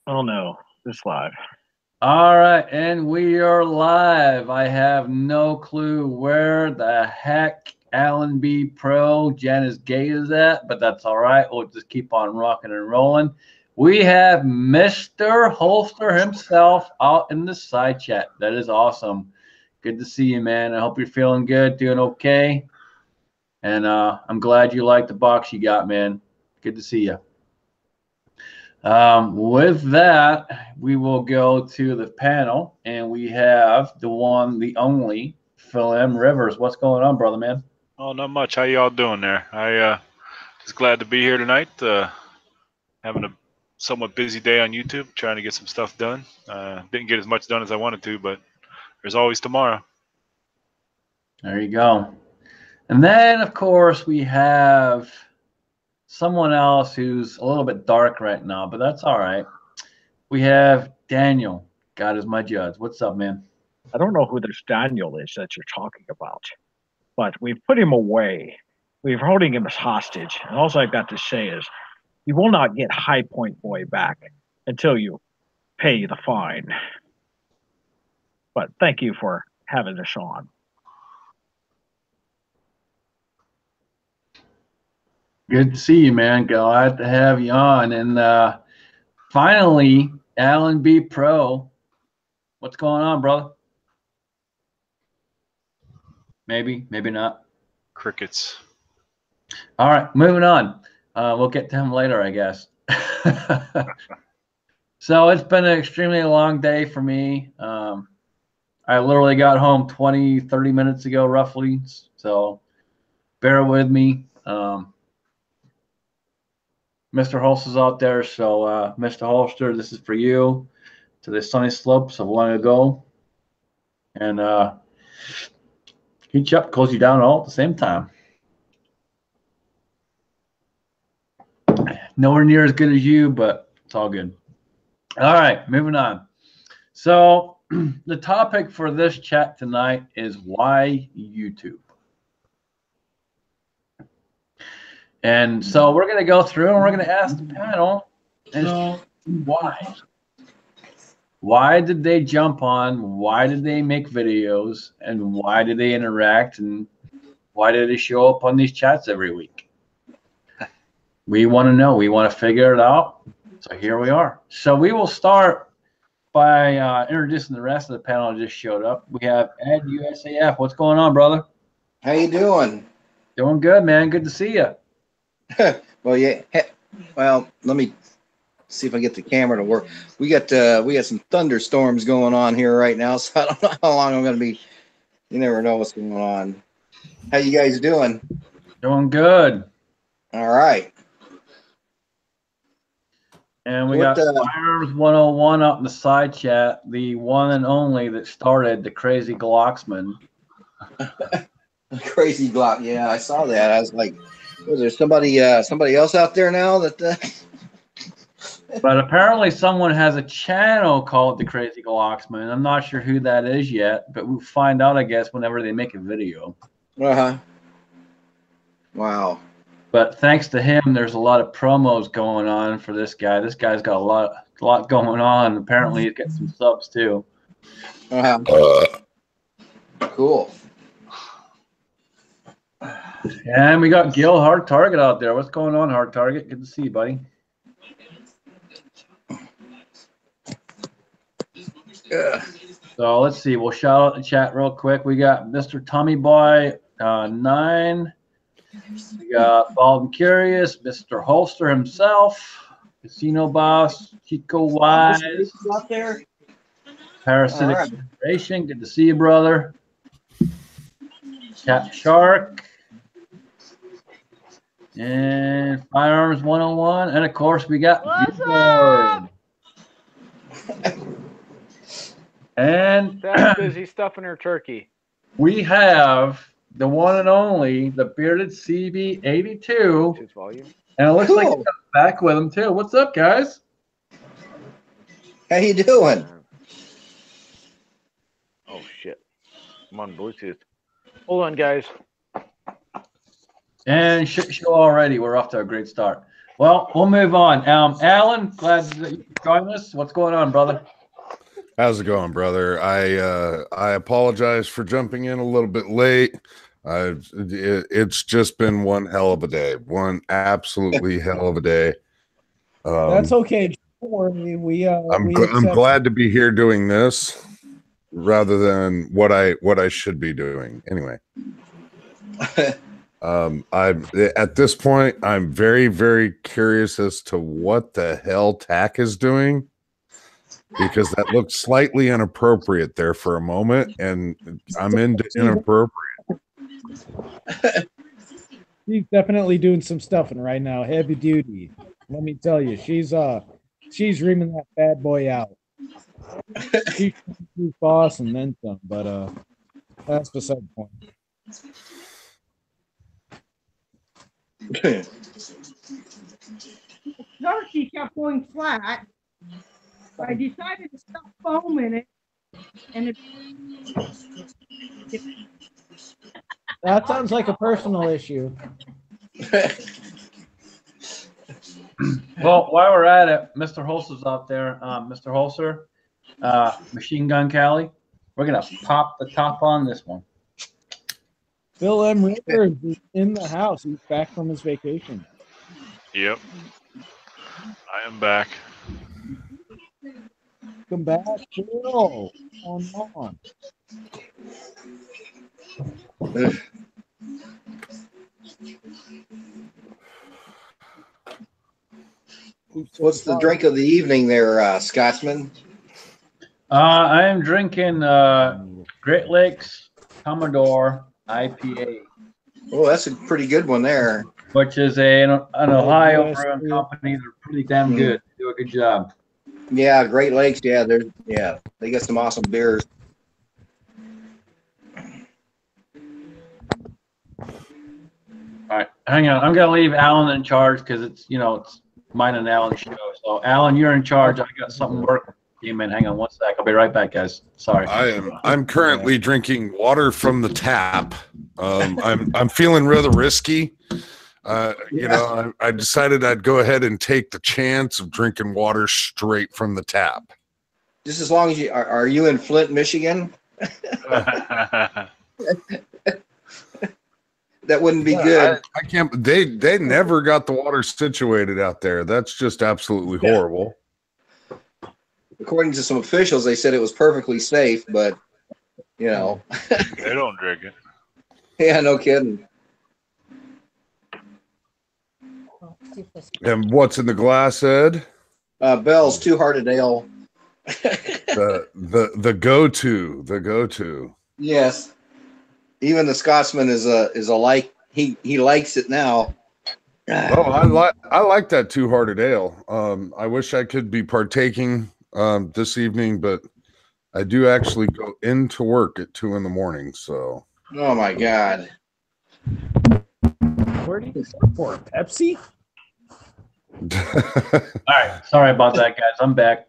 Oh no, this live. All right, and we are live. I have no clue where the heck Alan B. Pro Janice Gate is at, but that's all right. We'll just keep on rocking and rolling. We have Mr. Holster himself out in the side chat. That is awesome. Good to see you, man. I hope you're feeling good, doing okay. And I'm glad you like the box you got, man. Good to see you. With that, we will go to the panel, and we have the one, the only, Phil M. Rivers. What's going on, brother, man? Oh, not much. How y'all doing there? I just glad to be here tonight. Having a somewhat busy day on YouTube, trying to get some stuff done. Didn't get as much done as I wanted to, but there's always tomorrow. There you go. And then, of course, we have someone else who's a little bit dark right now, but that's all right. We have Daniel. God is my judge. What's up, man? I don't know who this Daniel is that you're talking about, but we've put him away. We're holding him as hostage, and all I've got to say is, you will not get High Point Boy back until you pay the fine. But thank you for having us on. Good to see you, man. Glad to have you on. And finally, Alan B. Pro. What's going on, brother? Maybe, maybe not. Crickets. All right, moving on. We'll get to him later, I guess. So it's been an extremely long day for me. I literally got home 20, 30 minutes ago, roughly. So bear with me. Mr. Holster's out there. So, Mr. Holster, this is for you to the sunny slopes of long ago. And heat you up, close you down all at the same time. Nowhere near as good as you, but it's all good. All right, moving on. So, the topic for this chat tonight is why YouTube. And so we're going to go through and we're going to ask the panel is why? Why did they jump on? Why did they make videos? And why did they interact? And why did they show up on these chats every week? We want to know. We want to figure it out. So here we are. So we will start by introducing the rest of the panel that just showed up. We have Ed USAF. What's going on, brother? How you doing? Doing good, man. Good to see you. Well, yeah. Well, let me see if I get the camera to work. We got some thunderstorms going on here right now, so I don't know how long I'm gonna be. You never know what's going on. How you guys doing? Doing good. All right. And we got Firearms 101 up in the side chat, the one and only that started the Crazy Glocksman. Crazy Glock. Yeah, I saw that. I was like, was there somebody else out there now that? But apparently someone has a channel called the Crazy Glocksman. I'm not sure who that is yet, but we'll find out, I guess, whenever they make a video. Uh-huh. Wow. But thanks to him, there's a lot of promos going on for this guy. This guy's got a lot going on. Apparently, he's got some subs too. Cool. And we got Gil Hard Target out there. What's going on, Hard Target? Good to see you, buddy. So let's see. We'll shout out the chat real quick. We got Mr. Tommy Boy 9. We got Bald and Curious, Mr. Holster himself, Casino Boss, Chico Wise, out there. Parasitic Generation. Good to see you, brother. Cap Shark. And Firearms 101. And of course, we got Bjorn. And that's busy stuffing her turkey. We have the one and only, the bearded CB82. And it looks like he's back with him too. What's up, guys? How you doing? Oh shit! I'm on Bluetooth. Hold on, guys. And shit show already. We're off to a great start. Well, we'll move on. Alan, glad that you joined us. What's going on, brother? How's it going, brother? I apologize for jumping in a little bit late. It's just been one hell of a day, one absolutely hell of a day. That's okay. Don't worry. I'm glad to be here doing this rather than what I should be doing. Anyway, I'm at this point. I'm very, very curious as to what the hell TAC is doing, because that looked slightly inappropriate there for a moment, and I'm into inappropriate. She's definitely doing some stuffing right now, heavy duty. Let me tell you, she's reaming that bad boy out. She's boss and then some, but that's beside the point. Turkey kept going flat. So I decided to stop foaming it, and That sounds like a personal issue. Well, while we're at it, Mr. Holster's out there. Mr. Holster, Machine Gun Cali, we're going to pop the top on this one. Phil M. Ritter is in the house. He's back from his vacation. Yep. I am back. Come back, Phil. On. What's the drink of the evening there, Scotsman? I am drinking Great Lakes Commodore IPA, Oh, that's a pretty good one there. which is an Ohio brewing company. They're pretty damn good. They do a good job. Yeah, Great Lakes. Yeah, they got some awesome beers. All right, hang on. I'm gonna leave Alan in charge because it's mine and Alan's show. So Alan, you're in charge. I got something working. Hey man, hang on one sec. I'll be right back, guys. Sorry. I'm currently drinking water from the tap. I'm feeling rather risky. I decided I'd go ahead and take the chance of drinking water straight from the tap. Just as long as you are you in Flint, Michigan? That wouldn't be good. I can't. They never got the water situated out there. That's just absolutely horrible. According to some officials, they said it was perfectly safe, but They don't drink it. yeah, no kidding. And what's in the glass, Ed? Bell's Two-Hearted Ale. The go-to. Yes. Even the Scotsman is a like. He likes it now. Oh, I like that Two-Hearted Ale. I wish I could be partaking this evening, but I do actually go into work at 2 a.m. So. Oh my God. Where do you start for? Pepsi? All right, sorry about that, guys. I'm back.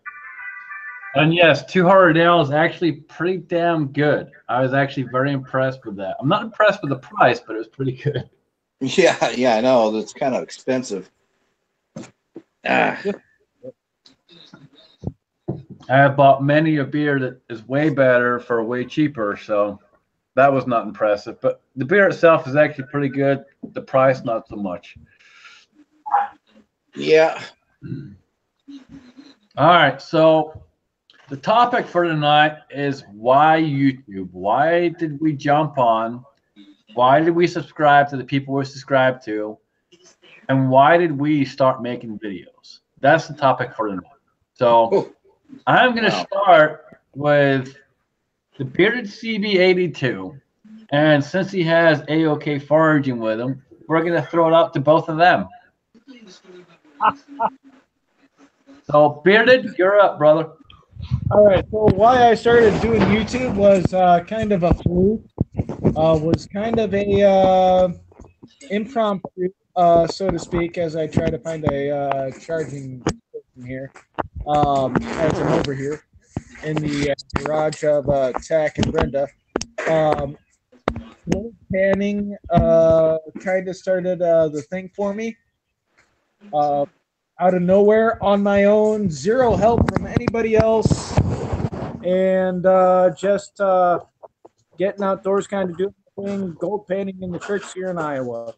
And yes, Two-Hearted Ale is actually pretty damn good. I was actually very impressed with that. I'm not impressed with the price, but it was pretty good. Yeah, I know. That's kind of expensive. I have bought many a beer that is way better for way cheaper, so that was not impressive. But the beer itself is actually pretty good. The price, not so much. Yeah. All right, so the topic for tonight is why YouTube? Why did we jump on? Why did we subscribe to the people we subscribe to? And why did we start making videos? That's the topic for tonight. So I'm going to start with the Bearded CB82. And since he has AOK foraging with him, we're going to throw it up to both of them. So, Bearded, you're up, brother. All right. So why I started doing YouTube was kind of a fluke. Was kind of a impromptu, so to speak, as I try to find a charging station here. As I'm over here in the garage of TAC and Brenda. Panning kind of started the thing for me. out of nowhere on my own, zero help from anybody else, and just getting outdoors, kind of doing the thing, gold painting in the church here in Iowa.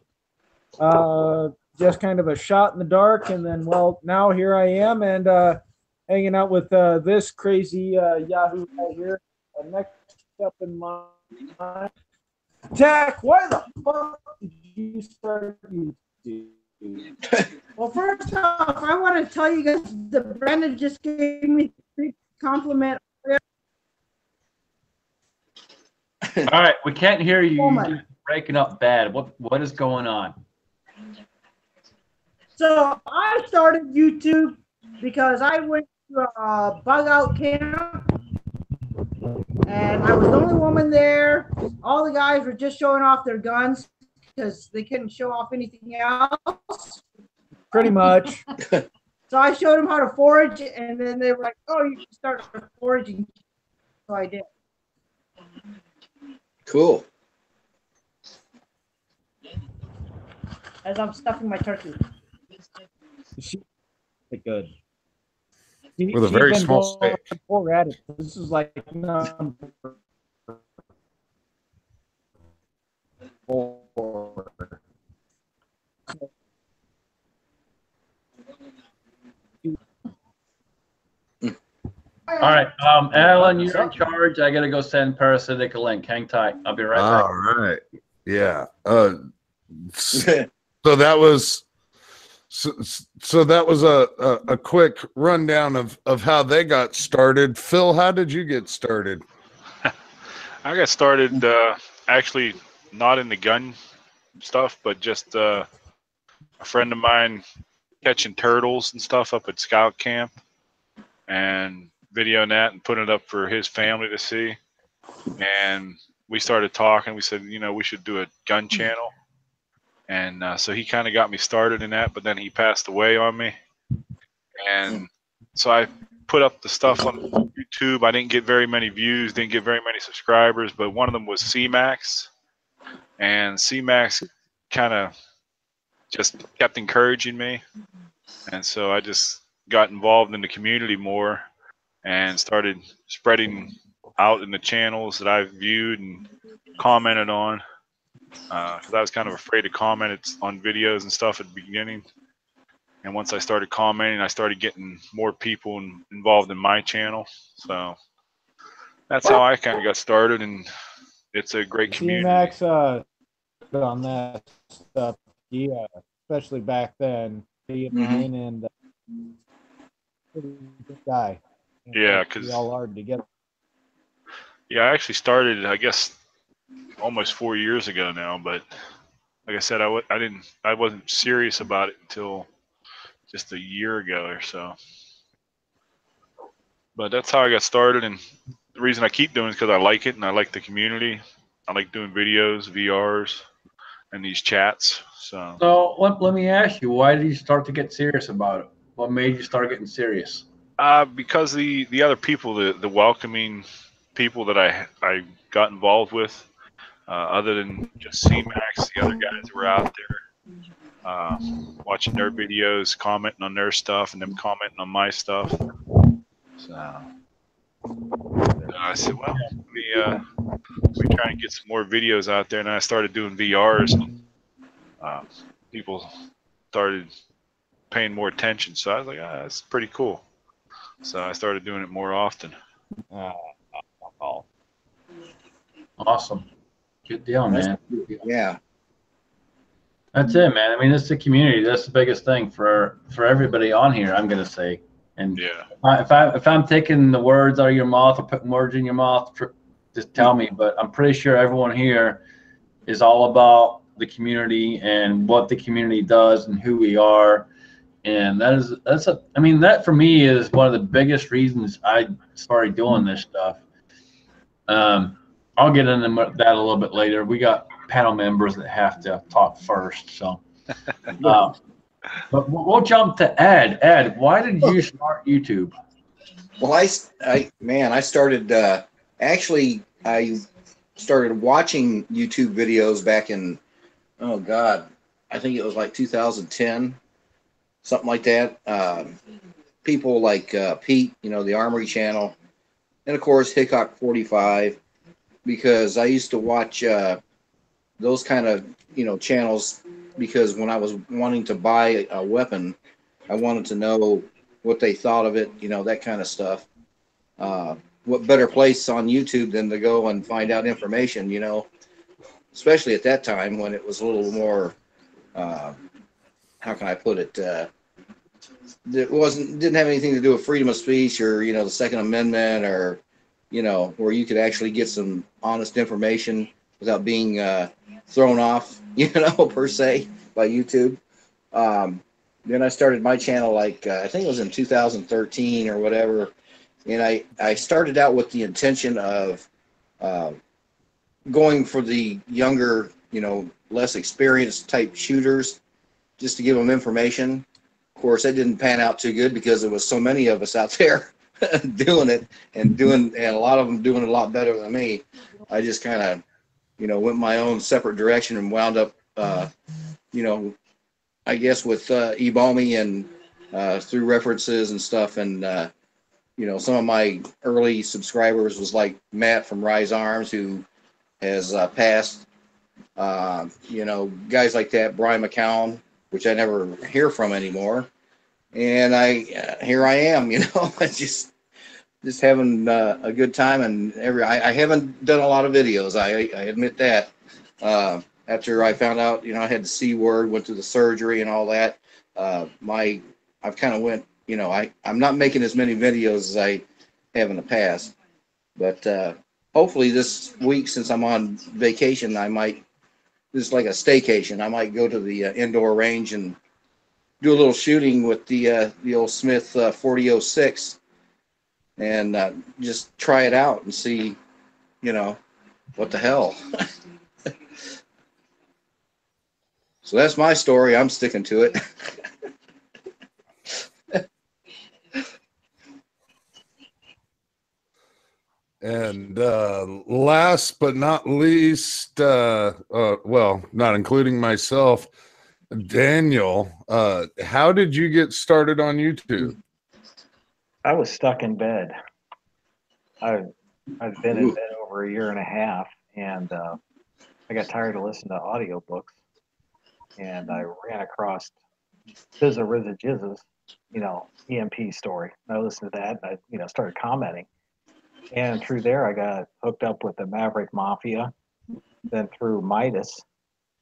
Just kind of a shot in the dark, and then, well, now here I am, and hanging out with this crazy Yahoo right here. Next up in line, Jack, why the fuck did you start YouTube? Well, first off, I want to tell you guys that Brandon just gave me a compliment. All right, we can't hear you. Woman. You're breaking up bad. What is going on? So I started YouTube because I went to a bug out camp, and I was the only woman there. All the guys were just showing off their guns because they couldn't show off anything else. Pretty much. So I showed them how to forage, and then they were like, "Oh, you can start foraging." So I did. Cool. As I'm stuffing my turkey. Good. With a very small steak. Poor at it. This is like number 4. All right, Alan, you're in charge. I gotta go send Parasitic a link. Hang tight. I'll be right back. All right. Yeah. So that was a quick rundown of how they got started. Phil, how did you get started? I got started actually not in the gun stuff, but just a friend of mine catching turtles and stuff up at scout camp, and videoing that and putting it up for his family to see. And we started talking. We said, you know, we should do a gun channel. And so he kind of got me started in that, but then he passed away on me. And so I put up the stuff on YouTube. I didn't get very many views, didn't get very many subscribers, but one of them was C-Max. And C-Max kind of just kept encouraging me. And so I just got involved in the community more and started spreading out in the channels that I viewed and commented on. Because I was kind of afraid to comment on videos and stuff at the beginning. And once I started commenting, I started getting more people involved in my channel. So that's how I kind of got started, and it's a great community. C-Max on that stuff, yeah, especially back then. He and pretty good guy. Yeah, because we all are together. Yeah, I actually started, I guess, almost 4 years ago now. But like I said, I wasn't serious about it until just a year ago or so. But that's how I got started, and the reason I keep doing it is because I like it and I like the community. I like doing videos, VRs, and these chats. So let me ask you, why did you start to get serious about it? What made you start getting serious? Because the other people, the welcoming people that I got involved with, other than just C-Max, the other guys that were out there, watching their videos, commenting on their stuff, and them commenting on my stuff. So I said, well, we try and get some more videos out there, and I started doing VRs, and people started paying more attention. So I was like, that's pretty cool. So I started doing it more often. Awesome. Good deal, man. Yeah. That's it, man. I mean, it's the community. That's the biggest thing for everybody on here, I'm going to say. And yeah, if I'm taking the words out of your mouth or putting words in your mouth, just tell me. But I'm pretty sure everyone here is all about the community and what the community does and who we are. And that for me is one of the biggest reasons I started doing this stuff. I'll get into that a little bit later. We got panel members that have to talk first, so. But we'll jump to Ed. Ed, why did you start YouTube? Well, I started, actually, I started watching YouTube videos back in, oh God, I think it was like 2010. something like that. People like Pete, you know, the Armory Channel, and of course Hickok 45, because I used to watch those kind of, you know, channels, because when I was wanting to buy a weapon, I wanted to know what they thought of it, you know, that kind of stuff. What better place on YouTube than to go and find out information, you know, especially at that time when it was a little more, how can I put it? It didn't have anything to do with freedom of speech or, you know, the Second Amendment, or, you know, where you could actually get some honest information without being thrown off, you know, per se, by YouTube. Then I started my channel, like, I think it was in 2013 or whatever. And I started out with the intention of going for the younger, you know, less experienced type shooters, just to give them information. Of course, that didn't pan out too good because there was so many of us out there doing it, and a lot of them doing it a lot better than me. I just kind of, you know, went my own separate direction and wound up, you know, I guess with eBalmy and through references and stuff. And, you know, some of my early subscribers was like Matt from Rise Arms, who has passed, you know, guys like that, Brian McCown, which I never hear from anymore. And here I am, you know, just having a good time. And I haven't done a lot of videos. I admit that. After I found out, you know, I had the C word, went through the surgery and all that, I've kind of went, you know, I'm not making as many videos as I have in the past. But hopefully this week, since I'm on vacation, I might, this is like a staycation, I might go to the indoor range and do a little shooting with the old Smith 4006, and just try it out and see, you know, what the hell. So that's my story. I'm sticking to it. And last but not least, well, not including myself, Daniel, how did you get started on YouTube? I was stuck in bed. I've been in bed over a year and a half, and I got tired of listening to audiobooks, and I ran across Fizza Rizza Jizzes, you know, EMP story. I listened to that, and I, you know, started commenting. And through there, I got hooked up with the Maverick Mafia. Then through Midas,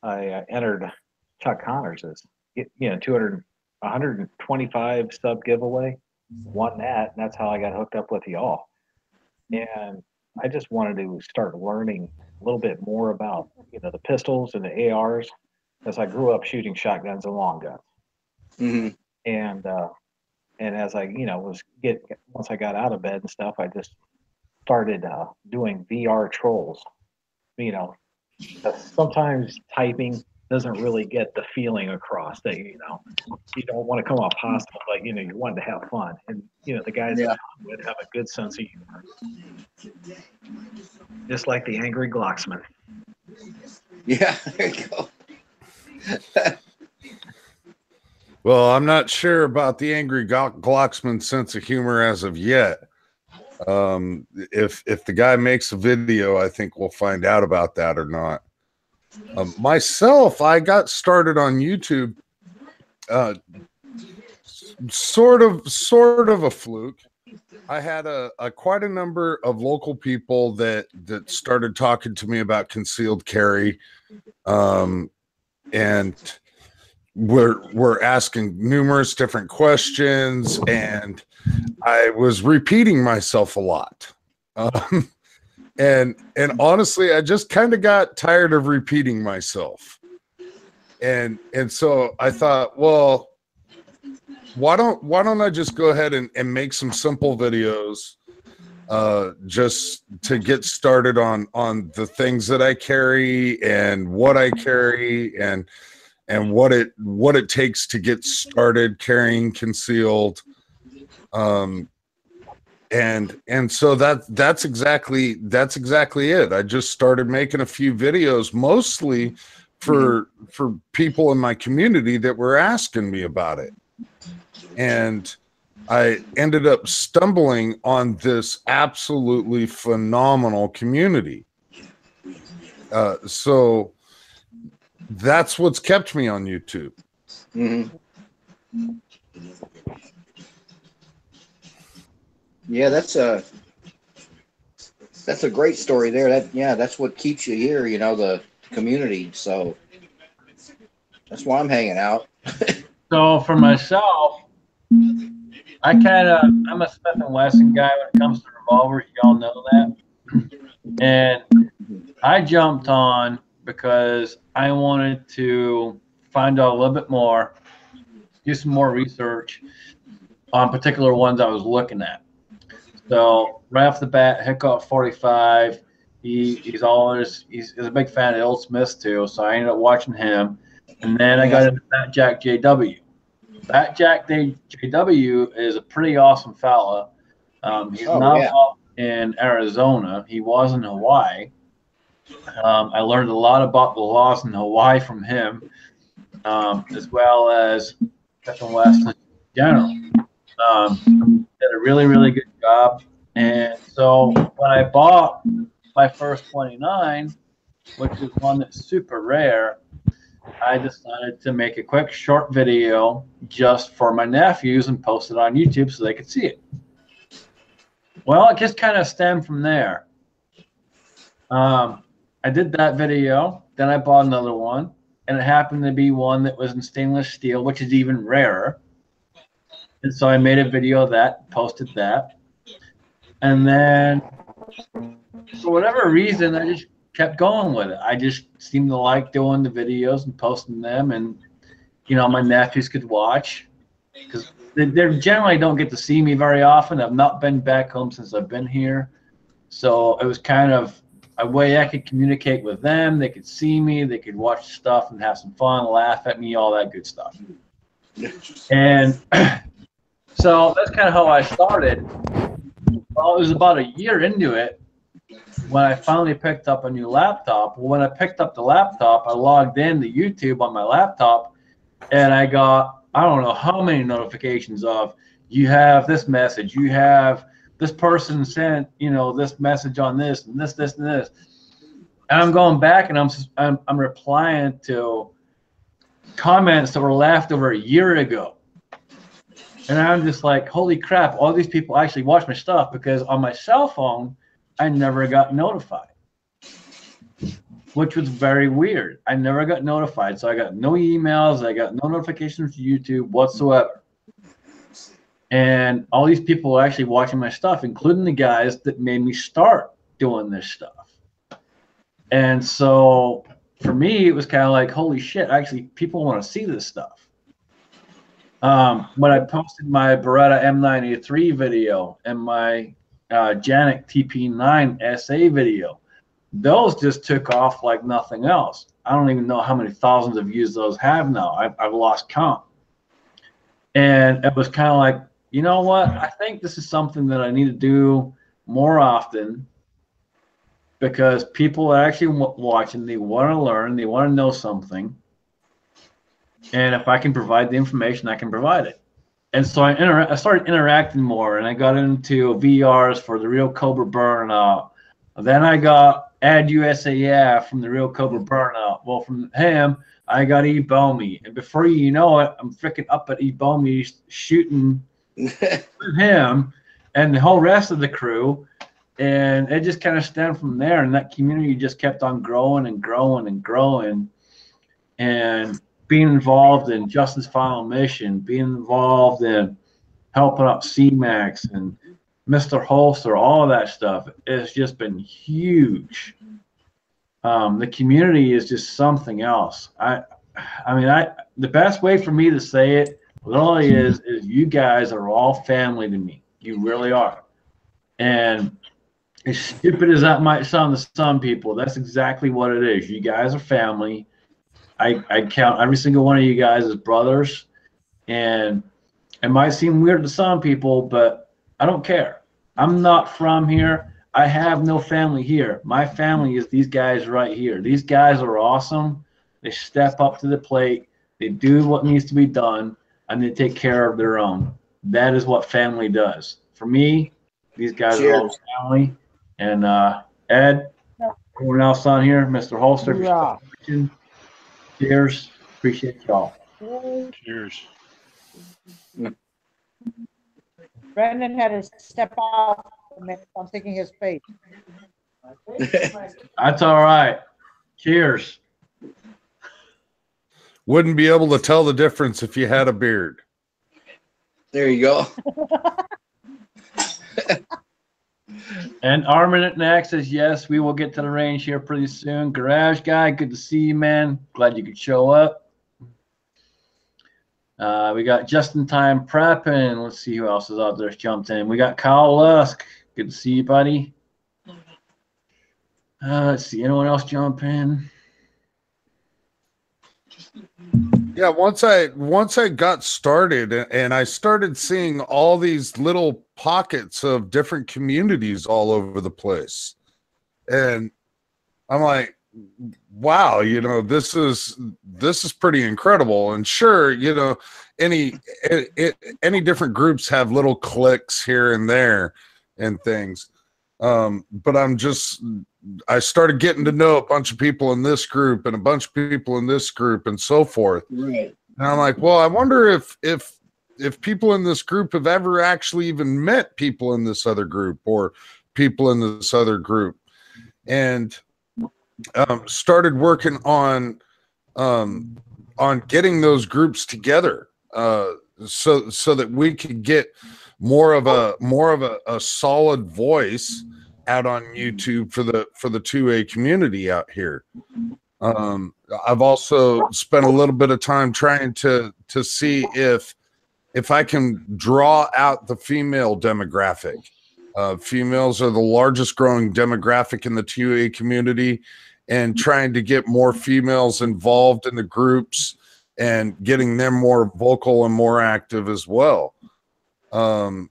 I entered Chuck Connors's, you know, 125 sub giveaway. Won that, and that's how I got hooked up with y'all. And I just wanted to start learning a little bit more about, you know, the pistols and the ARs, because I grew up shooting shotguns and long guns. Mm-hmm. And as I, you know, once I got out of bed and stuff, I just started doing VR trolls. You know, sometimes typing doesn't really get the feeling across that, you know, you don't want to come off hostile, but, you know, you want to have fun. And, you know, the guys that would have a good sense of humor. Just like the Angry Glocksman. Yeah, there you go. Well, I'm not sure about the Angry Glocksman sense of humor as of yet. If the guy makes a video, I think we'll find out about that or not. Myself, I got started on YouTube, sort of a fluke. I had quite a number of local people that started talking to me about concealed carry, and we're asking numerous different questions, and I was repeating myself a lot. And honestly, I just kind of got tired of repeating myself. And so I thought, well, why don't I just go ahead and make some simple videos just to get started on the things that I carry and what I carry and what it takes to get started carrying concealed. And so that's exactly it. I just started making a few videos, mostly for people in my community that were asking me about it. and I ended up stumbling on this absolutely phenomenal community. So that's what's kept me on YouTube. Mm-hmm. Yeah, that's a great story there. That's what keeps you here, you know, the community. So that's why I'm hanging out. So for myself, I'm a Smith & Wesson guy when it comes to revolvers. Y'all know that. And I jumped on because I wanted to find out a little bit more, do some more research on particular ones I was looking at. So right off the bat, Hickok 45, he's a big fan of Old Smiths too, so I ended up watching him. And then I got into Fat Jack JW. Fat Jack JW is a pretty awesome fella. He's up in Arizona. He was in Hawaii. I learned a lot about the laws in Hawaii from him, as well as Smith & Wesson in general. Did a really, really good job. And so when I bought my first 29, which is one that's super rare, I decided to make a quick short video just for my nephews and post it on YouTube so they could see it. Well, it just kind of stemmed from there. I did that video, then I bought another one, and it happened to be one that was in stainless steel, which is even rarer. And so I made a video of that, posted that. And then for whatever reason, I just kept going with it. I just seemed to like doing the videos and posting them, and you know, my nephews could watch because they generally don't get to see me very often. I've not been back home since I've been here, so it was kind of a way I could communicate with them. They could see me, they could watch stuff and have some fun, laugh at me, all that good stuff. And so that's kind of how I started. Well, it was about a year into it when I finally picked up a new laptop. When I picked up the laptop, I logged into YouTube on my laptop, and I got, I don't know how many notifications of, you have this message, you have this person sent, you know, this message on this and this and this. And I'm going back and I'm replying to comments that were left over a year ago. And I'm just like, holy crap, all these people actually watch my stuff, because on my cell phone, I never got notified, which was very weird. I never got notified. So I got no emails. I got no notifications from YouTube whatsoever. And all these people were actually watching my stuff, including the guys that made me start doing this stuff. And so for me, it was kind of like, holy shit, actually people want to see this stuff. When I posted my Beretta M9A3 video and my Janik TP9 SA video, those just took off like nothing else. I don't even know how many thousands of views those have now. I've lost count. And it was kind of like, you know what? I think this is something that I need to do more often, because people are actually watching. They want to learn. They want to know something. And if I can provide the information, I can provide it. And so I started interacting more, and I got into VRs for the Real Cobra Burnout. Then I got Ad USAF from the Real Cobra Burnout. Well, from him, I got Ebomi. And before you know it, I'm freaking up at Ebomi shooting him and the whole rest of the crew. And it just kind of stemmed from there. And that community just kept on growing and growing and growing. And being involved in Justin's Final Mission, being involved in helping out C-Max and Mr. Holster, all of that stuff, it's just been huge. The community is just something else. The best way for me to say it really is you guys are all family to me. You really are. And as stupid as that might sound to some people, that's exactly what it is. You guys are family. I count every single one of you guys as brothers, and it might seem weird to some people, but I don't care. I'm not from here. I have no family here. My family is these guys right here. These guys are awesome. They step up to the plate. They do what needs to be done. and they take care of their own. That is what family does. For me, these guys are all Cheers. family. And Ed, everyone else on here, Mr. Holster, if you're Yeah. still watching, cheers. Appreciate y'all. Cheers. Brandon had to step off a minute. I'm taking his space. That's all right. Cheers. Wouldn't be able to tell the difference if you had a beard. There you go. And Armin next says, yes, we will get to the range here pretty soon. Garage Guy, good to see you, man. Glad you could show up. We got Just in Time Prepping. Let's see who else is out there that's jumped in. We got Kyle Lusk. Good to see you, buddy. Let's see, anyone else jump in? Yeah, once I got started and I started seeing all these little pockets of different communities all over the place. And I'm like, wow, you know, this is pretty incredible. And sure, you know, any different groups have little cliques here and there and things. But I started getting to know a bunch of people in this group and a bunch of people in this group and so forth. Right. And I'm like, well, I wonder if people in this group have ever actually even met people in this other group or people in this other group. And started working on getting those groups together so that we could get more of a solid voice out on YouTube for the 2A community out here. I've also spent a little bit of time trying to see if I can draw out the female demographic. Females are the largest growing demographic in the 2A community, and trying to get more females involved in the groups and getting them more vocal and more active as well. Females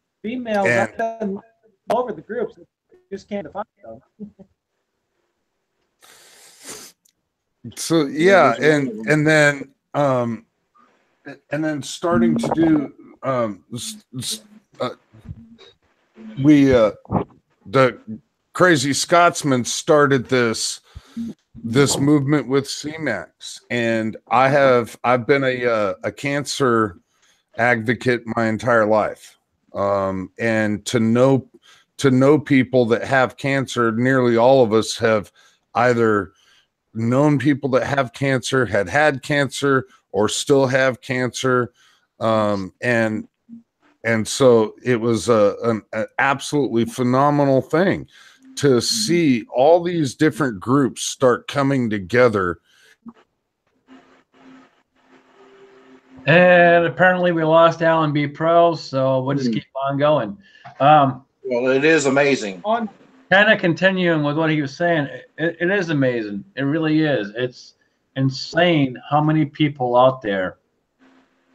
And- I've done all over the groups. Just can't define them. So yeah, and then starting to do the Crazy Scotsman started this movement with CMAX, and I've been a cancer advocate my entire life, and to know people that have cancer. Nearly all of us have either known people that have cancer, had cancer, or still have cancer, and so it was an absolutely phenomenal thing to see all these different groups start coming together. And apparently we lost Alan B. Pro, so we'll just keep on going. Well, it is amazing. On Kind of continuing with what he was saying, it is amazing. It really is. It's insane how many people out there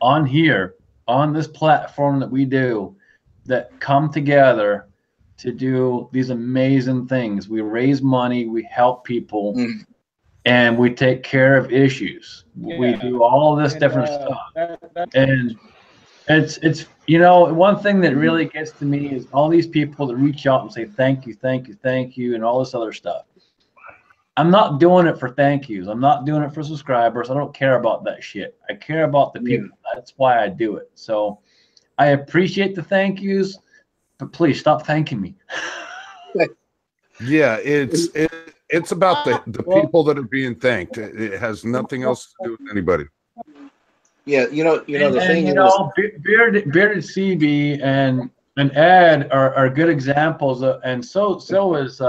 on here, on this platform that we do, that come together to do these amazing things. We raise money, we help people, and we take care of issues. We do all this different stuff. And it's you know, one thing that really gets to me is all these people that reach out and say thank you, and all this other stuff. I'm not doing it for thank yous. I'm not doing it for subscribers. I don't care about that shit. I care about the people. That's why I do it. So I appreciate the thank yous, but please stop thanking me. Yeah, it's about the people that are being thanked. It has nothing else to do with anybody. Yeah, you know the thing you is, know, Bearded CB and Ed are good examples, and so is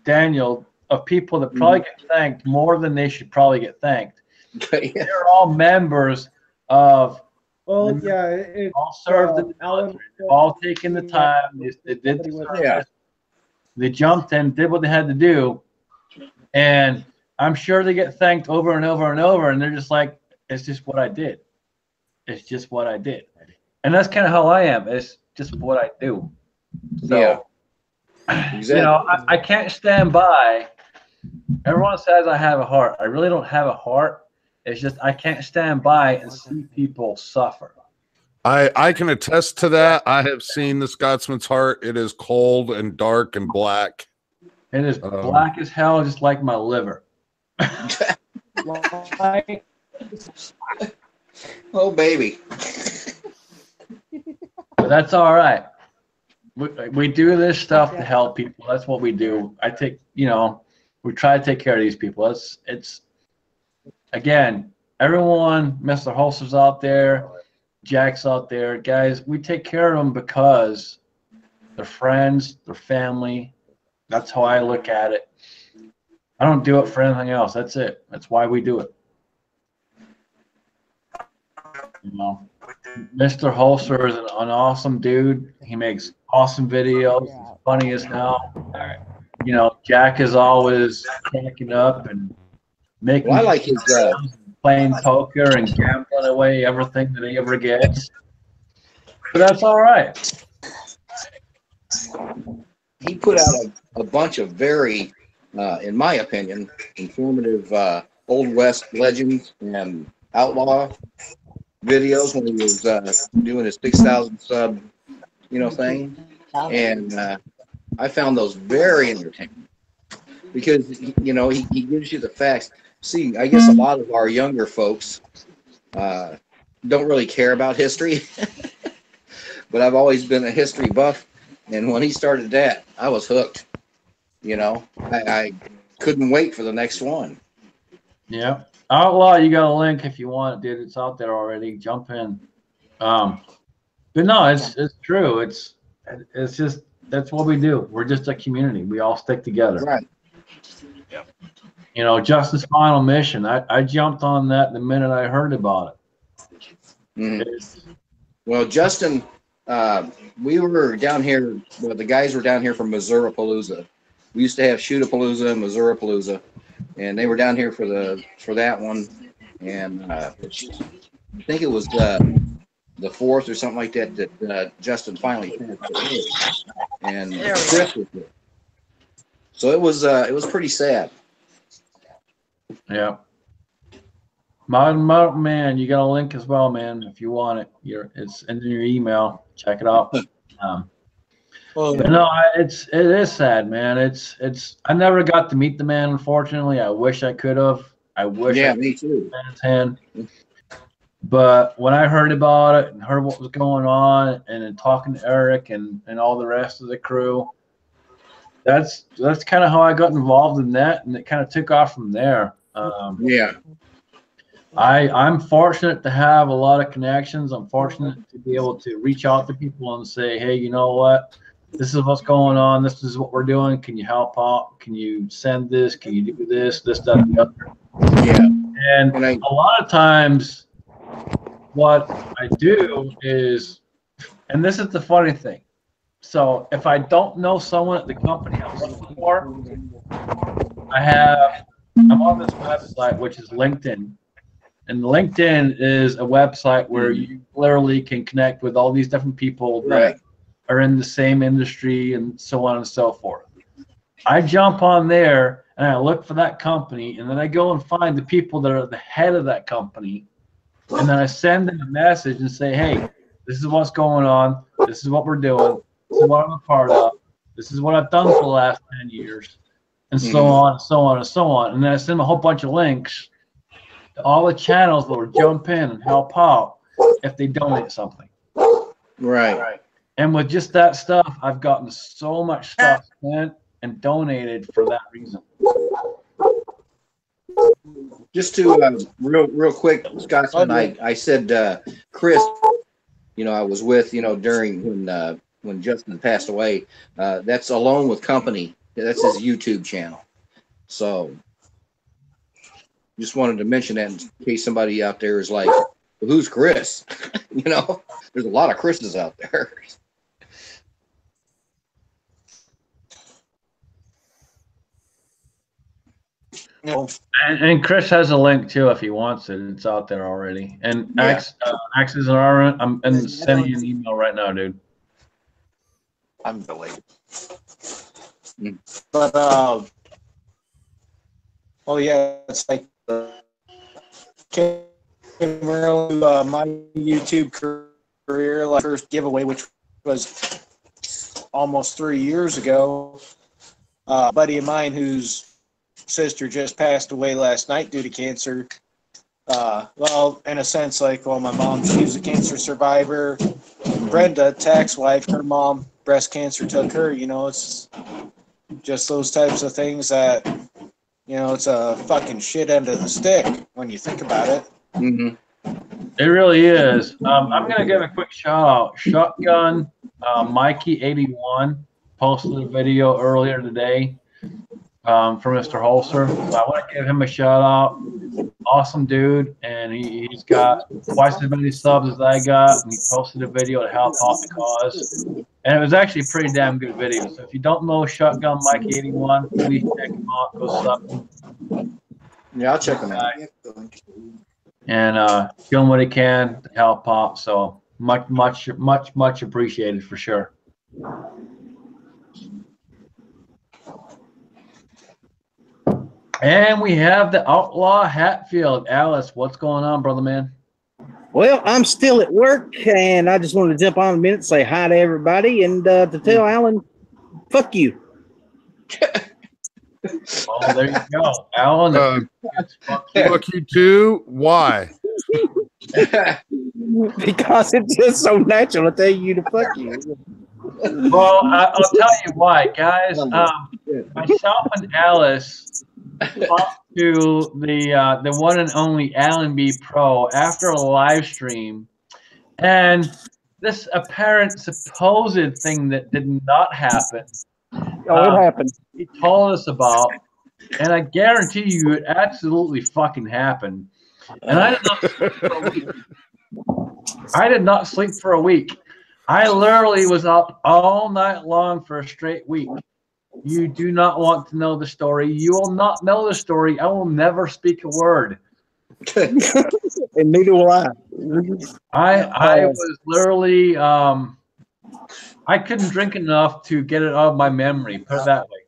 Daniel, of people that probably get thanked more than they should probably get thanked. They're all members of. well, yeah, it's All served in the Alan. military. They've all taken the time. They did the service. Yeah. They jumped in, did what they had to do, and I'm sure they get thanked over and over and over, and they're just like, it's just what I did. It's just what I did. And that's kind of how I am. It's just what I do. So, Yeah. Exactly. you know, I can't stand by. Everyone says I have a heart. I really don't have a heart. It's just I can't stand by and see people suffer. I can attest to that. I have seen the Scotsman's Heart. It is cold and dark and black. It is black as hell, just like my liver. Oh, baby. But that's all right. We do this stuff to help people. That's what we do. I take, we try to take care of these people. It's again, everyone, Mr. Holster's out there, Jack's out there, guys. We take care of them because they're friends, they're family. That's how I look at it. I don't do it for anything else. That's it. That's why we do it. Mr. Holster is an awesome dude. He makes awesome videos. He's funny as hell. Jack is always cracking up and making. Well, I like his playing poker and gambling away everything that he ever gets. But that's all right. He put out a bunch of very, in my opinion, informative Old West legends and outlaw videos when he was doing his 6,000 sub, thing. And I found those very entertaining because, he gives you the facts. See, I guess a lot of our younger folks don't really care about history, but I've always been a history buff. And when he started that, I was hooked. I couldn't wait for the next one. Yeah. Outlaw, you got a link if you want it, dude. It's out there already. Jump in. But no, it's true. It's just, that's what we do. We're just a community. We all stick together. Right. Justin's Final Mission. I jumped on that the minute I heard about it. Mm-hmm. Well, Justin, we were down here. Well, the guys were down here from Missouri-Palooza. We used to have Shoot-a-Palooza and Missouri-Palooza, and they were down here for that one. And I think it was the fourth or something like that Justin finally passed. And Chris was there. So it was pretty sad. Yeah. Modern Man, you got a link as well, man. If you want it, it's in your email. Check it out. But no, it is sad, man. It's. I never got to meet the man, unfortunately. I wish I could have. I wish. Yeah, I me too. His hand. But when I heard about it and heard what was going on, and then talking to Eric and all the rest of the crew, that's kind of how I got involved in that, and it kind of took off from there. Yeah. I'm fortunate to have a lot of connections. I'm fortunate to be able to reach out to people and say, hey, you know what? This is what's going on. This is what we're doing. Can you help out? Can you send this? Can you do this, that, and the other? Yeah. And a lot of times what I do is, and this is the funny thing. So if I don't know someone at the company I'm looking for, I'm on this website, which is LinkedIn. And LinkedIn is a website where you literally can connect with all these different people that are in the same industry and so on and so forth. I jump on there and I look for that company, and then I go and find the people that are the head of that company, and then I send them a message and say, hey, this is what's going on. This is what we're doing. This is what I'm a part of. This is what I've done for the last 10 years, and so on, and so on, and so on. And then I send them a whole bunch of links to all the channels that will jump in and help out if they donate something. Right. And with just that stuff, I've gotten so much stuff sent and donated for that reason. Just to real quick, Scotsman, I said Chris, I was with, during when Justin passed away. That's Alone with Company. That's his YouTube channel. So just wanted to mention that in case somebody out there is like, well, who's Chris? There's a lot of Chris's out there. And Chris has a link too if he wants it. It's out there already. And Axe is an RN. I'm sending you an email right now, dude. I'm delayed. But it's like came around my YouTube career career, like first giveaway, which was almost 3 years ago. A buddy of mine whose sister just passed away last night due to cancer. Well, in a sense, like, well, my mom, she was a cancer survivor. Brenda, Tack's wife, her mom, breast cancer took her. You know, it's just those types of things that, you know, it's a fucking shit end of the stick when you think about it. Mm-hmm. It really is. I'm going to give a quick shout out. Shotgun Mikey81 posted a video earlier today from Mr. Holster. So I want to give him a shout out. Awesome dude. And he's got twice as many subs as I got. And he posted a video to help out the cause. And it was actually a pretty damn good video. So if you don't know Shotgun Mikey81, please check him out. Go sub him. Yeah, I'll check them out. And doing what he can to help out. So much appreciated for sure. And we have the Outlaw Hatfield. Alice, what's going on, brother man? Well, I'm still at work, and I just wanted to jump on a minute, say hi to everybody, and to tell Alan, fuck you. Oh, there you go, Alan. Fuck you too. Why? Because it's just so natural to tell you to fuck you. Well, I'll tell you why, guys. Myself and Alice talked to the one and only Alan B. Pro after a live stream, and this apparent supposed thing that did not happen. Oh, it happened. He told us about, and I guarantee you, it absolutely fucking happened. And I did not sleep for a week. I did not sleep for a week. I literally was up all night long for a straight week. You do not want to know the story. You will not know the story. I will never speak a word. And neither will I. I was literally, I couldn't drink enough to get it out of my memory. Put it that way.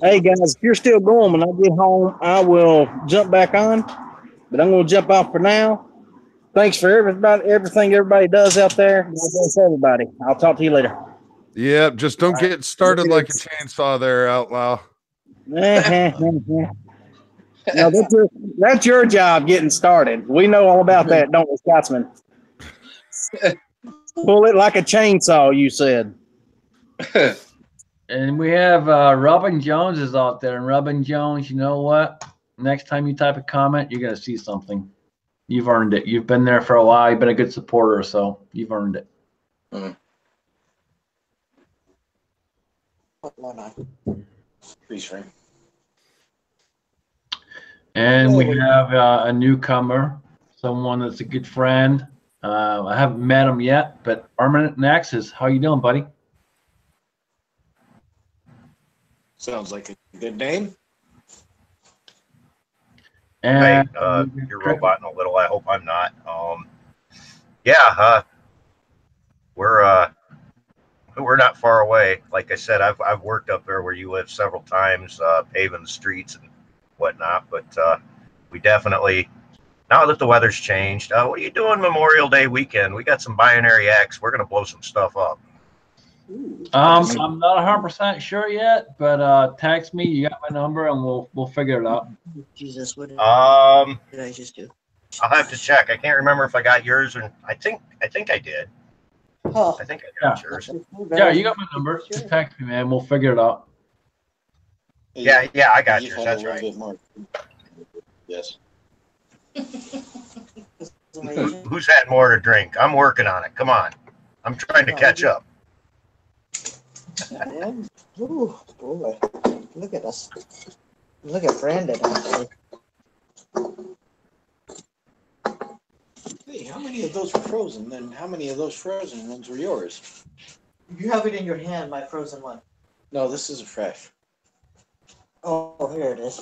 Hey, guys, if you're still going when I get home, I will jump back on. But I'm going to jump off for now. Thanks for everything everybody does out there. God bless everybody. I'll talk to you later. Yep, just don't get started like a chainsaw there, Outlaw. No, that's your job getting started. We know all about that, don't we, Scotsman? Pull it like a chainsaw, you said. And we have Robin Jones is out there. And Robin Jones, you know what? Next time you type a comment, you're going to see something. You've earned it. You've been there for a while. You've been a good supporter, so you've earned it. And we have a newcomer, someone that's a good friend. I haven't met him yet, but Armament Nexus, how you doing, buddy? Sounds like a good name. And you're roboting a little. I hope I'm not. Yeah, we're not far away. Like I said, I've worked up there where you live several times, paving the streets and whatnot. But we definitely, now that the weather's changed, what are you doing Memorial Day weekend? We got some Binary X. We're gonna blow some stuff up. I'm not 100% sure yet, but text me. You got my number, and we'll figure it out. Jesus, what did I just do? I'll have to check. I can't remember if I got yours, or I think I did. Oh. I think I got yours. Yeah, you got my number. Just text me, man. We'll figure it out. Yeah, I got yours. That's right. Yes. Who's had more to drink? I'm working on it. Come on. I'm trying to catch up. Ooh, boy. Look at us. Look at Brandon, actually. Hey, how many of those were frozen? Then how many of those frozen ones were yours? You have it in your hand, my frozen one. No, this is a fresh. Oh, here it is.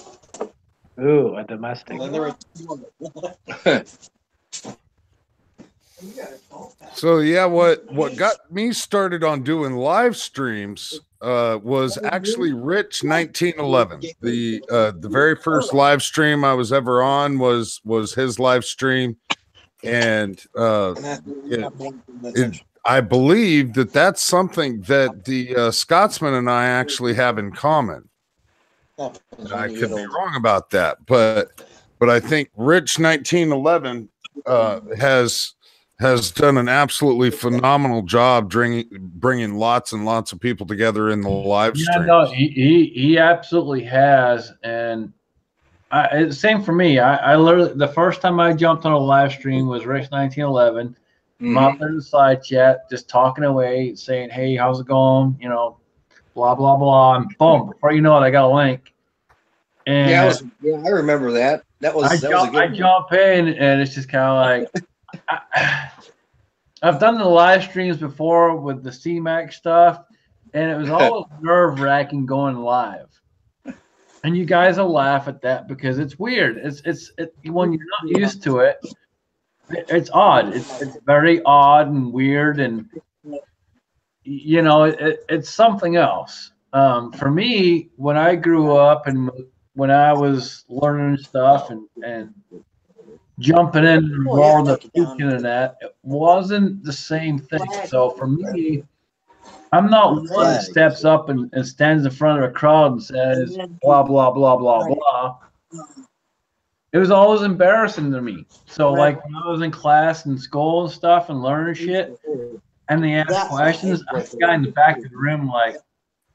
Ooh, a domestic. And then there were So yeah, what got me started on doing live streams was actually Rich 1911. The very first live stream I was ever on was his live stream. And I believe that that's something that the Scotsman and I actually have in common. I could be wrong about that, but I think Rich 1911 has done an absolutely phenomenal job bringing lots and lots of people together in the live stream. No, he absolutely has, and same for me. I literally, the first time I jumped on a live stream was Rich 1911. I'm out there in the side chat, just talking away, saying, "Hey, how's it going?" You know, blah blah blah, and boom! Before you know it, I got a link. And I remember that. I jump in, and it's just kind of like I've done the live streams before with the CMAX stuff, and it was always nerve wracking going live. And you guys will laugh at that because it's weird. It's when you're not used to it. It's odd. It's very odd and weird, and you know, it's something else. For me, when I grew up and when I was learning stuff and jumping into the world of speaking and that, it wasn't the same thing. So for me, I'm not one that steps up and stands in front of a crowd and says blah blah blah blah blah. It was always embarrassing to me. So like when I was in class and school and stuff and learning shit, and they ask questions, I'm the guy in the back of the room like,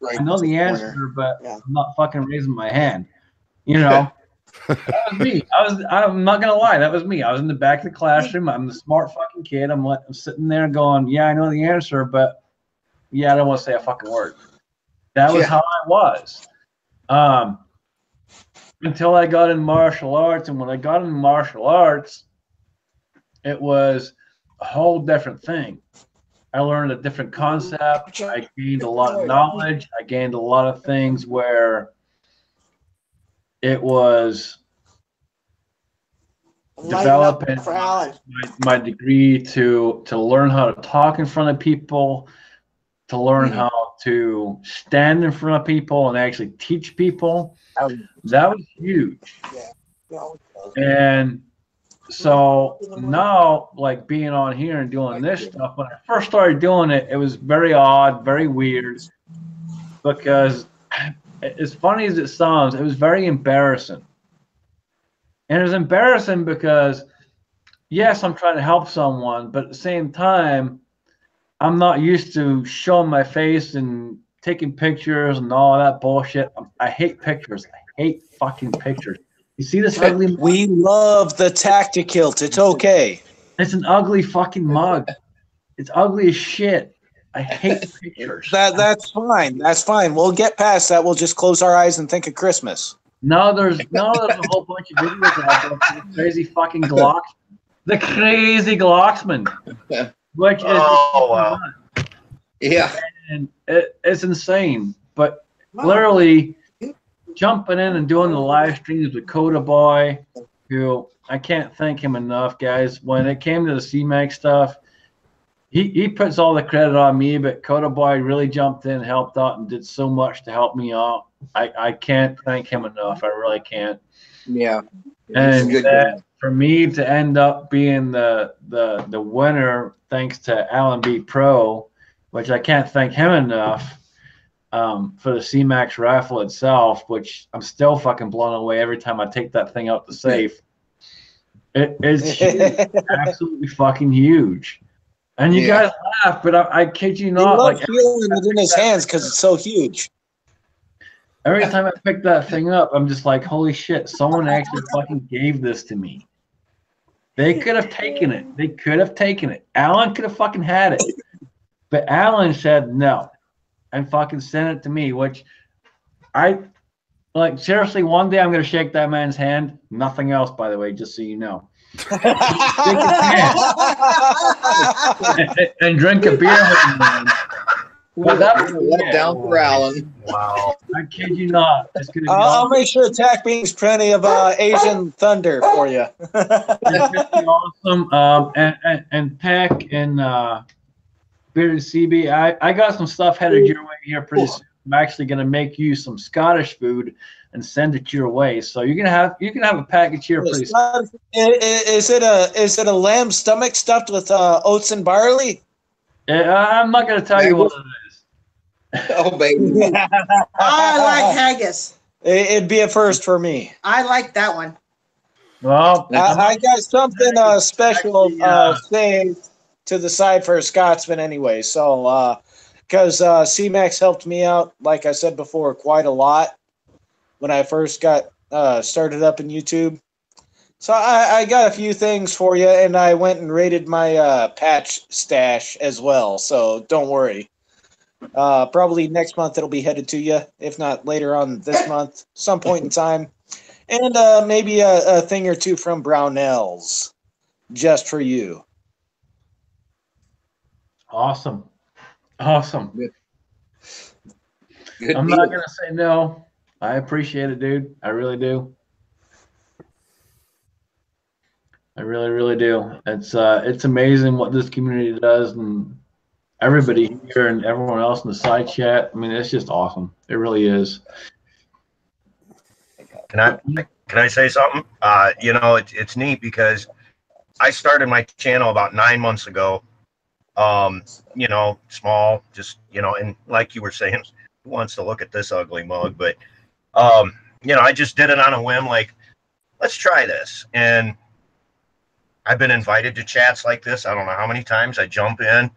I know the answer, but I'm not fucking raising my hand. You know, that was me. I'm not gonna lie, that was me. I was in the back of the classroom. I'm the smart fucking kid. I'm sitting there going, yeah, I know the answer, but yeah, I don't want to say a fucking word. That was how I was. Until I got in martial arts, and when I got in martial arts, it was a whole different thing. I learned a different concept. I gained a lot of knowledge. I gained a lot of things where it was developing my degree to learn how to talk in front of people, to learn how to stand in front of people and actually teach people. That was huge. And so now, like being on here and doing this stuff, when I first started doing it, it was very odd, very weird, because as funny as it sounds, it was very embarrassing. And it was embarrassing because, yes, I'm trying to help someone, but at the same time, I'm not used to showing my face and taking pictures and all that bullshit. I hate pictures. I hate fucking pictures. You see this ugly? We love the Tactikilt. It's okay. It's an ugly fucking mug. It's ugly as shit. I hate pictures. That's fine. That's fine. We'll get past that. We'll just close our eyes and think of Christmas. No, there's a whole bunch of videos out there of crazy fucking Glocks. The crazy Glocksman. Which is wow. Yeah. And it's insane. But literally jumping in and doing the live streams with Coda Boy, who I can't thank him enough, guys. When it came to the CMAX stuff, he puts all the credit on me, but Coda Boy really jumped in, helped out, and did so much to help me out. I can't thank him enough. I really can't. Yeah. And for me to end up being the winner, thanks to Alan B Pro, which I can't thank him enough for the CMAX raffle itself, which I'm still fucking blown away every time I take that thing out the safe. It's huge, absolutely fucking huge. And you guys laugh, but I kid you not. He loves feeling it in his hands because it's so huge. Every time I pick that thing up, I'm just like, holy shit, someone actually fucking gave this to me. They could have taken it. They could have taken it. Alan could have fucking had it. But Alan said no and fucking sent it to me, which I, like, seriously, one day I'm going to shake that man's hand. Nothing else, by the way, just so you know. and drink a beer with him, man. Well, that was let down for Alan. Wow. I kid you not. It's gonna be I'll make sure Tack brings plenty of Asian Thunder for you. It's gonna be awesome. And Tack and Bearded CB, I got some stuff headed your way here pretty soon. I'm actually going to make you some Scottish food and send it your way. So you can have a package here pretty soon. Is it a lamb stomach stuffed with oats and barley? I'm not going to tell you what it is. Oh, baby. I like haggis. It'd be a first for me. I like that one. Well, I got something special saved to the side for a Scotsman anyway. So, because C-Max helped me out, like I said before, quite a lot when I first got started up in YouTube. So I got a few things for you, and I went and raided my patch stash as well. So don't worry. Probably next month it'll be headed to you, if not later on this month, some point in time. And maybe a thing or two from Brownells, just for you. Awesome. Awesome. Good I'm deal. not going to say no. I appreciate it, dude. I really do. I really, really do. It's amazing what this community does, and everybody here and everyone else in the side chat. I mean, it's just awesome. It really is. Can I say something? You know, it's neat because I started my channel about 9 months ago. You know, small, just, you know, and like you were saying, who wants to look at this ugly mug? But, you know, I just did it on a whim, like, let's try this. And I've been invited to chats like this. I don't know how many times I jump in.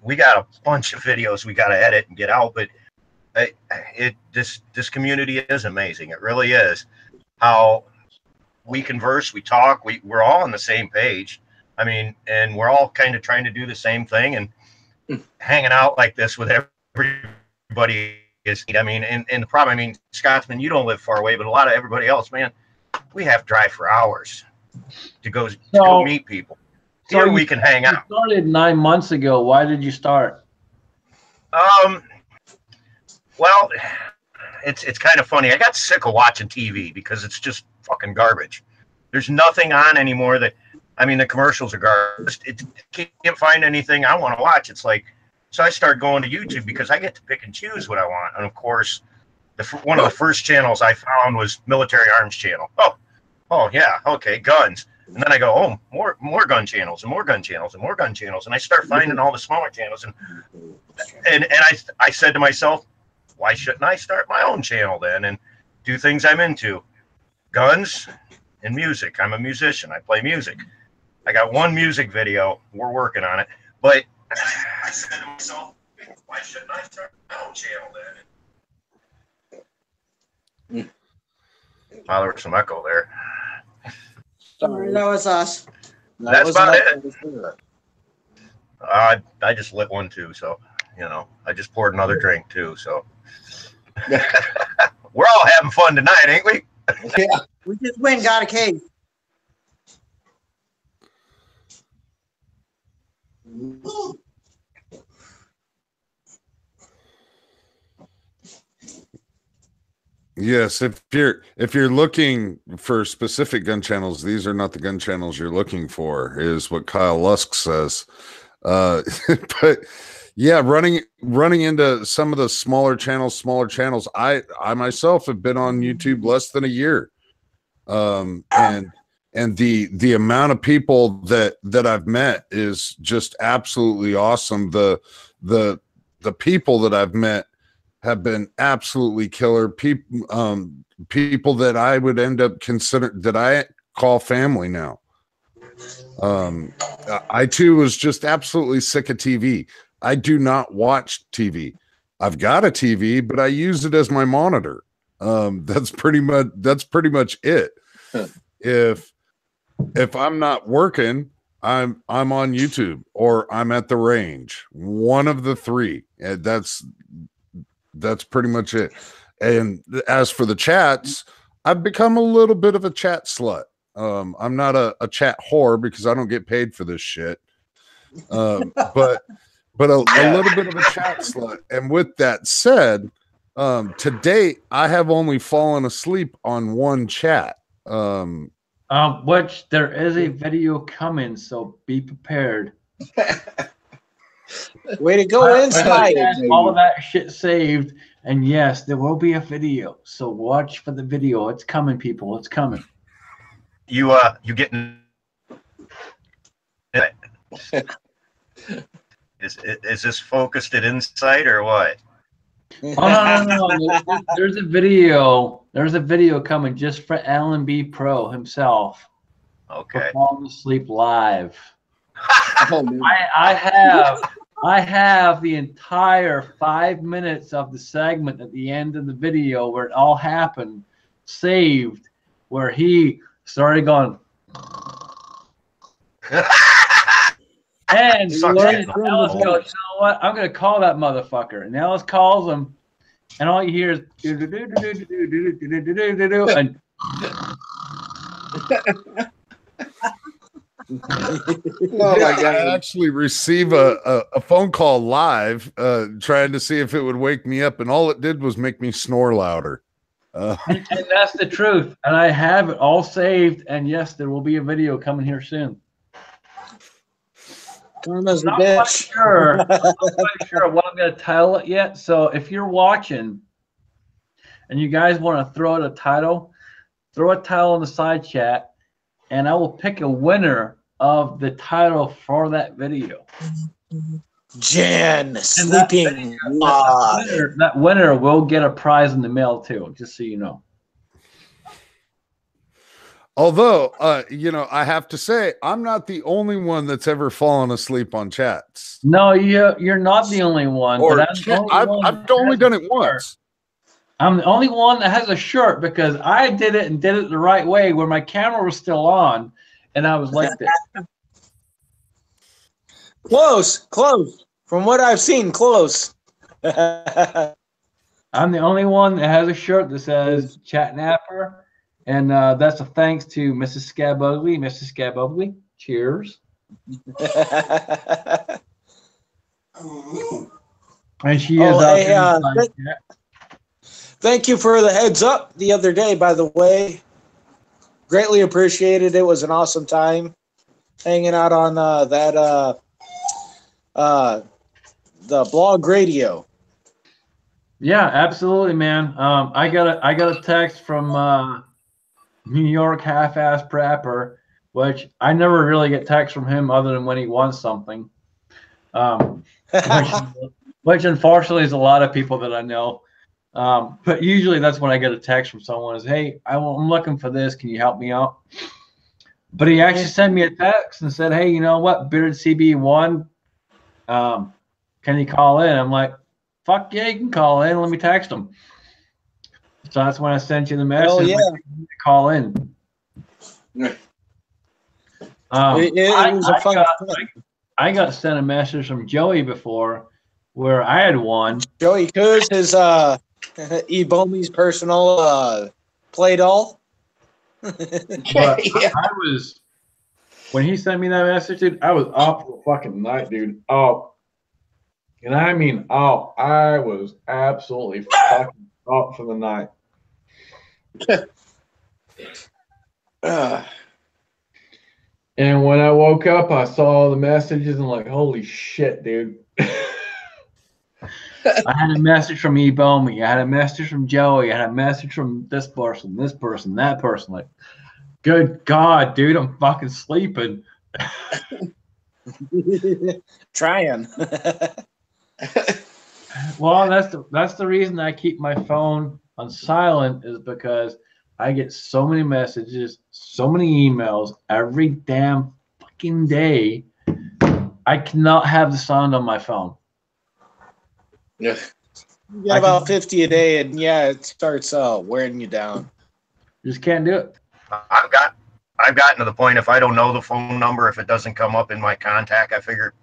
We got a bunch of videos we got to edit and get out, but this community is amazing. It really is. How we converse, we talk, we're all on the same page. I mean, and we're all kind of trying to do the same thing, and hanging out like this with everybody is, I mean, and the problem, I mean, Scotsman, you don't live far away, but a lot of everybody else, man, we have to drive for hours to go meet people. So Here we can hang out. You started 9 months ago. Why did you start? Well, it's kind of funny. I got sick of watching TV because it's just fucking garbage. There's nothing on anymore that, I mean, the commercials are garbage. Can't find anything I want to watch. It's like, so I started going to YouTube because I get to pick and choose what I want. And of course, one of the first channels I found was Military Arms Channel. Oh yeah, okay, guns. And then I go, oh, more gun channels and more gun channels and more gun channels. And I start finding all the smaller channels. And I said to myself, why shouldn't I start my own channel then and do things I'm into? Guns and music. I'm a musician. I play music. I got one music video. We're working on it. But I said to myself, why shouldn't I start my own channel then? Wow, there was some echo there. Sorry, that was us. That's about it. I just lit one too, so, you know, I just poured another drink too, so. We're all having fun tonight, ain't we? Yeah. We just went and got a cake. Yes, if you're looking for specific gun channels, these are not the gun channels you're looking for, is what Kyle Lusk says. But yeah, running into some of the smaller channels. I myself have been on YouTube less than a year, and the amount of people that I've met is just absolutely awesome. The people that I've met have been absolutely killer people that I would end up that I call family now. I too was just absolutely sick of TV. I do not watch TV. I've got a TV, but I use it as my monitor. That's pretty much it. If I'm not working, I'm on YouTube or I'm at the range. One of the three. That's pretty much it. And as for the chats, I've become a little bit of a chat slut. I'm not a chat whore because I don't get paid for this shit. But a little bit of a chat slut. And with that said, to date, I have only fallen asleep on one chat. Which there is a video coming, so be prepared. Way to go, Insight. All of that shit saved, and yes, there will be a video. So watch for the video. It's coming, people. It's coming. You getting? Is this focused at Insight or what? Oh no. There's a video. There's a video coming just for Alan B. Pro himself. Okay. Falling Asleep Live. I have the entire 5 minutes of the segment at the end of the video where it all happened saved, where he started going. And Ellis goes, you know what? I'm going to call that motherfucker. And Ellis calls him, and all you hear is and Oh my God. I actually receive a phone call live trying to see if it would wake me up, and all it did was make me snore louder. And that's the truth. And I have it all saved. And yes, there will be a video coming here soon. Karma's a Not bitch. quite sure what I'm going to title it yet. So if you're watching and you guys want to throw a title in the side chat, and I will pick a winner of the title for that video. Jen sleeping live. That winner will get a prize in the mail too, just so you know. Although, I have to say, I'm not the only one that's ever fallen asleep on chats. No, you're not the only one. Or but I've only done it once. I'm the only one that has a shirt because I did it and did it the right way where my camera was still on and I was like this. Close. From what I've seen, close. I'm the only one that has a shirt that says Chat Napper. And that's a thanks to Mrs. Scabugly. Mrs. Scabugly, cheers. And she is out there. Thank you for the heads up the other day, by the way. Greatly appreciated. It was an awesome time hanging out on the blog radio. Yeah, absolutely, man. I got a text from New York half-ass prepper, which I never really get texts from him other than when he wants something. Which unfortunately is a lot of people that I know. But usually that's when I get a text from someone is, hey, I'm looking for this. Can you help me out? But he actually sent me a text and said, hey, you know what? Bearded CB1, can you call in? I'm like, fuck yeah, you can call in. Let me text him. So that's when I sent you the message. Oh, yeah. Like, call in. I got sent a message from Joey before where I had one. Joey Kuz, his Ebomi's personal play doll. But I was, when he sent me that message, dude, I was up for the fucking night, dude. Oh, and I mean, I was absolutely fucking up for the night. And when I woke up, I saw all the messages and like, holy shit, dude. I had a message from Ebomi. I had a message from Joey. I had a message from this person, that person. Like, good God, dude, I'm fucking sleeping. Trying. Well, that's the reason I keep my phone on silent, is because I get so many messages, so many emails every damn fucking day. I cannot have the sound on my phone. Yeah. You get about 50 a day, and yeah, it starts wearing you down. Just can't do it. I've gotten to the point, if I don't know the phone number, if it doesn't come up in my contact, I figure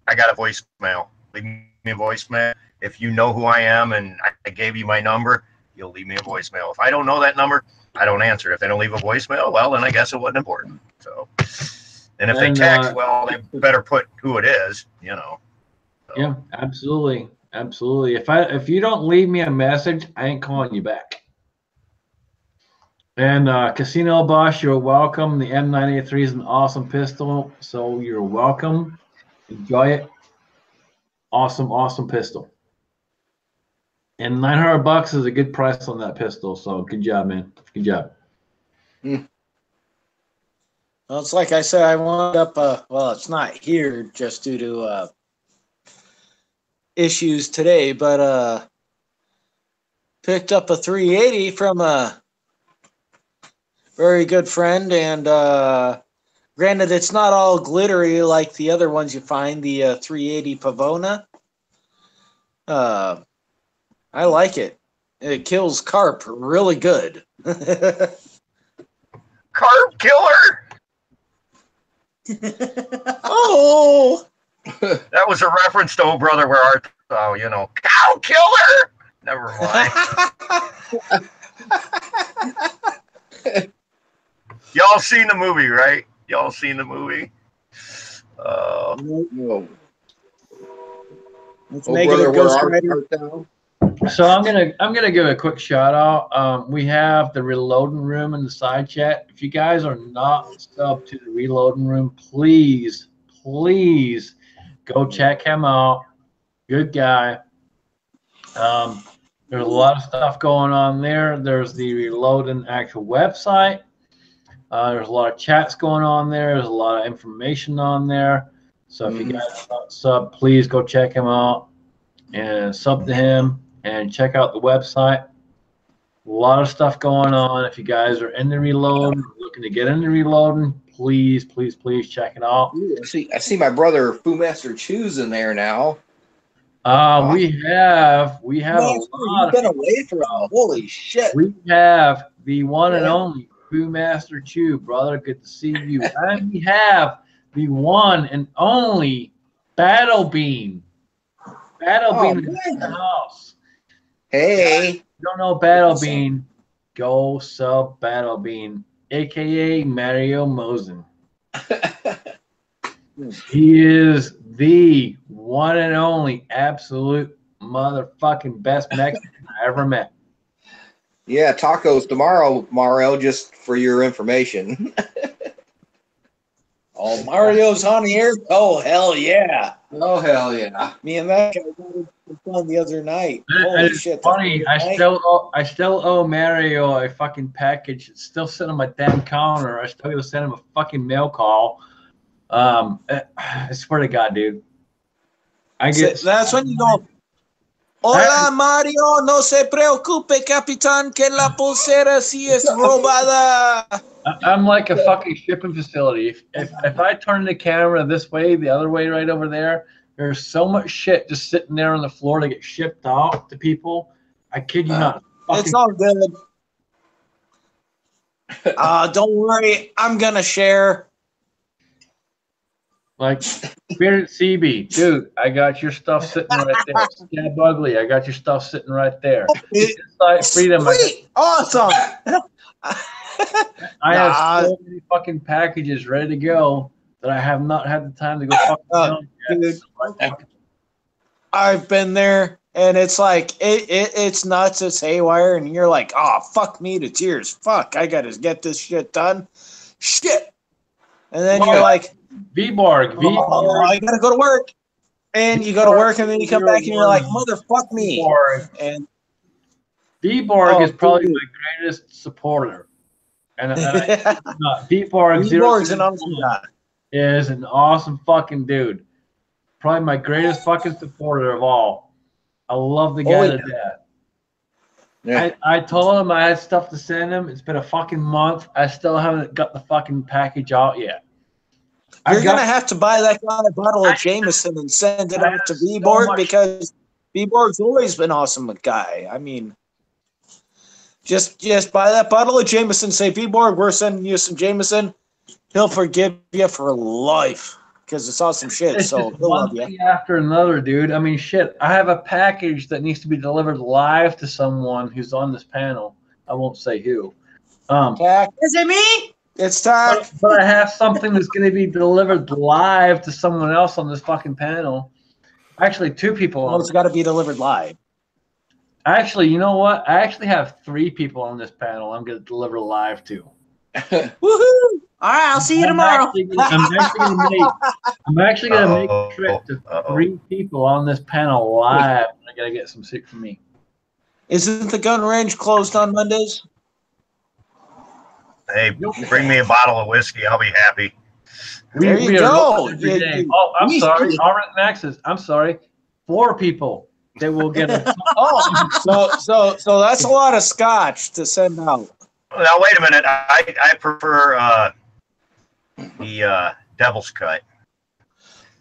I got a voicemail. Leave me a voicemail. If you know who I am and I gave you my number, you'll leave me a voicemail. If I don't know that number, I don't answer. If they don't leave a voicemail, well, then I guess it wasn't important. So, and if they text, well, they better put who it is, you know. So. Yeah, absolutely. Absolutely. If you don't leave me a message, I ain't calling you back. And Casino Boss, you're welcome. The M983 is an awesome pistol, so you're welcome. Enjoy it. Awesome pistol. And $900 is a good price on that pistol. So good job, man. Good job. Well, it's like I said, I wound up, well, it's not here just due to issues today, but picked up a 380 from a very good friend. And granted, it's not all glittery like the other ones you find, the 380 Pavona. I like it. It kills carp really good. Carp killer. Oh, that was a reference to Old Brother Where Art Thou, you know, cow killer. Never mind. Y'all seen the movie, right? Y'all seen the movie? No. Let's Oh, make brother, it a where Ghost art Rider. thou? So I'm gonna give a quick shout out. We have the Reloading Room in the side chat. If you guys are not subbed to the Reloading Room, please go check him out. Good guy. There's a lot of stuff going on there. There's the Reloading actual website. There's a lot of chats going on there. There's a lot of information on there. So if you guys are not sub, please go check him out and sub to him and check out the website. A lot of stuff going on. If you guys are in the Reloading, looking to get into Reloading, please check it out. Ooh, I see my brother Fu Master Chews in there now. We have Master, you've been away for holy shit. We have the one and only Fu Master Chew, brother. Good to see you. And we have the one and only Battle Bean. Battle Bean is in the house. Hey. If you don't know Battle Bean, go sub Battle Bean, aka Mario Mosen. He is the one and only absolute motherfucking best Mexican I ever met. Yeah, tacos tomorrow, Mario, just for your information. Oh, Mario's on the air? Oh, hell yeah. Oh, hell yeah. Me and that guy had fun the other night. And Holy it's shit. funny. I still owe Mario a fucking package. It's still sitting on my damn counter. I still gotta send him a fucking mail call. I swear to God, dude. That's when you go, hola, Mario, no se preocupe, capitán, que la pulsera sí es robada. I'm like a fucking shipping facility. If I turn the camera this way, the other way, right over there, there's so much shit just sitting there on the floor to get shipped out to people. I kid you not. It's all good. Don't worry, I'm gonna share. Like Spirit CB, dude, I got your stuff sitting right there. Scab Ugly, I got your stuff sitting right there. Inside Freedom, Awesome. I have so many fucking packages ready to go that I have not had the time to go fucking down yet. Dude, I've been there, and it's like it's nuts. It's haywire, and you're like, oh, fuck me to tears. Fuck, I gotta get this shit done. Shit, and then you're like, V-Borg, I gotta go to work, and you go to work, and then you come back, and you're like, motherfuck me. And V-Borg is probably my greatest supporter. And V-Borg's an awesome guy. Is an awesome fucking dude. Probably my greatest fucking supporter of all. I love the guy to death. Yeah. I told him I had stuff to send him. It's been a fucking month. I still haven't got the fucking package out yet. You're going to have to buy that guy a bottle of Jameson and send it out to V-Borg because V-Borg's always been awesome guy. I mean, just buy that bottle of Jameson, say, V-Borg, we're sending you some Jameson. He'll forgive you for life because it's awesome shit. It's so just he'll one love you. thing after another, dude. I mean, shit. I have a package that needs to be delivered live to someone who's on this panel. I won't say who. Is it me? It's time. But I have something that's going to be delivered live to someone else on this fucking panel. Actually, two people. Well, it's got to be delivered live. Actually, you know what? I actually have 3 people on this panel I'm going to deliver live to. Woohoo! All right, I'll see you tomorrow. I'm actually gonna make a trip to 3 people on this panel live. I gotta get some soup for me. Isn't the gun range closed on Mondays? Hey, bring me a bottle of whiskey. I'll be happy. There you go. Oh, I'm sorry. Alright, Maxis. I'm sorry. 4 people that will get a. So that's a lot of scotch to send out. Now wait a minute. I prefer the Devil's Cut.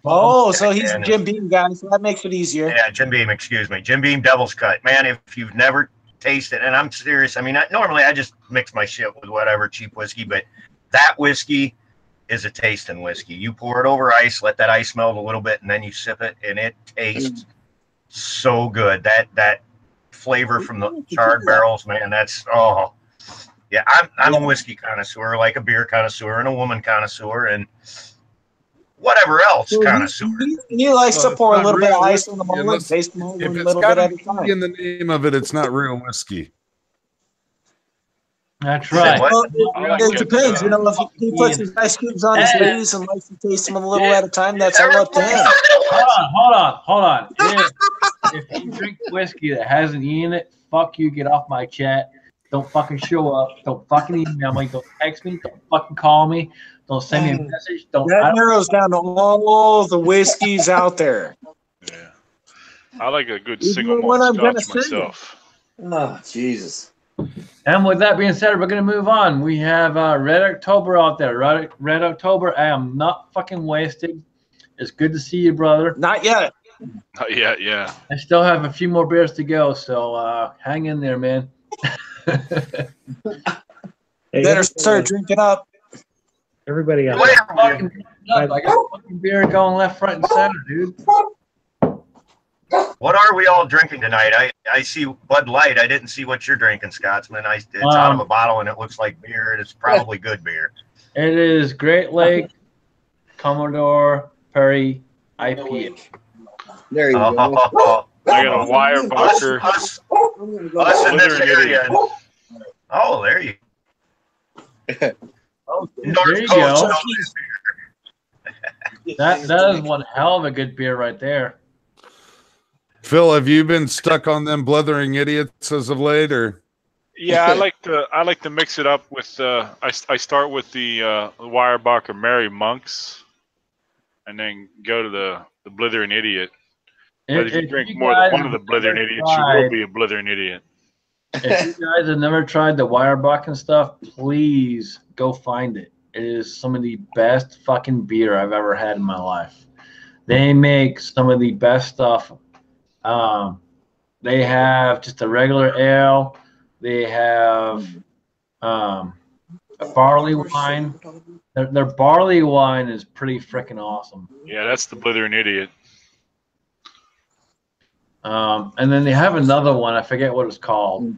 Oh, so he's a Jim Beam guy, so that makes it easier. Yeah, Jim Beam. Excuse me, Jim Beam Devil's Cut. Man, if you've never tasted, and I'm serious. I mean, normally I just mix my shit with whatever cheap whiskey, but that whiskey is a tasting whiskey. You pour it over ice, let that ice melt a little bit, and then you sip it, and it tastes so good. That flavor from the charred barrels, man. That's yeah. I'm a whiskey connoisseur, like a beer connoisseur and a woman connoisseur, and whatever else connoisseur. He likes to pour a little bit of ice on the moment, taste them a little bit at a time. In the name of it, it's not real whiskey. That's right. Well, it depends. You know, if he puts his ice cubes on his knees and likes to taste them a little at a time, that's all up to him. Hold on. If you drink whiskey that hasn't eaten it, fuck you. Get off my chat. Don't fucking show up. Don't fucking email me. Don't text me. Don't fucking call me. Don't send me a message. That narrows down to all the whiskeys out there. Yeah, I like a good single malt scotch myself. Oh, Jesus. And with that being said, we're going to move on. We have Red October out there. Red October, I am not fucking wasted. It's good to see you, brother. Not yet. Not yet, yeah. I still have a few more beers to go, so hang in there, man. Better start drinking up. Everybody else. I got fucking beer going left, front, and center, dude. What are we all drinking tonight? I see Bud Light. I didn't see what you're drinking, Scotsman. It's out of a bottle and it looks like beer. It's probably good beer. It is Great Lake Commodore Perry IPA. There you go. I got a Weyerbacher. Us in this area. Oh, there you go. There you go. That is one hell of a good beer right there. Phil, have you been stuck on them blethering idiots as of late, or? Yeah, I like to mix it up with. I start with the Weyerbacher Merry Monks, and then go to the Blithering Idiot. But if you drink more than one of the Blithering Idiots, you will be a Blithering Idiot. If you guys have never tried the Weyerbacher stuff, please go find it. It is some of the best fucking beer I've ever had in my life. They make some of the best stuff. They have just a regular ale. They have a barley wine. Their barley wine is pretty freaking awesome. Yeah, that's the Blithering Idiot. And then they have another one. I forget what it's called.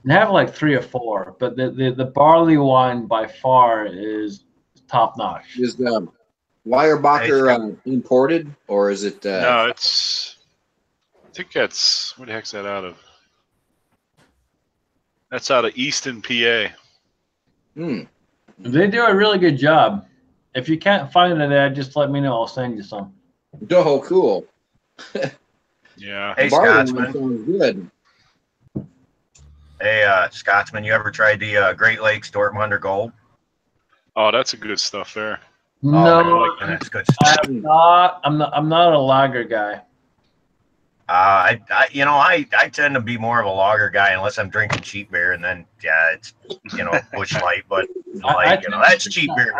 They have like 3 or 4, but the barley wine by far is top notch. Is Weyerbacher imported, or is it? No, it's. I think that's where the heck's that out of? That's out of Easton, PA. They do a really good job. If you can't find it there, just let me know. I'll send you some. Oh, cool. Yeah. Hey, Scotsman. Scotsman. Good. Hey, Scotsman, you ever tried the Great Lakes Dortmunder Gold? Oh, that's a good stuff there. No, that's good I'm not a lager guy. I tend to be more of a lager guy unless I'm drinking cheap beer, and then it's Busch Light, but that's cheap beer.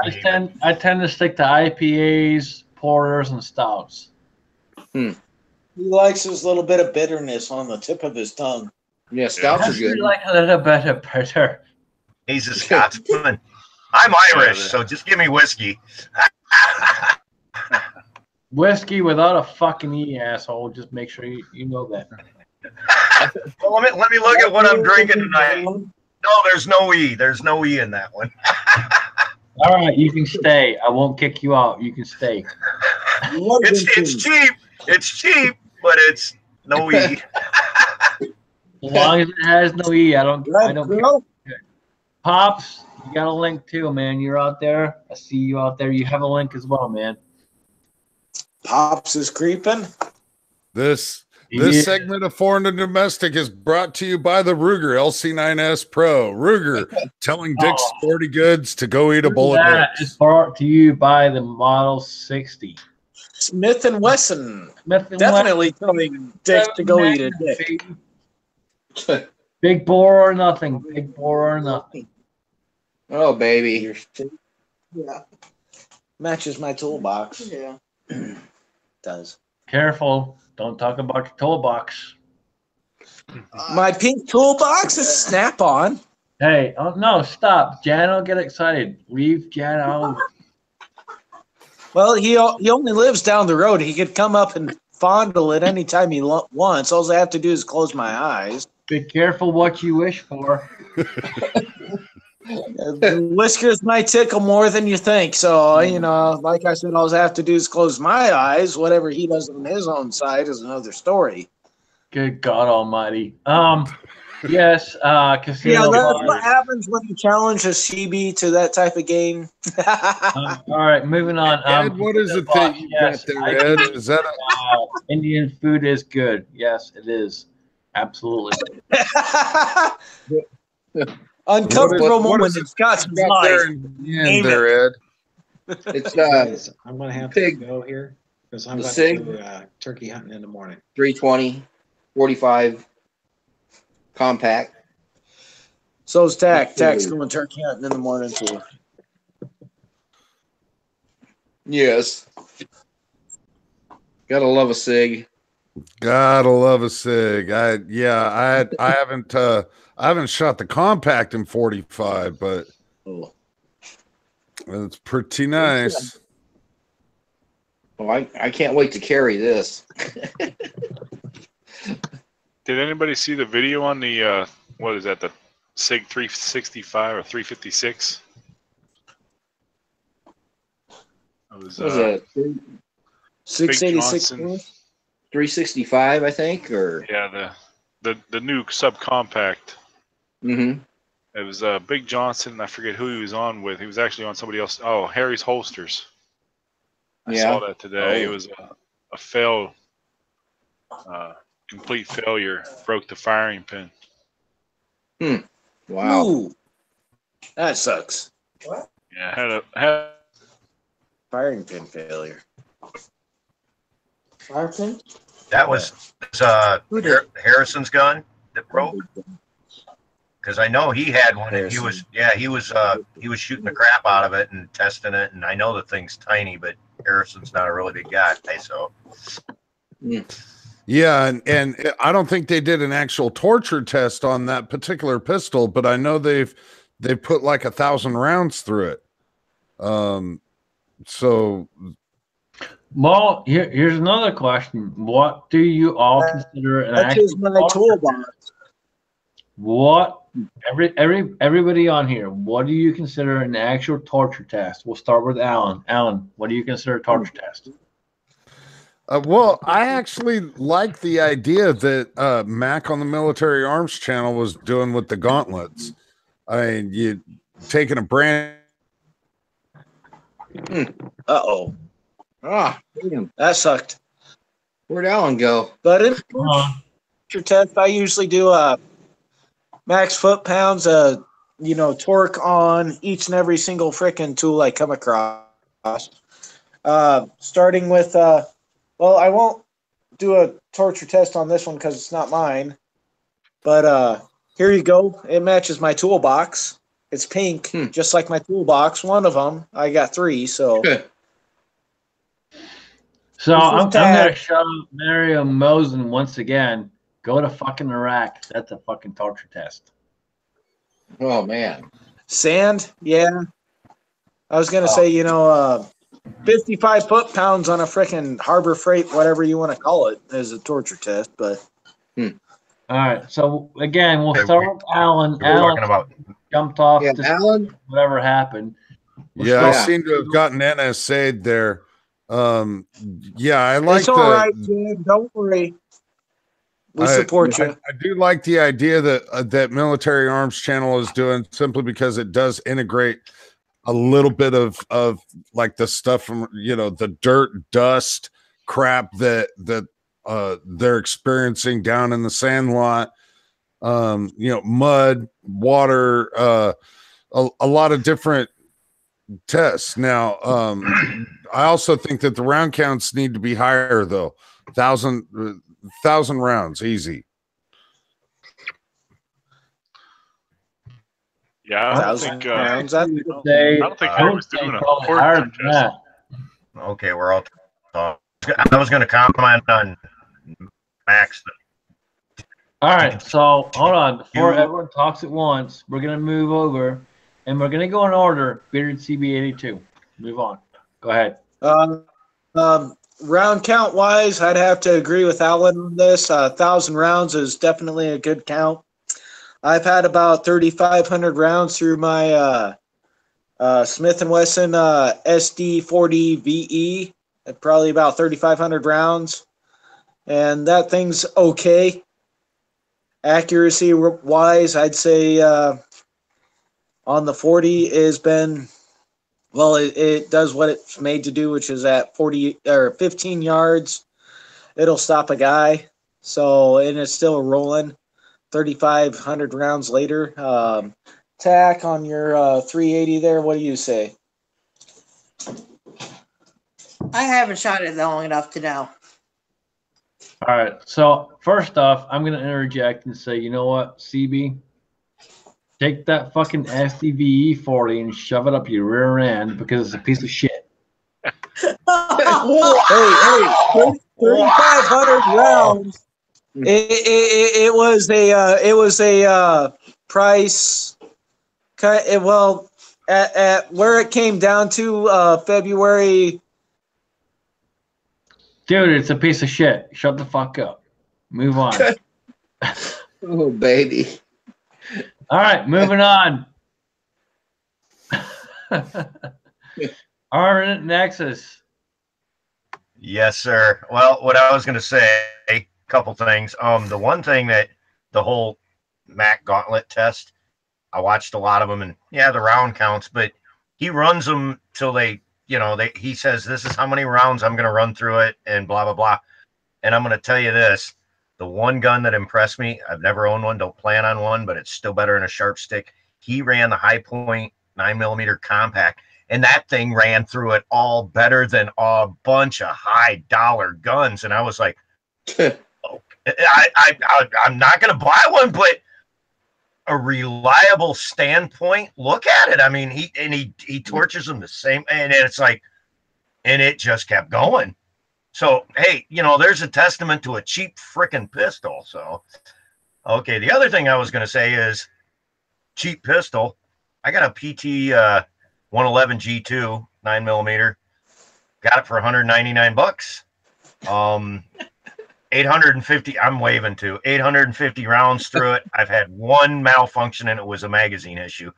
I tend to stick to IPAs, porters, and stouts. He likes his little bit of bitterness on the tip of his tongue. Yeah, stouts are good. Like a little bit of bitter. He's a Scotsman. I'm Irish, so just give me whiskey. Whiskey without a fucking E, asshole. Just make sure you know that. Well, let me look at what I'm drinking tonight. No, there's no E. There's no E in that one. All right, you can stay. I won't kick you out. You can stay. It's cheap. It's cheap, but it's no E. As long as it has no E, I don't care. Pops, you got a link too, man. You're out there. I see you out there. You have a link as well, man. Pops is creeping. This Yeah. segment of Foreign and Domestic is brought to you by the Ruger LC9S Pro. Ruger telling Dick's Sporty Goods to go eat a bowl of That dicks. is brought to you by the Model 60. Smith and Wesson. Smith and Definitely telling Dick to go eat a dick. Big bore or nothing. Big bore or nothing. Oh, baby. Yeah. Matches my toolbox. Yeah. Does. Careful. Don't talk about your toolbox. My pink toolbox is Snap-on. Hey, oh, no, stop. Jan will get excited. Leave Jan out. Well, he only lives down the road. He could come up and fondle it anytime he wants. All I have to do is close my eyes. Be careful what you wish for. The whiskers might tickle more than you think. So, you know, like I said, all I have to do is close my eyes. Whatever he does on his own side is another story. Good God Almighty. Yes, casino. Yeah, that's what happens when you challenge a CB to that type of game. All right, moving on. Ed, what is it that you got there, Ed? Is that Indian food is good. Yes, it is. Absolutely. Uncomfortable what moment is in Scott's got life. there in the end Name there, Ed? It's Guys, I'm gonna have Pig. to go here because I'm The about Sig. to go turkey hunting in the morning. 320, 45 compact. So's Tack. Tack's going turkey hunting in the morning too. Yes. Gotta love a Sig. Gotta love a Sig. I haven't shot the compact in 45, but it's pretty nice. Oh, I can't wait to carry this. Did anybody see the video on the what is that, the SIG 365 or 356? It was What was that? Big 686. Johnson. 365, I think, or Yeah, the new subcompact. mm-hmm. It was Big Johnson. I forget who he was on with. He was actually on somebody else. Oh, Harry's Holsters. I saw that today. It was a fail, complete failure. Broke the firing pin. Wow. Ooh, that sucks. What? Yeah, had Firing pin failure. Fire pin? That was Harrison's gun that broke. Because I know he had one, and he was shooting the crap out of it and testing it, and I know the thing's tiny, but Harrison's not a really big guy, so. Yeah, and I don't think they did an actual torture test on that particular pistol, but I know they've put like 1,000 rounds through it. So, well, here's another question. What do you all consider an That actual is my torture toolbox. test? What everybody on here, what do you consider an actual torture test? We'll start with Alan. Alan, what do you consider a torture test? well, I actually like the idea that Mac on the Military Arms channel was doing with the gauntlets. I mean, you taking a brand. Uh-oh. Ah, damn. That sucked. Where'd Alan go? But in torture test, I usually do max foot pounds, torque on each and every single frickin' tool I come across. Starting with, I won't do a torture test on this one because it's not mine. But here you go. It matches my toolbox. It's pink, just like my toolbox. One of them. I got 3, so. So I'm going to show Mario Mosen once again. Go to fucking Iraq. That's a fucking torture test. Oh, man. Sand? Yeah. I was going to say, 55 foot-pounds on a frickin' Harbor Freight, whatever you want to call it, is a torture test, but. All right. So, again, we'll start with Alan. We're talking about jumped off Yeah, Alan? whatever happened. Yeah, I seem to have gotten NSA'd there. Yeah, I like it's all right, dude. Don't worry. We support you. I do like the idea that that Military Arms Channel is doing, simply because it does integrate a little bit of like the stuff from, you know, the dirt, dust, crap that they're experiencing down in the Sandlot. You know, mud, water, a lot of different tests. Now, I also think that the round counts need to be higher, though. 1,000 rounds, easy. Yeah, I don't 1,000 think. rounds. I don't think Harry was doing a torture test. Okay, we're all talking. I was going to comment on Max. All right, so hold on. Before everyone talks at once, we're gonna move over, and we're gonna go in order. Bearded CB82. Move on. Go ahead. Round count wise, I'd have to agree with Alan on this. 1,000 rounds is definitely a good count. I've had about 3,500 rounds through my Smith & Wesson SD40 VE, at probably about 3,500 rounds, and that thing's okay. Accuracy wise, I'd say on the 40 has been, well, it does what it's made to do, which is at 40 or 15 yards, it'll stop a guy. So, and it's still rolling 3,500 rounds later. Tack on your 380 there, what do you say? I haven't shot it long enough to know. All right. So first off, I'm gonna interject and say, you know what, CB, take that fucking SDVE 40 and shove it up your rear end, because it's a piece of shit. Hey, 3,500 rounds. It was a price cut. Well, at where it came down to February. Dude, it's a piece of shit. Shut the fuck up. Move on. Oh, baby. All right, moving on. Armament Nexus. Yes, sir. Well, what I was going to say, a couple things. The one thing that the whole Mac Gauntlet test, I watched a lot of them, and yeah, the round counts, but he runs them till they, you know, he says, this is how many rounds I'm going to run through it, and blah, blah, blah. And I'm going to tell you this, the one gun that impressed me, I've never owned one, don't plan on one, but it's still better than a sharp stick. He ran the High Point 9mm compact, and that thing ran through it all better than a bunch of high dollar guns. And I was like, oh, I'm not going to buy one, but a reliable standpoint, look at it. I mean, he torches them the same, and it's like, and it just kept going. So, hey, you know, there's a testament to a cheap freaking pistol. So, okay, the other thing I was going to say is cheap pistol. I got a PT 111 G2 9mm. Got it for $199. 850. I'm waving to 850 rounds through it. I've had one malfunction, and it was a magazine issue.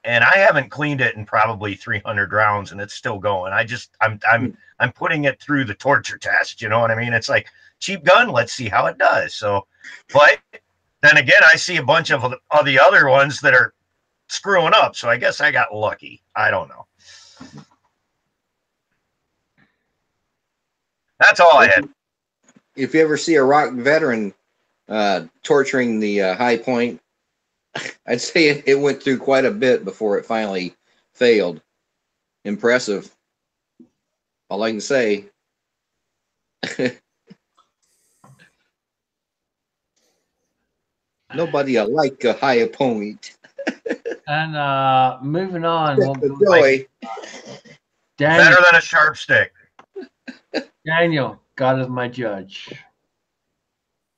And I haven't cleaned it in probably 300 rounds, and it's still going. I'm putting it through the torture test. You know what I mean? It's like, cheap gun. Let's see how it does. So, but then again, I see a bunch of the other ones that are screwing up. So I guess I got lucky. I don't know. That's all I had. If you ever see a ROC veteran torturing the High Point, I'd say it went through quite a bit before it finally failed. Impressive. All I can say. Nobody like a High Point. And moving on. We'll go Joy. Daniel, Better than a sharp stick. Daniel, God is my judge.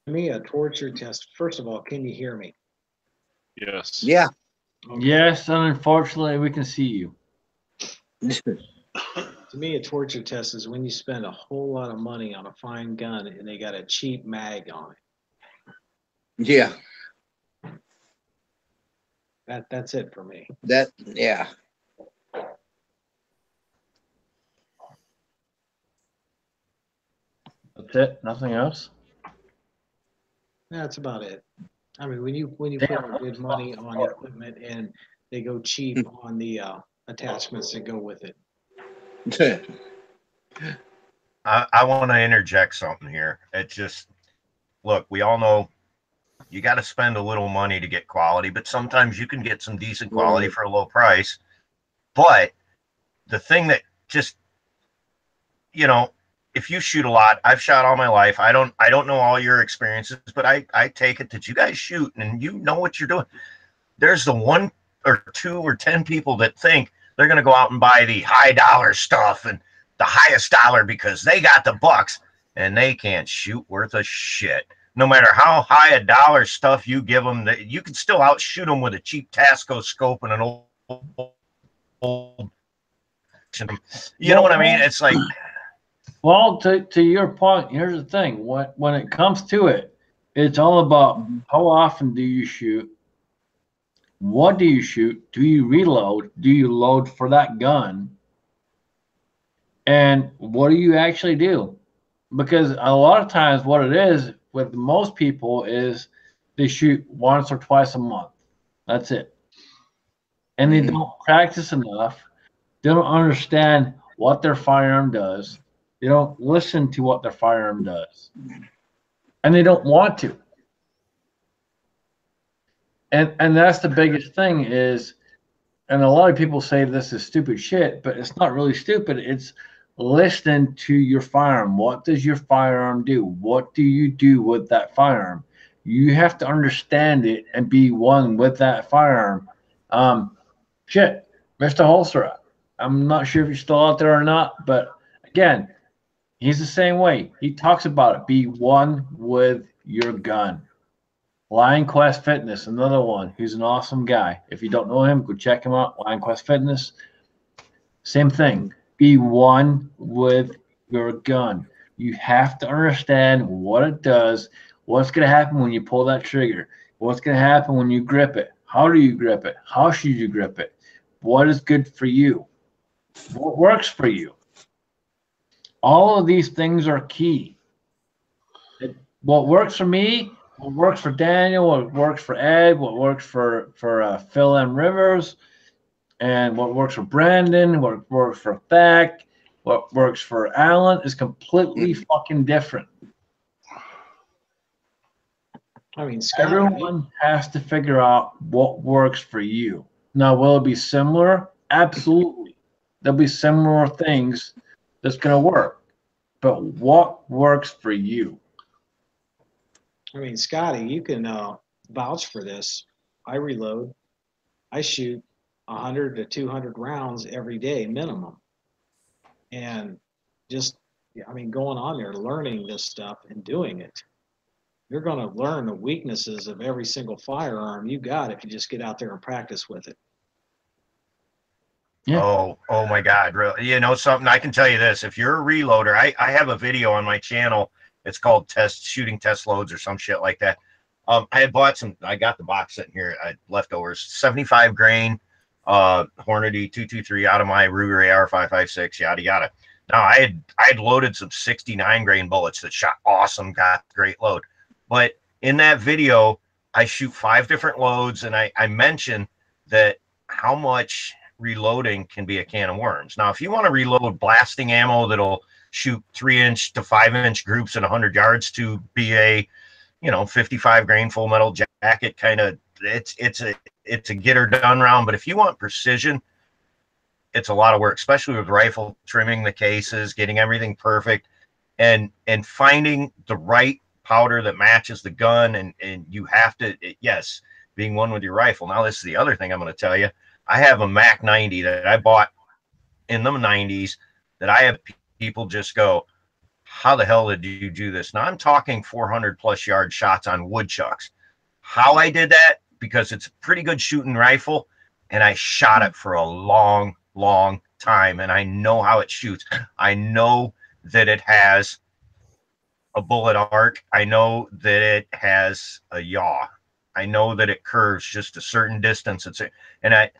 Me, a torture test. First of all, can you hear me? Yes. Yeah. Yes, and unfortunately, we can see you. To me, a torture test is when you spend a whole lot of money on a fine gun and they got a cheap mag on it. Yeah. That's it for me. Yeah. That's it. Nothing else. That's about it. I mean, when you put out good money on equipment and they go cheap on the attachments that go with it. I want to interject something here. It's just, look, we all know you got to spend a little money to get quality, but sometimes you can get some decent quality for a low price. But the thing that just, you know, if you shoot a lot, I've shot all my life. I don't know all your experiences, but I take it that you guys shoot and you know what you're doing. There's the 1 or 2 or 10 people that think they're going to go out and buy the high dollar stuff and the highest dollar because they got the bucks, and they can't shoot worth a shit. No matter how high a dollar stuff you give them, you can still outshoot them with a cheap Tasco scope and an old you know what I mean? It's like, well, to your point, here's the thing. When it comes to it, it's all about how often do you shoot? What do you shoot? Do you reload? Do you load for that gun? And what do you actually do? Because a lot of times what it is with most people is they shoot once or twice a month. That's it. And they don't practice enough. They don't understand what their firearm does. They don't listen to what their firearm does. And they don't want to. And that's the biggest thing is, and a lot of people say this is stupid shit, but it's not really stupid. It's listen to your firearm. What does your firearm do? What do you do with that firearm? You have to understand it and be one with that firearm. Shit, Mr. Holster, I'm not sure if you're still out there or not, but again, he's the same way. He talks about it. Be one with your gun. Lion Quest Fitness, another one who's an awesome guy. If you don't know him, go check him out. Lion Quest Fitness. Same thing. Be one with your gun. You have to understand what it does, what's going to happen when you pull that trigger, what's going to happen when you grip it, how do you grip it, how should you grip it, what is good for you, what works for you. All of these things are key. What works for me, what works for Daniel, what works for Ed, what works for Phil M. Rivers, and what works for Brandon, what works for Thack, what works for Alan is completely fucking different. I mean, Scott, everyone has to figure out what works for you. Now, will it be similar? Absolutely. There'll be similar things that's going to work. But what works for you? I mean, Scotty, you can vouch for this. I reload. I shoot 100 to 200 rounds every day minimum. And just, I mean, going on there, learning this stuff and doing it. You're going to learn the weaknesses of every single firearm you got if you just get out there and practice with it. Yeah. Oh my God. Really? You know something? I can tell you this. If you're a reloader, I have a video on my channel. It's called Shooting Test Loads or some shit like that. I had bought some, I got the box sitting here, leftovers, 75 grain, Hornady 223 out of my Ruger AR-556, yada, yada. Now I had loaded some 69 grain bullets that shot awesome, got great load. But in that video, I shoot 5 different loads, and I mentioned that how much reloading can be a can of worms. Now, if you want to reload blasting ammo that'll shoot 3-inch to 5-inch groups at 100 yards to be a, 55 grain full metal jacket kind of, it's a get her done round. But if you want precision, it's a lot of work, especially with rifle, trimming the cases, getting everything perfect, and finding the right powder that matches the gun. And you have to, yes, being one with your rifle. Now, this is the other thing I'm going to tell you. I have a Mac 90 that I bought in the 90s that I have people just go, how the hell did you do this? Now I'm talking 400 plus yard shots on woodchucks. How I did that, because it's a pretty good shooting rifle, and I shot it for a long time, and I know how it shoots. I know that it has a bullet arc. I know that it has a yaw. I know that it curves just a certain distance. And I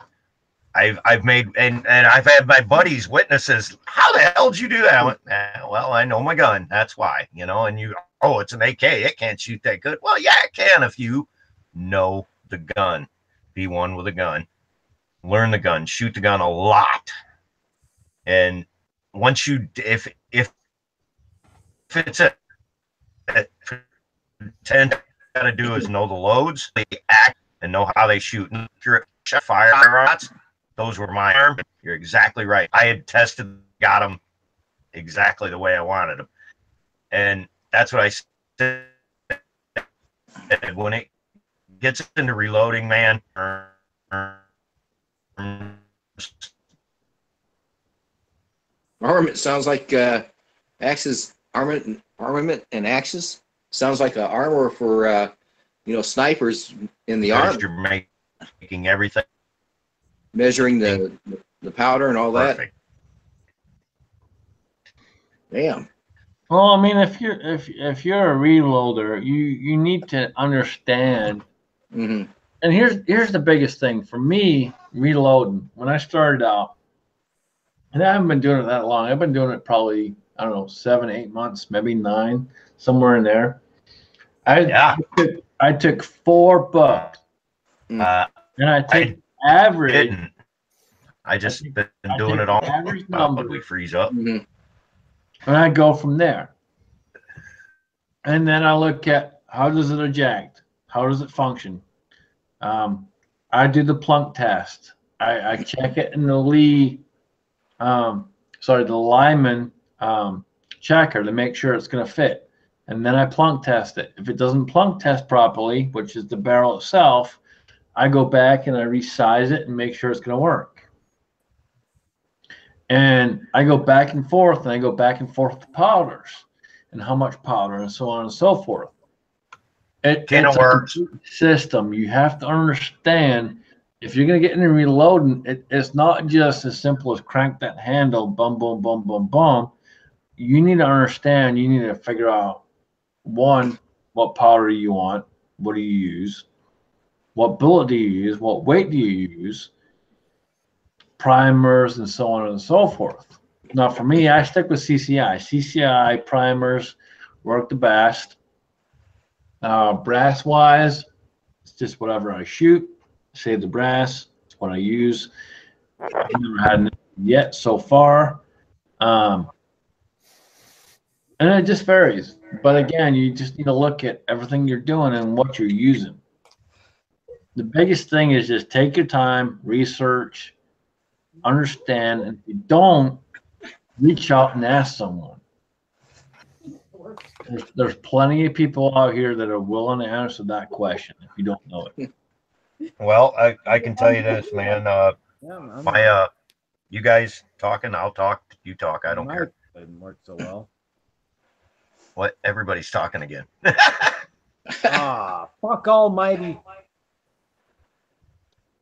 I've made and I've had my buddies witnesses. How the hell did you do that? I went, well, I know my gun. That's why, you know. And you, oh, it's an AK. It can't shoot that good. Well, yeah, it can if you know the gun. Be one with a gun. Learn the gun. Shoot the gun a lot. And once you, if it's a 10, got to do is know the loads, they act, and know how they shoot. And if you're a firearms, those were my arm. You're exactly right. I had tested, got them exactly the way I wanted them. And that's what I said. When it gets into reloading, man, Armament sounds like Axis armament and Axis sounds like an armor for snipers in the army. You're making everything, measuring the powder and all perfect. That. Damn. Well, I mean, if you're a reloader, you need to understand. Mm-hmm. And here's the biggest thing for me, reloading. When I started out, and I haven't been doing it that long. I've been doing it probably, I don't know, 7, 8 months, maybe 9, somewhere in there. I took 4 books, and I take average. Didn't. I just been doing it all. Average number. We freeze up. Mm-hmm. And I go from there. And then I look at how does it eject? How does it function? I do the plunk test. I check it in the the Lyman checker to make sure it's going to fit. And then I plunk test it. If it doesn't plunk test properly, which is the barrel itself, I go back and I resize it and make sure it's going to work. And I go back and forth, and I go back and forth with powders and how much powder and so on and so forth. It's a system. You have to understand if you're going to get into reloading, it's not just as simple as crank that handle, bum, boom, boom, boom, boom. You need to understand, you need to figure out, one, what powder you want, what do you use, what bullet do you use, what weight do you use, primers, and so on and so forth. Now, for me, I stick with CCI. CCI primers work the best. Brass-wise, it's just whatever I shoot. Save the brass. It's what I use. I've never had it yet so far. And it just varies. But again, you just need to look at everything you're doing and what you're using. The biggest thing is just take your time, research, understand, and if you don't, reach out and ask someone. There's plenty of people out here that are willing to answer that question if you don't know it. Well, I can tell you this, man. You guys talking, I'll talk. You talk. I don't care. Didn't work so well. What? Everybody's talking again. Fuck almighty.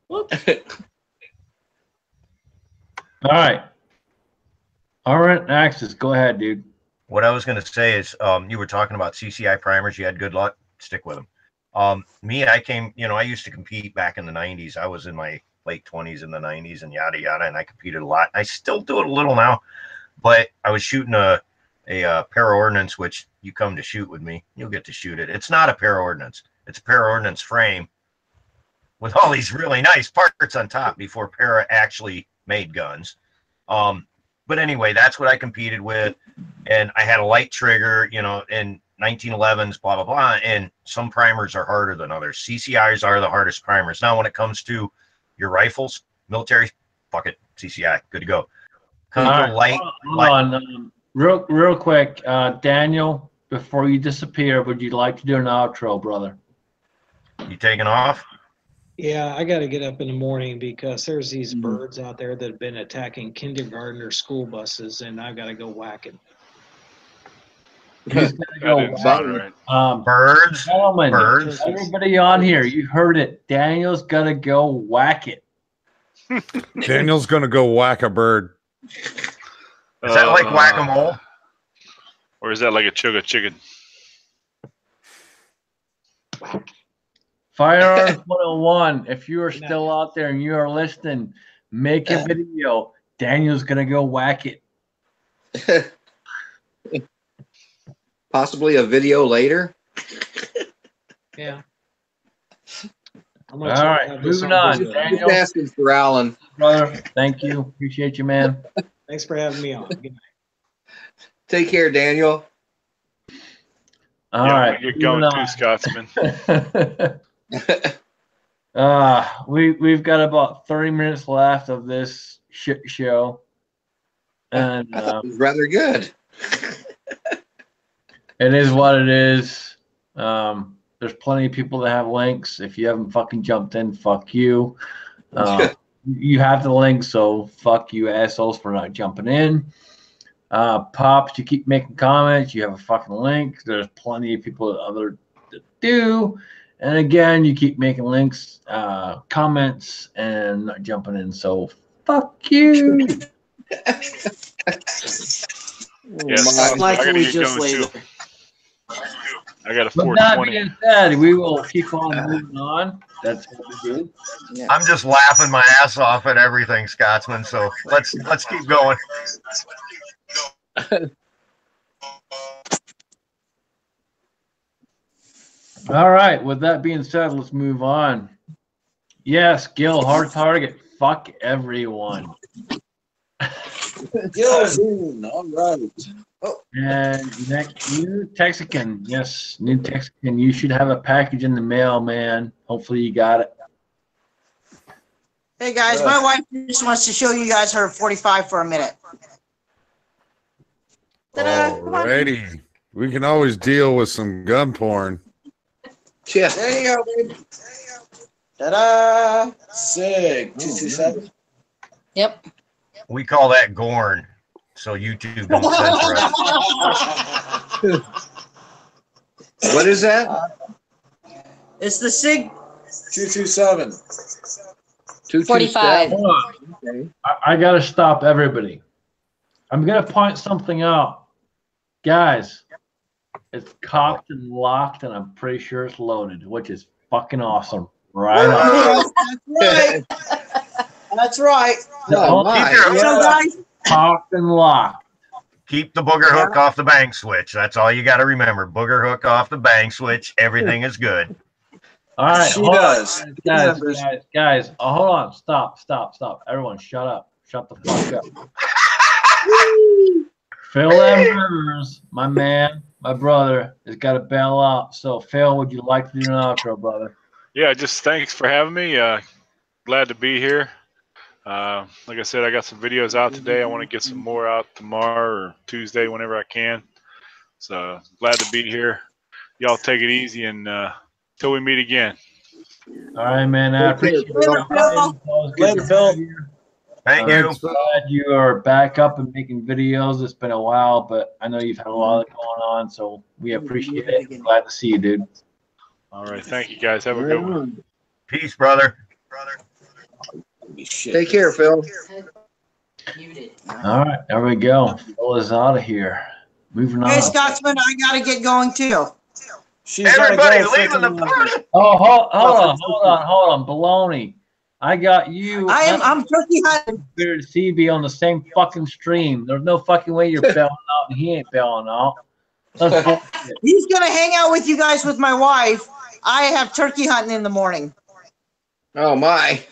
All right. All right, Axis, go ahead, dude. What I was going to say is, you were talking about CCI primers. You had good luck. Stick with them. Me, I used to compete back in the 90s. I was in my late 20s in the 90s and yada, yada. And I competed a lot. I still do it a little now, but I was shooting a para-ordnance, which you come to shoot with me, you'll get to shoot it. It's not a para-ordnance. It's a para-ordnance frame with all these really nice parts on top before para actually made guns. But anyway, that's what I competed with. And I had a light trigger, in 1911s, blah, blah, blah. And some primers are harder than others. CCIs are the hardest primers. Now, when it comes to your rifles, military, fuck it, CCI, good to go. Comes All right, light. Hold on. Real quick, Daniel, before you disappear, would you like to do an outro, brother? You taking off? Yeah, I got to get up in the morning because there's these birds out there that have been attacking kindergartner school buses, and I've got to go whacking. He's gotta go birds. Gentlemen, birds. Everybody on here, you heard it. Daniel's got to go whack it. Daniel's going to go whack a bird. Is that like whack-a-mole? Or is that like a chugga chicken? Firearms 101. If you are still out there and you are listening, Make a video. Daniel's gonna go whack it. Possibly a video later. Yeah. All right, moving on. Daniel, Just asking for Alan. brother, thank you. Appreciate you, man. Thanks for having me on. Good night. Take care, Daniel. All Yeah, right, you're going moving too, on. Scotsman. We've got about 30 minutes left of this shit show, and I thought it was rather good. it is what it is. There's plenty of people that have links. If you haven't fucking jumped in, fuck you. You have the link, so fuck you assholes for not jumping in. Pops, you keep making comments. You have a fucking link. There's plenty of people that do. And again, you keep making links, comments, and not jumping in. So fuck you. Yes, Like I gotta we get just going laid too. I got a But that 420. being said, we will keep on moving on. That's what we do. I'm just laughing my ass off at everything, Scotsman. So let's keep going. All right. With that being said, let's move on. Yes, Gil, hard target. Fuck everyone. Gilzoon, all right. And next, new Texican. Yes, new Texican. You should have a package in the mail, man. Hopefully you got it. Hey guys, my wife just wants to show you guys her 45 for a minute. Alrighty. We can always deal with some gun porn. Yeah. There you go, babe. Ta-da! Sig 227. Yep. We call that Gorn, so YouTube don't censor us. What is that? It's the SIG 227. 45. Hold on. Okay. I got to stop everybody. I'm going to point something out. Guys, it's cocked and locked, and I'm pretty sure it's loaded, which is fucking awesome. Right on. That's right. That's right. Oh, my. So guys, Cocked and locked. Keep the booger hook off the bang switch. That's all you got to remember. Booger hook off the bang switch. Everything is good. All right, She hold does. on, guys. Oh, hold on. Stop. Everyone, shut up. Shut the fuck up. Phil Embers, my man, my brother, has got to bail out. So, Phil, would you like to do an outro, brother? Yeah, just thanks for having me. Glad to be here. Like I said, I got some videos out today. I want to get some more out tomorrow or Tuesday, whenever I can. So glad to be here. Y'all take it easy, and till we meet again. All right, man. I appreciate it. Later, Phil. Thank you. Glad you are back up and making videos. It's been a while, but I know you've had a lot going on, so we appreciate it. Glad to see you, dude. All right, thank you guys. Have a good one. Peace, brother. Take care, Phil. All right, there we go. Phil is out of here. Moving on. hey Scotsman, I gotta get going too. She's gotta Everybody go leaving the freaking- party. Oh, hold on. Baloney. I got you. I'm turkey hunting. Here to CB on the same fucking stream. There's no fucking way you're bailing out and he ain't bailing out. That's bullshit. He's gonna hang out with you guys with my wife. I have turkey hunting in the morning. Oh, my.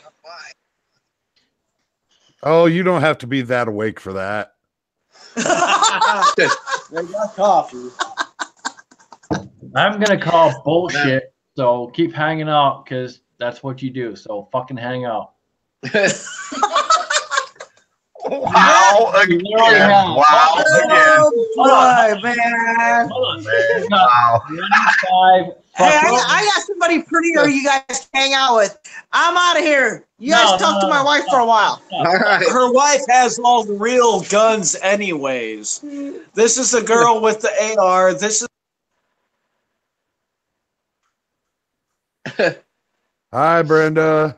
Oh, you don't have to be that awake for that. They got coffee. I'm gonna call bullshit. So keep hanging out because that's what you do. So fucking hang out. Wow again. Wow again. Oh boy, man. Wow. 95. Hey, I got somebody prettier you guys can hang out with. I'm out of here. You guys talk to my wife for a while. All right. Her wife has all the real guns anyways. This is the girl with the AR. This is Hi, Brenda.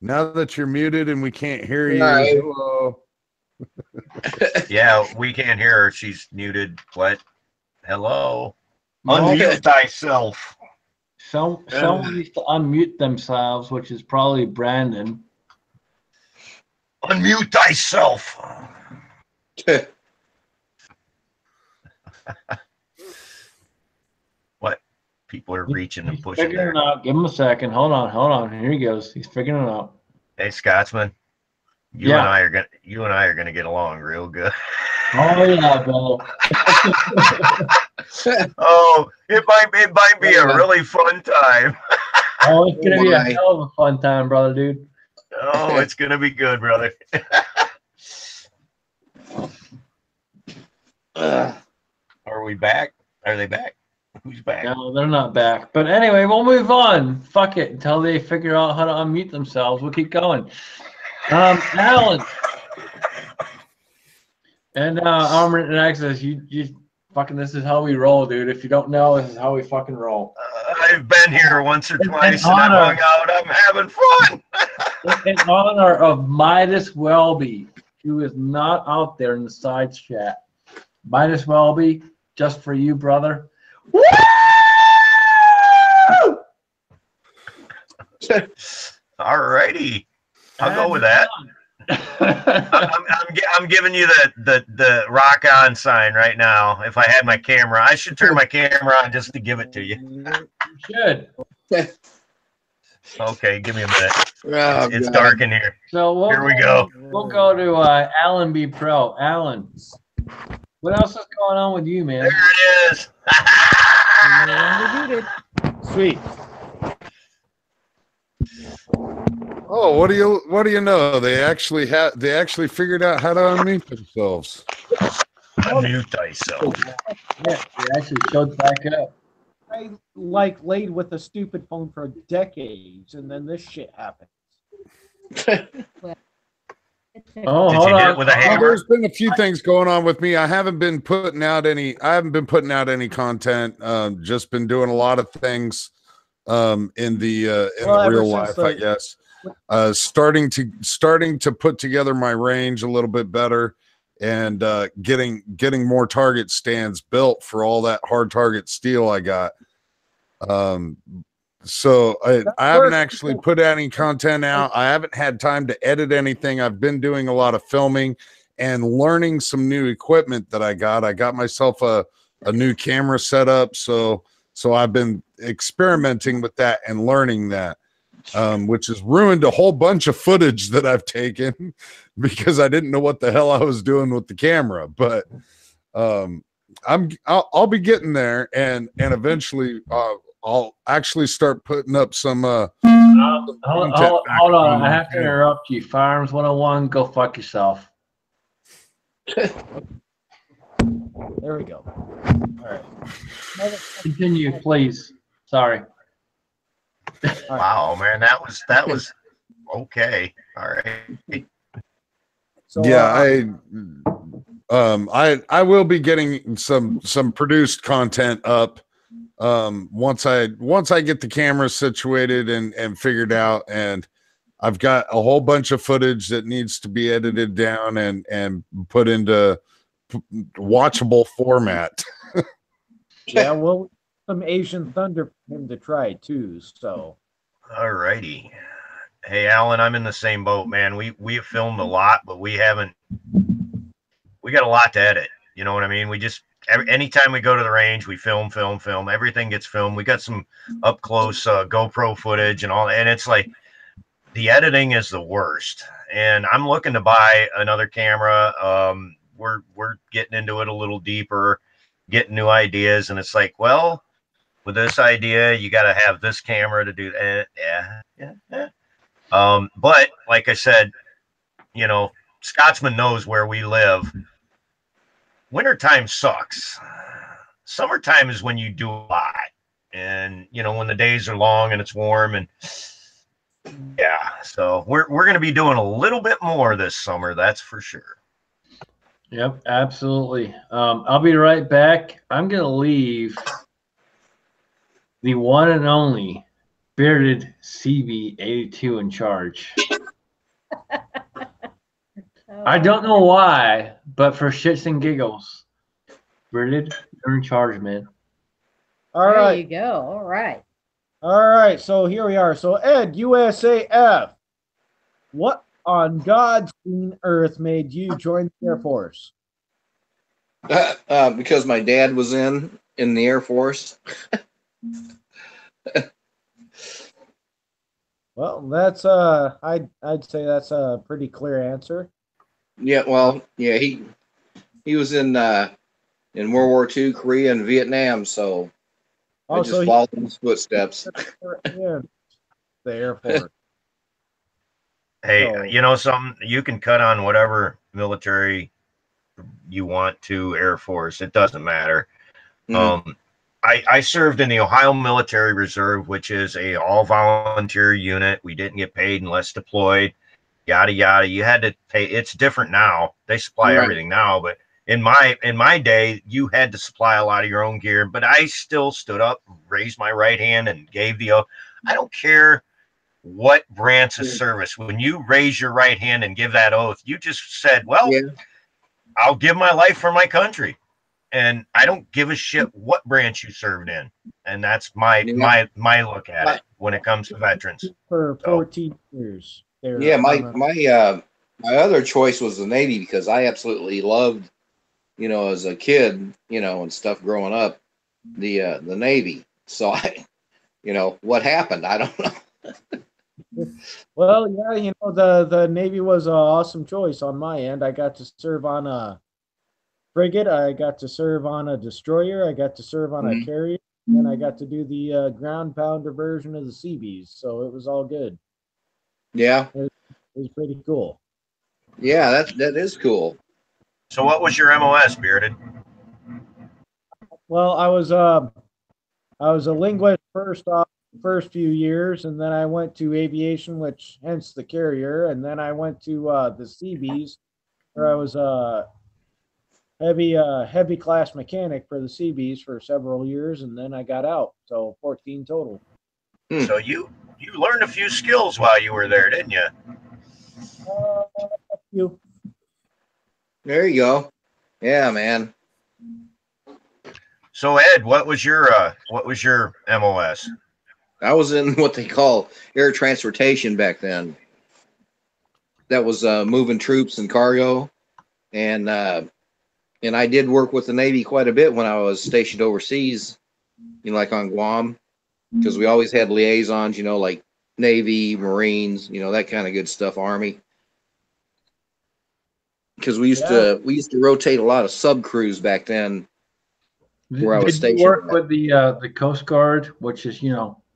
Now that you're muted and we can't hear you, Hi. hello. Yeah, we can't hear her. She's muted. What? Hello. No. Unmute thyself. Someone needs to unmute themselves, which is probably Brandon. Unmute thyself. What? People are reaching and pushing Figuring there. it out. Give him a second. Hold on. Here he goes. He's figuring it out. Hey, Scotsman. You and I are gonna get along real good. Oh yeah, brother. Oh, it might be a really fun time. Oh, it's gonna be a hell of a fun time, brother, dude. Oh, it's gonna be good, brother. Are we back? Are they back? Who's back? No, they're not back. But anyway, we'll move on. Fuck it. Until they figure out how to unmute themselves, we'll keep going. Alan. And Armored and Access, you fucking, this is how we roll, dude. If you don't know, this is how we fucking roll. I've been here once or twice and I've hung out. I'm having fun. In honor of Midas Welby, who is not out there in the sides chat. Midas Welby, just for you, brother. Woo! All righty. I'll go with that. I'm giving you the rock on sign right now. If I had my camera, I should turn my camera on just to give it to you. You should. Okay, give me a minute. Oh, it's God. dark in here. So here we go. We'll go to Alan B. Pro. Alan, what else is going on with you, man? There it is. Sweet. Oh, what do you know? They actually figured out how to unmute themselves. Unmute thyself. Yeah, they actually showed back up. I laid with a stupid phone for decades, and then this shit happens. Oh, Did you hit it with a hammer? There's been a few things going on with me. I haven't been putting out any content. Just been doing a lot of things in the real life, I guess. Starting to put together my range a little bit better, and getting more target stands built for all that hard target steel I got. So I haven't actually put any content out. I haven't had time to edit anything. I've been doing a lot of filming and learning some new equipment that I got. I got myself a new camera set up. So I've been experimenting with that and learning that, which has ruined a whole bunch of footage that I've taken because I didn't know what the hell I was doing with the camera. But I'll be getting there, and eventually I'll actually start putting up some Hold on, I have to interrupt you. Firearms 101, go fuck yourself. There we go. All right. Continue, please. Sorry. Wow, man, that was okay. All right. So, yeah, I will be getting some produced content up once I get the camera situated and figured out, and I've got a whole bunch of footage that needs to be edited down and put into watchable format. Yeah, well, some Asian Thunder for him to try too. So, All righty. Hey, Alan, I'm in the same boat, man. We have filmed a lot, but we got a lot to edit. You know what I mean? Anytime we go to the range, we film. Everything gets filmed. We got some up close GoPro footage and all, and it's like the editing is the worst. And I'm looking to buy another camera. We're getting into it a little deeper, getting new ideas, and it's like, well, with this idea, you got to have this camera to do that. Yeah. But like I said, you know, Scotsman knows where we live. Wintertime sucks. Summertime is when you do a lot. And, you know, when the days are long and it's warm, and yeah, so we're going to be doing a little bit more this summer. That's for sure. Yep, absolutely. I'll be right back. I'm going to leave the one and only bearded CB82 in charge. I don't know why, but for shits and giggles, bearded, you're in charge, man. all right. There you go. All right. All right, so here we are. So Ed, USAF, what on God's green earth made you join the Air Force? Because my dad was in the Air Force. Well, that's I'd say that's a pretty clear answer. Yeah, well, yeah, he was in World War II, Korea, and Vietnam, so I Also, just followed in his footsteps. Yeah, the Air Force. Hey, So- you know something? You can cut on whatever military you want to, Air Force. It doesn't matter. I served in the Ohio Military Reserve, which is a all volunteer unit. We didn't get paid unless deployed. Yada yada. You had to pay. It's different now. They supply Right. everything now, but in my day, you had to supply a lot of your own gear. But I still stood up, raised my right hand, and gave the oath. I don't care what branch of service. When you raise your right hand and give that oath, you just said, "Well, I'll give my life for my country." And I don't give a shit what branch you served in. And that's my look at it when it comes to veterans. For 14 years. Yeah, my other choice was the Navy because I absolutely loved, as a kid, and stuff growing up, the Navy. So what happened? I don't know. Well, yeah, the Navy was an awesome choice on my end. I got to serve on a frigate, I got to serve on a destroyer, I got to serve on a carrier, and I got to do the ground pounder version of the Seabees. So it was all good. Yeah. It was pretty cool. Yeah, that is cool. So what was your MOS, Bearded? Well, I was a linguist first few years, and then I went to aviation, which hence the carrier, and then I went to the Seabees, where I was a heavy class mechanic for the Seabees for several years, and then I got out. So 14 total. So you learned a few skills while you were there, didn't you? You. There you go. Yeah, man. So Ed, what was your MOS? I was in what they call air transportation back then. That was moving troops and cargo, and I did work with the Navy quite a bit when I was stationed overseas, like on Guam, because we always had liaisons, like Navy, Marines, that kind of good stuff, Army. Because we used to rotate a lot of sub crews back then, where I was stationed. Did you work with the Coast Guard, which is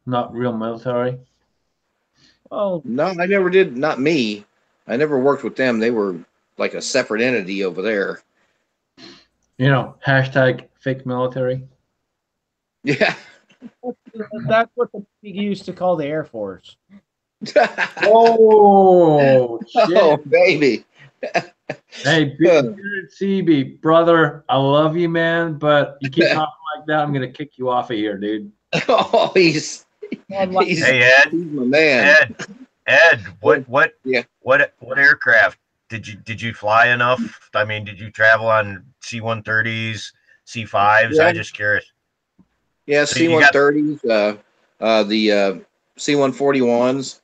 not real military? Oh no, I never did. Not me. I never worked with them. They were like a separate entity over there. Hashtag fake military. Yeah. That's what the Navy used to call the Air Force. Oh, shit. Oh, baby. Hey, Bearded CB, brother, I love you, man, but you keep talking like that, I'm gonna kick you off of here, dude. Oh, he's Hey Ed, he's my man. Ed, what aircraft did you fly enough? I mean, did you travel on C-130s, C-5s? Yeah. I'm just curious. Yeah, So you got- C-130s, the C-141s.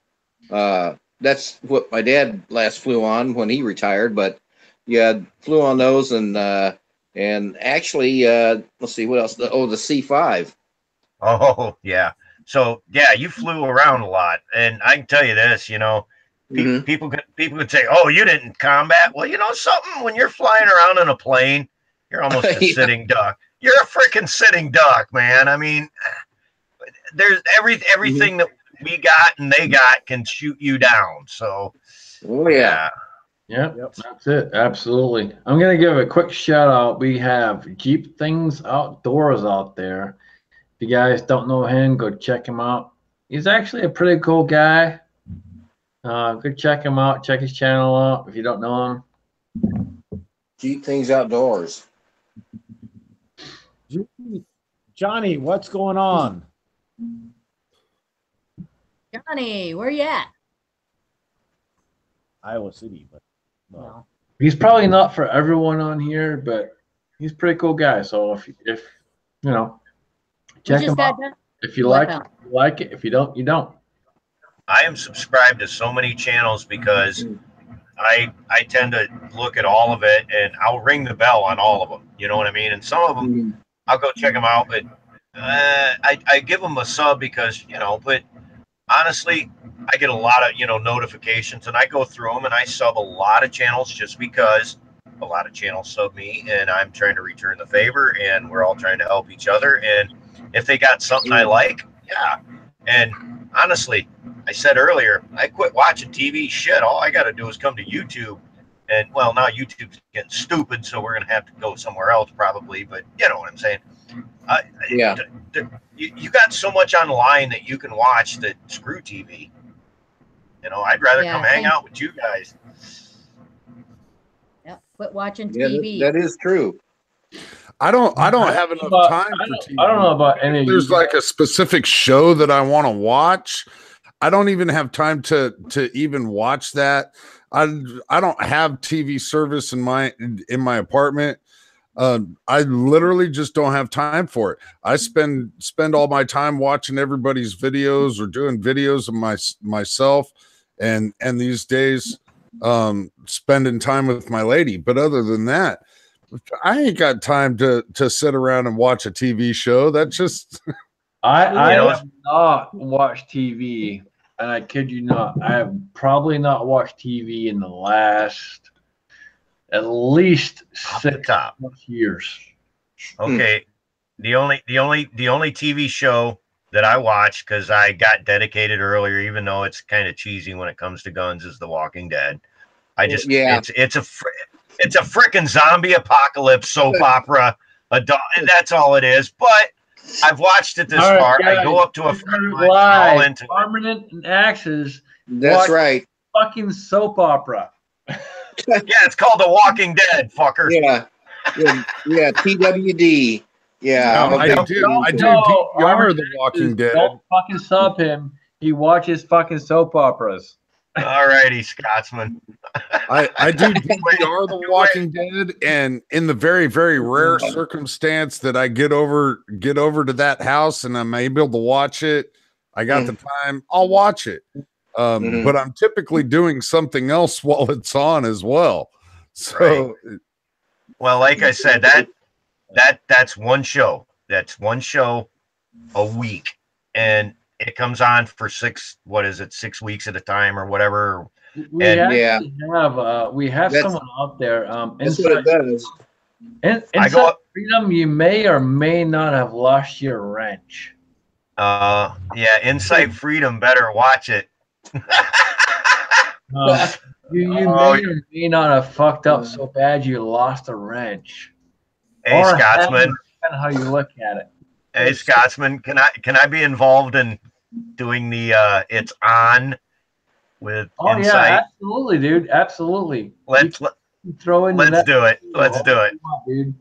That's what my dad last flew on when he retired. But yeah, flew on those and actually, let's see what else. The C-5. Oh yeah. So yeah, you flew around a lot, and I can tell you this, people could say, "Oh, you didn't combat." Well, something, when you're flying around in a plane, you're almost a Yeah. sitting duck. You're a freaking sitting duck, man. I mean, there's everything that we got and they got can shoot you down. So, Oh yeah. Yep, that's it. Absolutely. I'm going to give a quick shout out. We have Jeep Things Outdoors out there. If you guys don't know him, go check him out. He's actually a pretty cool guy. Go check him out. Check his channel out if you don't know him. Jeep Things Outdoors. Johnny, what's going on? Johnny, where you at? Iowa City, but no. He's probably not for everyone on here, but he's a pretty cool guy. So if check him out. If you like it, you like it. If you don't, you don't. I am subscribed to so many channels because I tend to look at all of it, and I'll ring the bell on all of them. You know what I mean? And some of them, I'll go check them out, but I give them a sub because, you know, but honestly, I get a lot of, you know, notifications, and I go through them, and I sub a lot of channels just because a lot of channels sub me, and I'm trying to return the favor, and we're all trying to help each other. And if they got something I like, yeah. And honestly, I said earlier, I quit watching TV. Shit, all I got to do is come to YouTube. And, well, now YouTube's getting stupid, so we're going to have to go somewhere else probably. But you know what I'm saying? Yeah. You got so much online that you can watch that screw TV. You know, I'd rather come hang out with you guys. Yep. Quit watching Yeah, TV. that is true. I don't have enough time for TV. I don't know about any of you. There's like a specific show that I want to watch. I don't even have time to even watch that. I don't have TV service in my apartment. I literally just don't have time for it. I spend all my time watching everybody's videos or doing videos of myself, and these days spending time with my lady. But other than that, I ain't got time to sit around and watch a TV show. That's just I have not watched TV, and I kid you not, I have probably not watched TV in the last at least 6 years. Okay. The only TV show that I watch, because I got dedicated earlier, even though it's kind of cheesy when it comes to guns, is The Walking Dead. I just it's a freaking zombie apocalypse soap opera. That's all it is. But I've watched it this far. Guys, I go up to a friend of mine, live, all into Permanent and Axes. That's right. Fucking soap opera. Yeah, it's called The Walking Dead, fucker. Yeah. TWD. Yeah. I do DVR The Walking Dead. Don't fucking sub him. He watches fucking soap operas. All righty, Scotsman. I do DVR The Walking Dead, and in the very, very rare circumstance that I get over to that house and I'm able to watch it, I got the time, I'll watch it. But I'm typically doing something else while it's on as well. So, well, like I said, that's one show. That's one show a week, and it comes on for 6 weeks at a time or whatever. We have someone out there. That's what it does. Inside Freedom, you may or may not have lost your wrench. Insight Freedom, better watch it. You may or may not have fucked up so bad you lost a wrench. Hey, Scotsman. Depending how you look at it. Hey, Scotsman, can I be involved in doing the it's on with Insight? Yeah, absolutely, dude. Absolutely. Let's do it. Let's do it. Dude.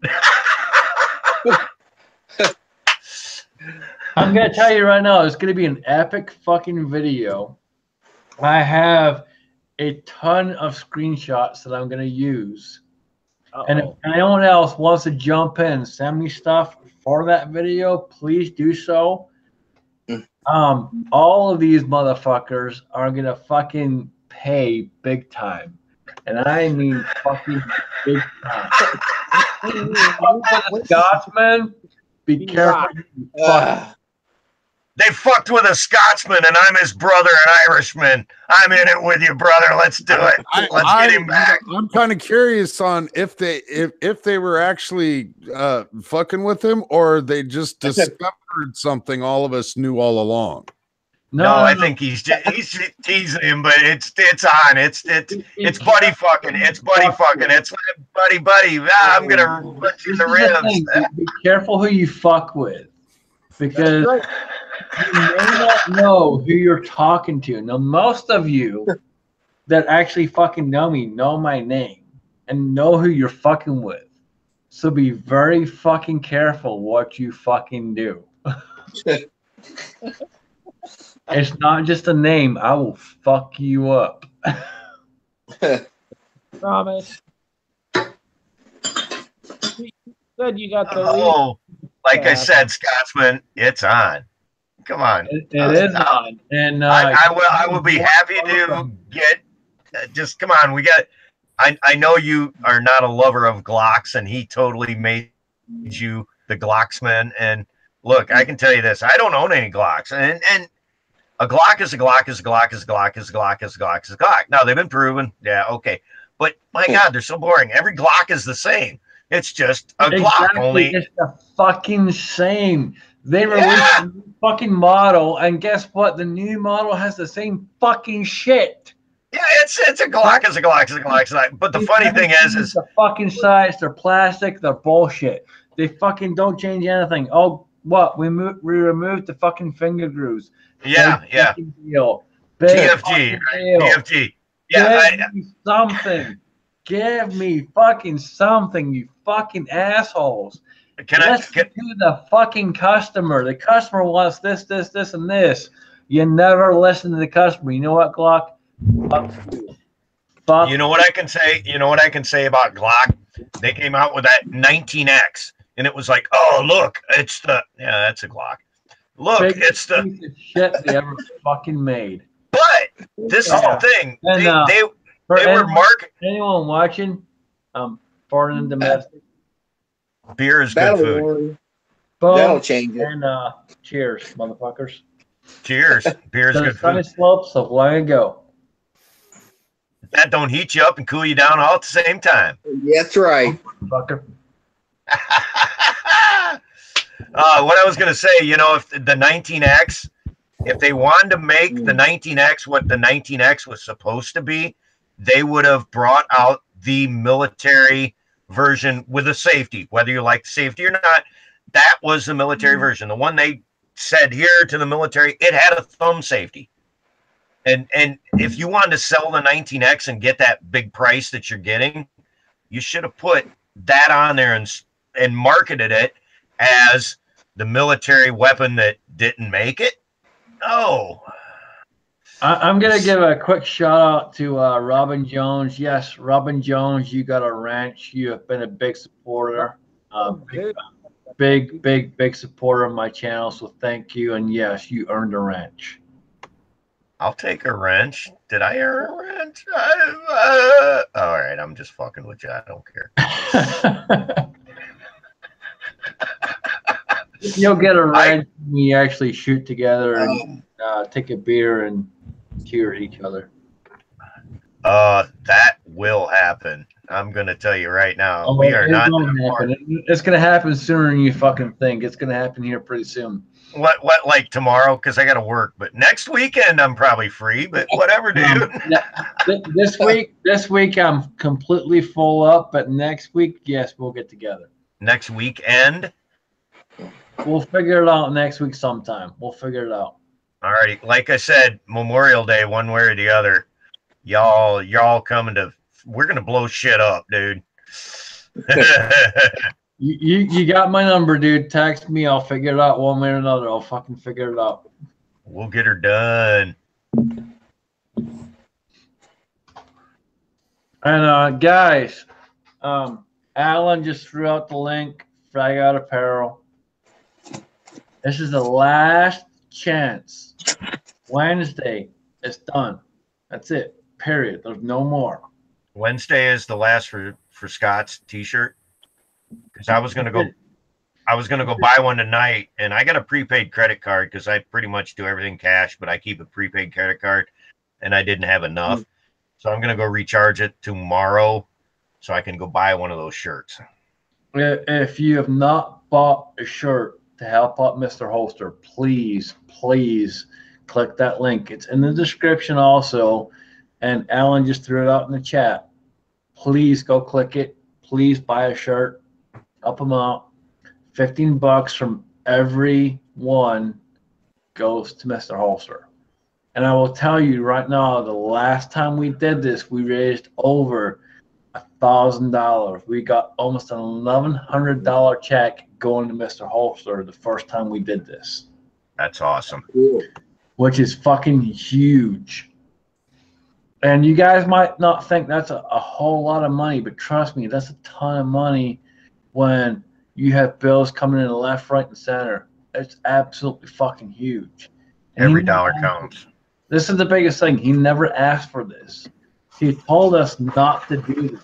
I'm gonna tell you right now, it's gonna be an epic fucking video. I have a ton of screenshots that I'm gonna use. And if anyone else wants to jump in, send me stuff for that video, please do so. All of these motherfuckers are gonna fucking pay big time, and I mean fucking big time. Scotsman, be careful. They fucked with a Scotsman, and I'm his brother, an Irishman. I'm in it with you, brother. Let's do it. Let's get him back. I'm kind of curious on if they were actually fucking with him, or they just discovered something all of us knew all along. No, I think he's teasing him, but it's on. It's buddy fucking. It's buddy fucking. It's buddy. I'm gonna put you in the ribs. Be careful who you fuck with, because you may not know who you're talking to. Now, most of you that actually fucking know me know my name and know who you're fucking with. So be very fucking careful what you fucking do. It's not just a name. I will fuck you up. Promise. You said you got the like I said, Scotsman, it's on. Come on. It is on. And I will be happy to get just come on. We got. I know you are not a lover of Glocks, and he totally made you the Glocksman. And look, I can tell you this: I don't own any Glocks, and a Glock is a Glock is a Glock is a Glock is a Glock is a Glock is a Glock. Now they've been proven, yeah, okay, but my God, they're so boring. Every Glock is the same. It's just a Glock, only it's the fucking same. They released a new fucking model, and guess what? The new model has the same fucking shit. Yeah, it's a Glock, it's a Glock, it's a Glock, it's a Glock. But the funny thing is the fucking size, they're plastic, they're bullshit. They fucking don't change anything. Oh, what? We removed the fucking finger grooves. Yeah, Big yeah. fucking deal. Big TFG, deal. TFG. Yeah, Give me something. Give me fucking something, you fucking assholes. Listen to the fucking customer. The customer wants this, this, this, and this. You never listen to the customer. You know what, Glock? Fuck you. Fuck. You know what I can say? You know what I can say about Glock? They came out with that 19X, and it was like, oh, look, it's the that's a Glock. Look, Biggest it's the piece of shit they ever fucking made. But this is the thing. And, They for were marketing. Anyone watching, foreign and domestic. Beer is good food. Boom, That'll change it. And cheers, motherfuckers. Cheers. Beer is To the good sunny food. slopes of long ago. That don't heat you up and cool you down all at the same time. That's right. Fucker. What I was going to say, you know, if the 19X, if they wanted to make the 19X what the 19X was supposed to be, they would have brought out the military version with a safety, whether you like the safety or not. That was the military version. The one they said here to the military, it had a thumb safety. And if you wanted to sell the 19X and get that big price that you're getting, you should have put that on there and marketed it as the military weapon that didn't make it. No. I'm going to give a quick shout out to Robin Jones. Yes, Robin Jones, you got a ranch. You have been a big supporter, big supporter of my channel. So thank you. And yes, you earned a ranch. I'll take a wrench. Did I earn a wrench? All right, I'm just fucking with you. I don't care. You'll get a wrench when you actually shoot together and take a beer and cheer each other. That will happen. I'm gonna tell you right now. We are not. It's gonna happen sooner than you fucking think. It's gonna happen here pretty soon. What like tomorrow? Because I got to work. But next weekend I'm probably free. But whatever, dude. This week I'm completely full up. But next week, yes, we'll get together. Next weekend. We'll figure it out next week sometime. We'll figure it out. All righty. Like I said, Memorial Day, one way or the other. Y'all coming to. We're gonna blow shit up, dude. You got my number, dude. Text me. I'll figure it out one way or another. I'll fucking figure it out. We'll get her done. And guys, Alan just threw out the link. Frag Out Apparel. This is the last chance. Wednesday, it's done. That's it. Period. There's no more. Wednesday is the last for Scott's t-shirt. Because I was gonna go buy one tonight, and I got a prepaid credit card because I pretty much do everything cash, but I keep a prepaid credit card, and I didn't have enough, so I'm gonna go recharge it tomorrow, so I can go buy one of those shirts. If you have not bought a shirt to help out Mr. Holster, please click that link. It's in the description also, and Alan just threw it out in the chat. Please go click it. Please buy a shirt. Help them out. $15 from every one goes to Mr. Holster. And I will tell you right now, the last time we did this, we raised over $1,000. We got almost an $1,100 check going to Mr. Holster the first time we did this. That's awesome. Which is fucking huge. And you guys might not think that's a whole lot of money, but trust me, that's a ton of money when you have bills coming in the left, right, and center. It's absolutely fucking huge. And Every dollar counts. This is the biggest thing. He never asked for this. He told us not to do this.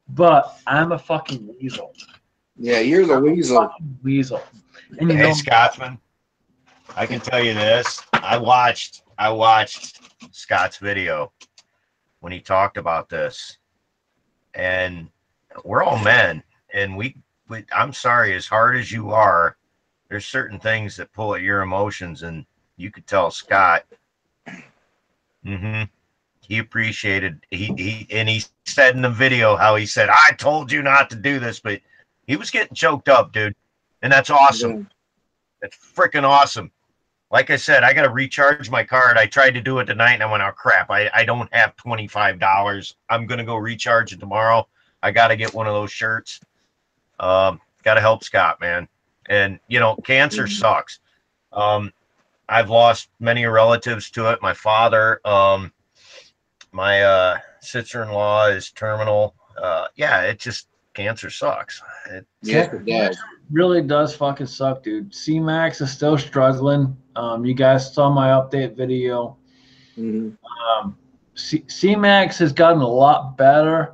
But I'm a fucking weasel. Yeah, you're the weasel. Weasel. And you Hey, know, Scotsman, I can tell you this. I watched Scott's video when he talked about this, and we're all men, and we I'm sorry, as hard as you are, there's certain things that pull at your emotions, and you could tell Scott. He appreciated he said in the video how he said, I told you not to do this, but he was getting choked up, dude. And that's awesome. Yeah. That's freaking awesome. Like I said, I got to recharge my card. I tried to do it tonight and I went, oh crap, I don't have $25. I'm going to go recharge it tomorrow. I got to get one of those shirts. Got to help Scott, man. And, you know, cancer sucks. I've lost many relatives to it. My father, my sister-in-law is terminal. Yeah, it just, cancer sucks. It does. Really does fucking suck, dude. C-Max is still struggling. You guys saw my update video. C-Max has gotten a lot better.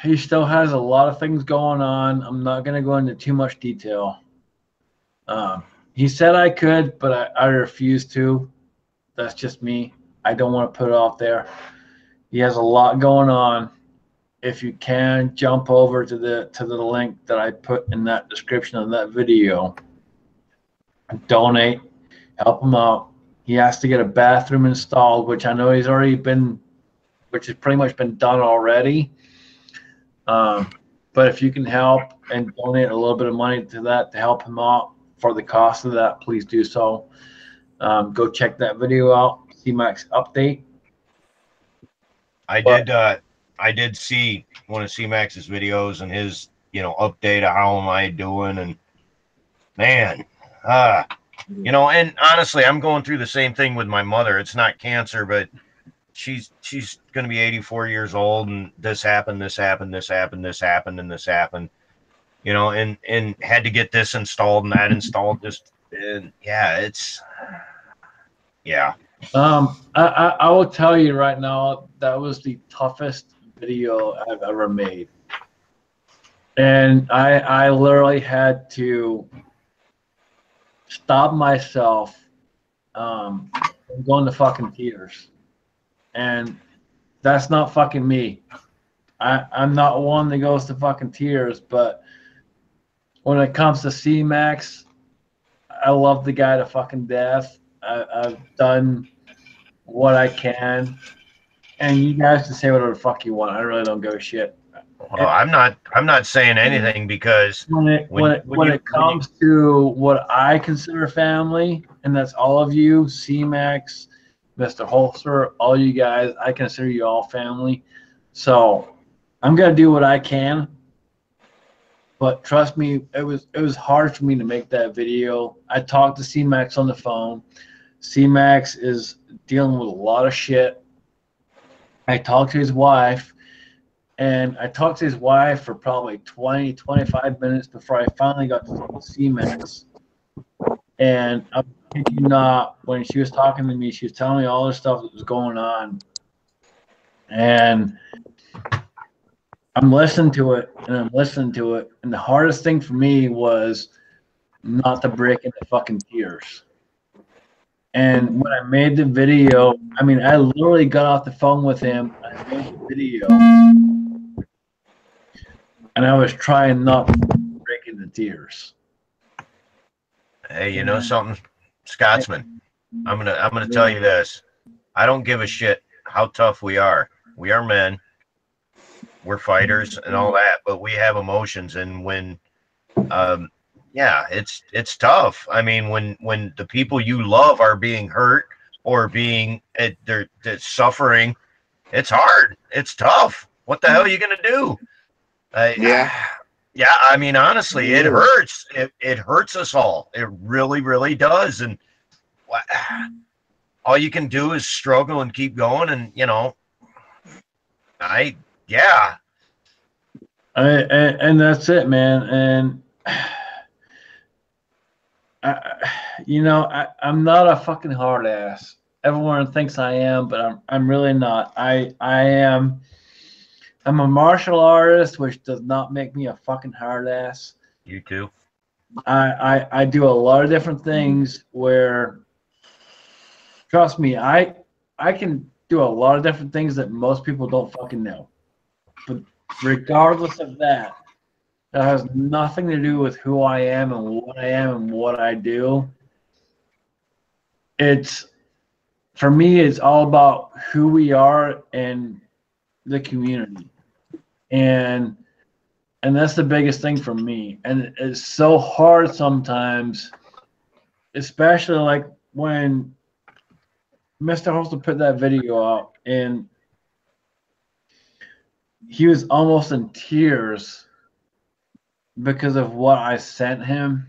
He still has a lot of things going on. I'm not going to go into too much detail. He said I could, but I refuse to. That's just me. I don't want to put it out there. He has a lot going on. If you can, jump over to the link that I put in that description of that video. Donate, help him out. He has to get a bathroom installed, which I know he's already been, which has pretty much been done already. But if you can help and donate a little bit of money to that to help him out for the cost of that, please do so. Go check that video out. C-Max update. I did see one of C-Max's videos and his, you know, update of how am I doing, and man, you know, and honestly, I'm going through the same thing with my mother. It's not cancer, but she's going to be 84 years old, and this happened, and this happened, you know, and had to get this installed and that installed. Just, and yeah, it's, yeah. I will tell you right now, that was the toughest video I've ever made. And I literally had to stop myself from going to fucking tears. And that's not fucking me. I'm not one that goes to fucking tears, but when it comes to C-Max, I love the guy to fucking death. I've done what I can, and you guys can say whatever the fuck you want. I really don't give a shit. Well, I'm not saying anything, because when it comes to what I consider family, and that's all of you, C-Max, Mr. Holster, all you guys, I consider you all family. So I'm gonna do what I can. But trust me, it was hard for me to make that video. I talked to C-Max on the phone. C-Max is dealing with a lot of shit. I talked to his wife, and I talked to his wife for probably 20, 25 minutes before I finally got to talk to C-Max. And I'm kid you not, when she was talking to me, she was telling me all the stuff that was going on. And I'm listening to it, and I'm listening to it. And the hardest thing for me was not to break into fucking tears. And when I made the video, I mean, I literally got off the phone with him. I made the video, and I was trying not to break into tears. Hey, you know something, Scotsman? I'm gonna tell you this. I don't give a shit how tough we are. We are men. We're fighters and all that, but we have emotions, and when yeah, it's tough. I mean, when the people you love are being hurt or being they're suffering, it's hard. It's tough. What the hell are you gonna do? Yeah. I mean, honestly, it hurts. It hurts us all. It really, really does. And all you can do is struggle and keep going. And you know, and that's it, man. And you know, I'm not a fucking hard ass, everyone thinks I am, but I'm really not. I'm a martial artist, which does not make me a fucking hard ass. You too. I do a lot of different things where, trust me, I can do a lot of different things that most people don't fucking know. But regardless of that, that has nothing to do with who I am and what I do. For me, it's all about who we are and the community. And that's the biggest thing for me. And it's so hard sometimes, especially like when Mr. Holster put that video out and he was almost in tears because of what I sent him.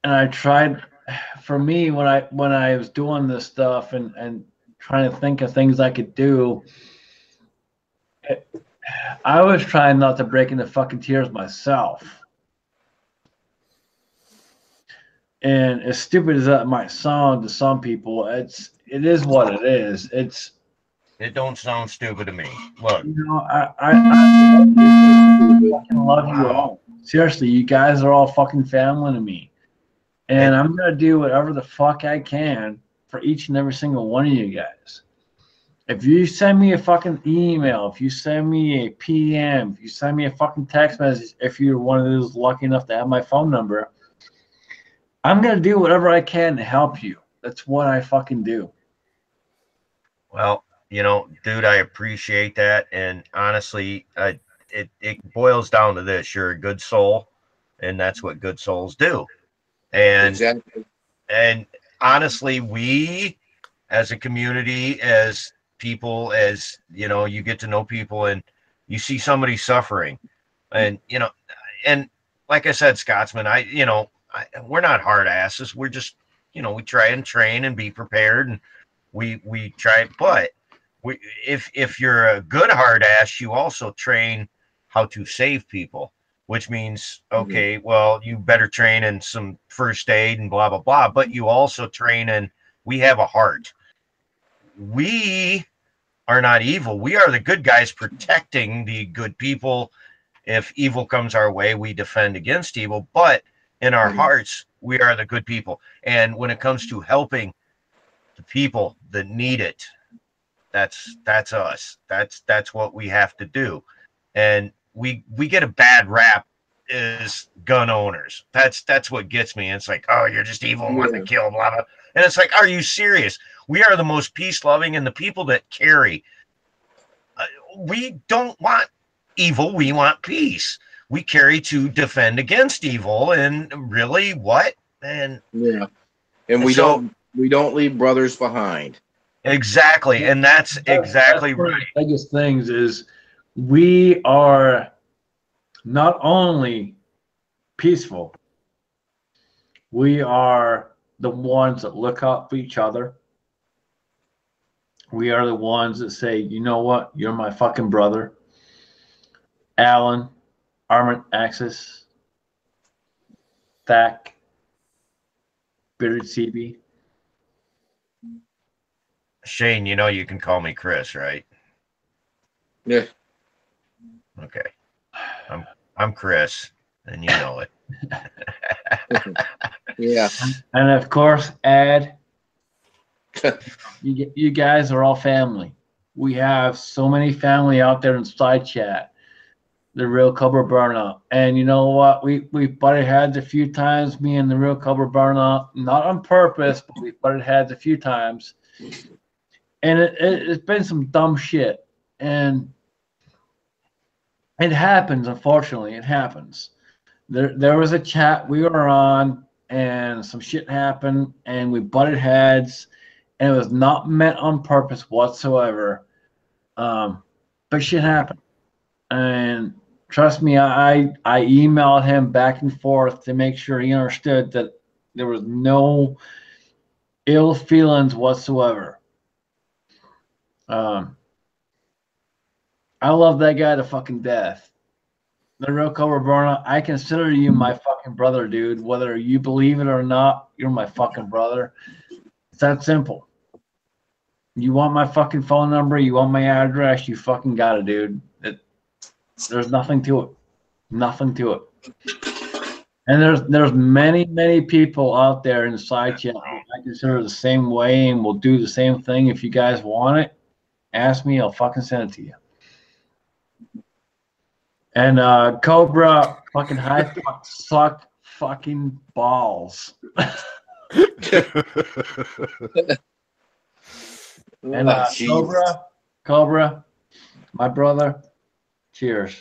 And I tried, for me, when I was doing this stuff and trying to think of things I could do, I was trying not to break into fucking tears myself. And as stupid as that might sound to some people, it is what it is. It don't sound stupid to me. Look, you know, I fucking love you all. Seriously, you guys are all fucking family to me. And I'm gonna do whatever the fuck I can for each and every single one of you guys. If you send me a fucking email, if you send me a PM, if you send me a fucking text message, if you're one of those lucky enough to have my phone number, I'm going to do whatever I can to help you. That's what I fucking do. well, you know, dude, I appreciate that. And honestly, it boils down to this. You're a good soul, and that's what good souls do. And Exactly. And honestly, we as a community, as people, as you know, you get to know people and you see somebody suffering, and you know, and like I said, Scotsman, we're not hard asses. We're just, you know, we try and train and be prepared, and we try. But if you're a good hard ass, you also train how to save people, which means, okay, well, you better train in some first aid and blah blah blah. But you also train in, we have a heart. We are not evil. We are the good guys protecting the good people. If evil comes our way, we defend against evil. But in our hearts, we are the good people. And when it comes to helping the people that need it, that's us. That's what we have to do. And we get a bad rap as gun owners. That's what gets me. It's like, oh, you're just evil and want to kill, blah blah. And it's like, are you serious? We are the most peace loving, and the people that carry. We don't want evil. We want peace. We carry to defend against evil. And really, what? And yeah, and we don't leave brothers behind. Exactly, and that's exactly one of the biggest things is we are not only peaceful, we are the ones that look out for each other. We are the ones that say, you know what, you're my fucking brother. Alan, Armand Axis, Thack, Bearded CB. Shane, you know you can call me Chris, right? Yeah. Okay. I'm Chris, and you know it. Yeah. And of course, Ed, you guys are all family. We have so many family out there in side chat. The Real Cobra Burnout. And you know what? We butted heads a few times, me and the Real Cobra Burnout. Not on purpose, but we butted heads a few times. And it's been some dumb shit. And it happens, unfortunately. It happens. There was a chat we were on, and some shit happened, and we butted heads, and it was not meant on purpose whatsoever. But shit happened. And trust me, I emailed him back and forth to make sure he understood that there was no ill feelings whatsoever. I love that guy to fucking death. The Real Cobra Burnout, I consider you my fucking brother, dude. Whether you believe it or not, you're my fucking brother. that simple. You want my fucking phone number? You want my address? You fucking got it, dude. There's nothing to it. Nothing to it. And there's many people out there in side chat I consider the same way and will do the same thing. If you guys want it, ask me. I'll fucking send it to you. And Cobra fucking high suck fucking balls. And Cobra, my brother, cheers.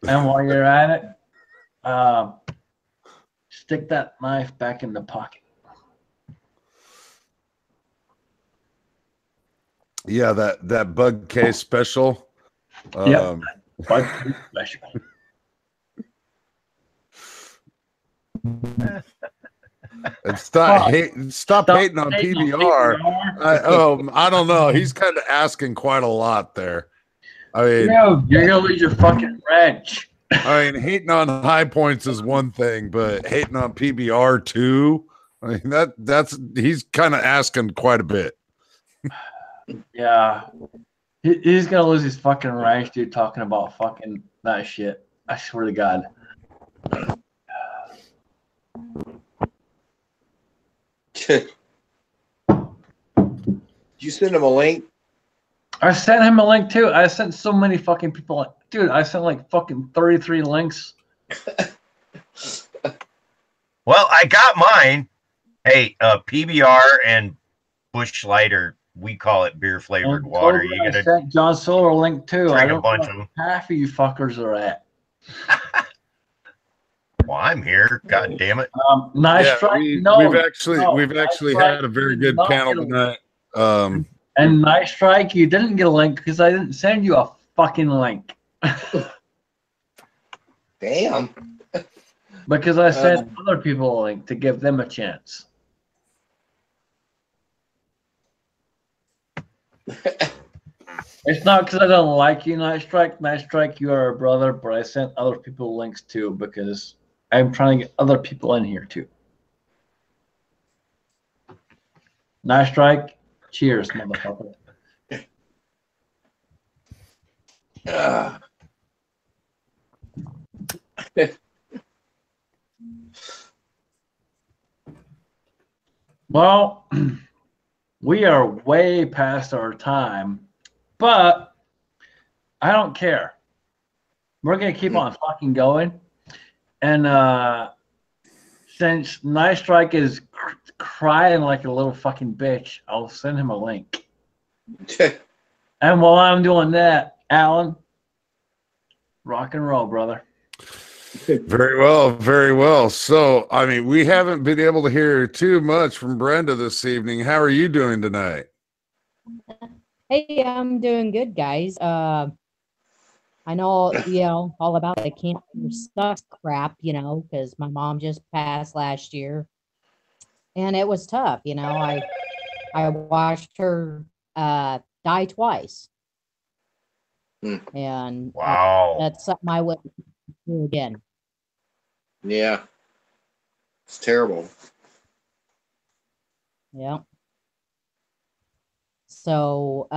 And while you're at it, stick that knife back in the pocket. Yeah, that Bug Case special. Yeah, Bug Case special. And stop hating on PBR. I don't know. He's kind of asking quite a lot there. I mean, no, you're gonna lose your fucking wrench. I mean, hating on High Points is one thing, but hating on PBR too. I mean, that's he's kind of asking quite a bit. Yeah, he's gonna lose his fucking wrench, dude. Talking about fucking that shit. I swear to God. You send him a link? I sent him a link too. I sent so many fucking people. Dude, I sent like fucking 33 links. Well, I got mine. Hey, PBR and Busch Light, or we call it beer flavored water. You I sent John Solar a link too. I drink don't a bunch know of them. half of you fuckers are at. Well, I'm here. God damn it. Nice Yeah, try. we've actually had a very good panel tonight. And Nice Strike, you didn't get a link because I didn't send you a fucking link. Damn. Because I sent other people a link to give them a chance. It's not because I don't like you, Nice Strike. Nice Strike, you are a brother, but I sent other people links too because I'm trying to get other people in here too. Nice Strike. Cheers, motherfucker. Well, we are way past our time, but I don't care. We're going to keep on fucking going. And since Nice Strike is crying like a little fucking bitch, I'll send him a link. And while I'm doing that, Alan, rock and roll, brother. Very well, very well. So, I mean, we haven't been able to hear too much from Brenda this evening. How are you doing tonight? Hey, I'm doing good, guys. I know, all about the cancer sucks crap, because my mom just passed last year. And it was tough, I watched her die twice. And wow, that's something I wouldn't do again. Yeah. It's terrible. Yeah. So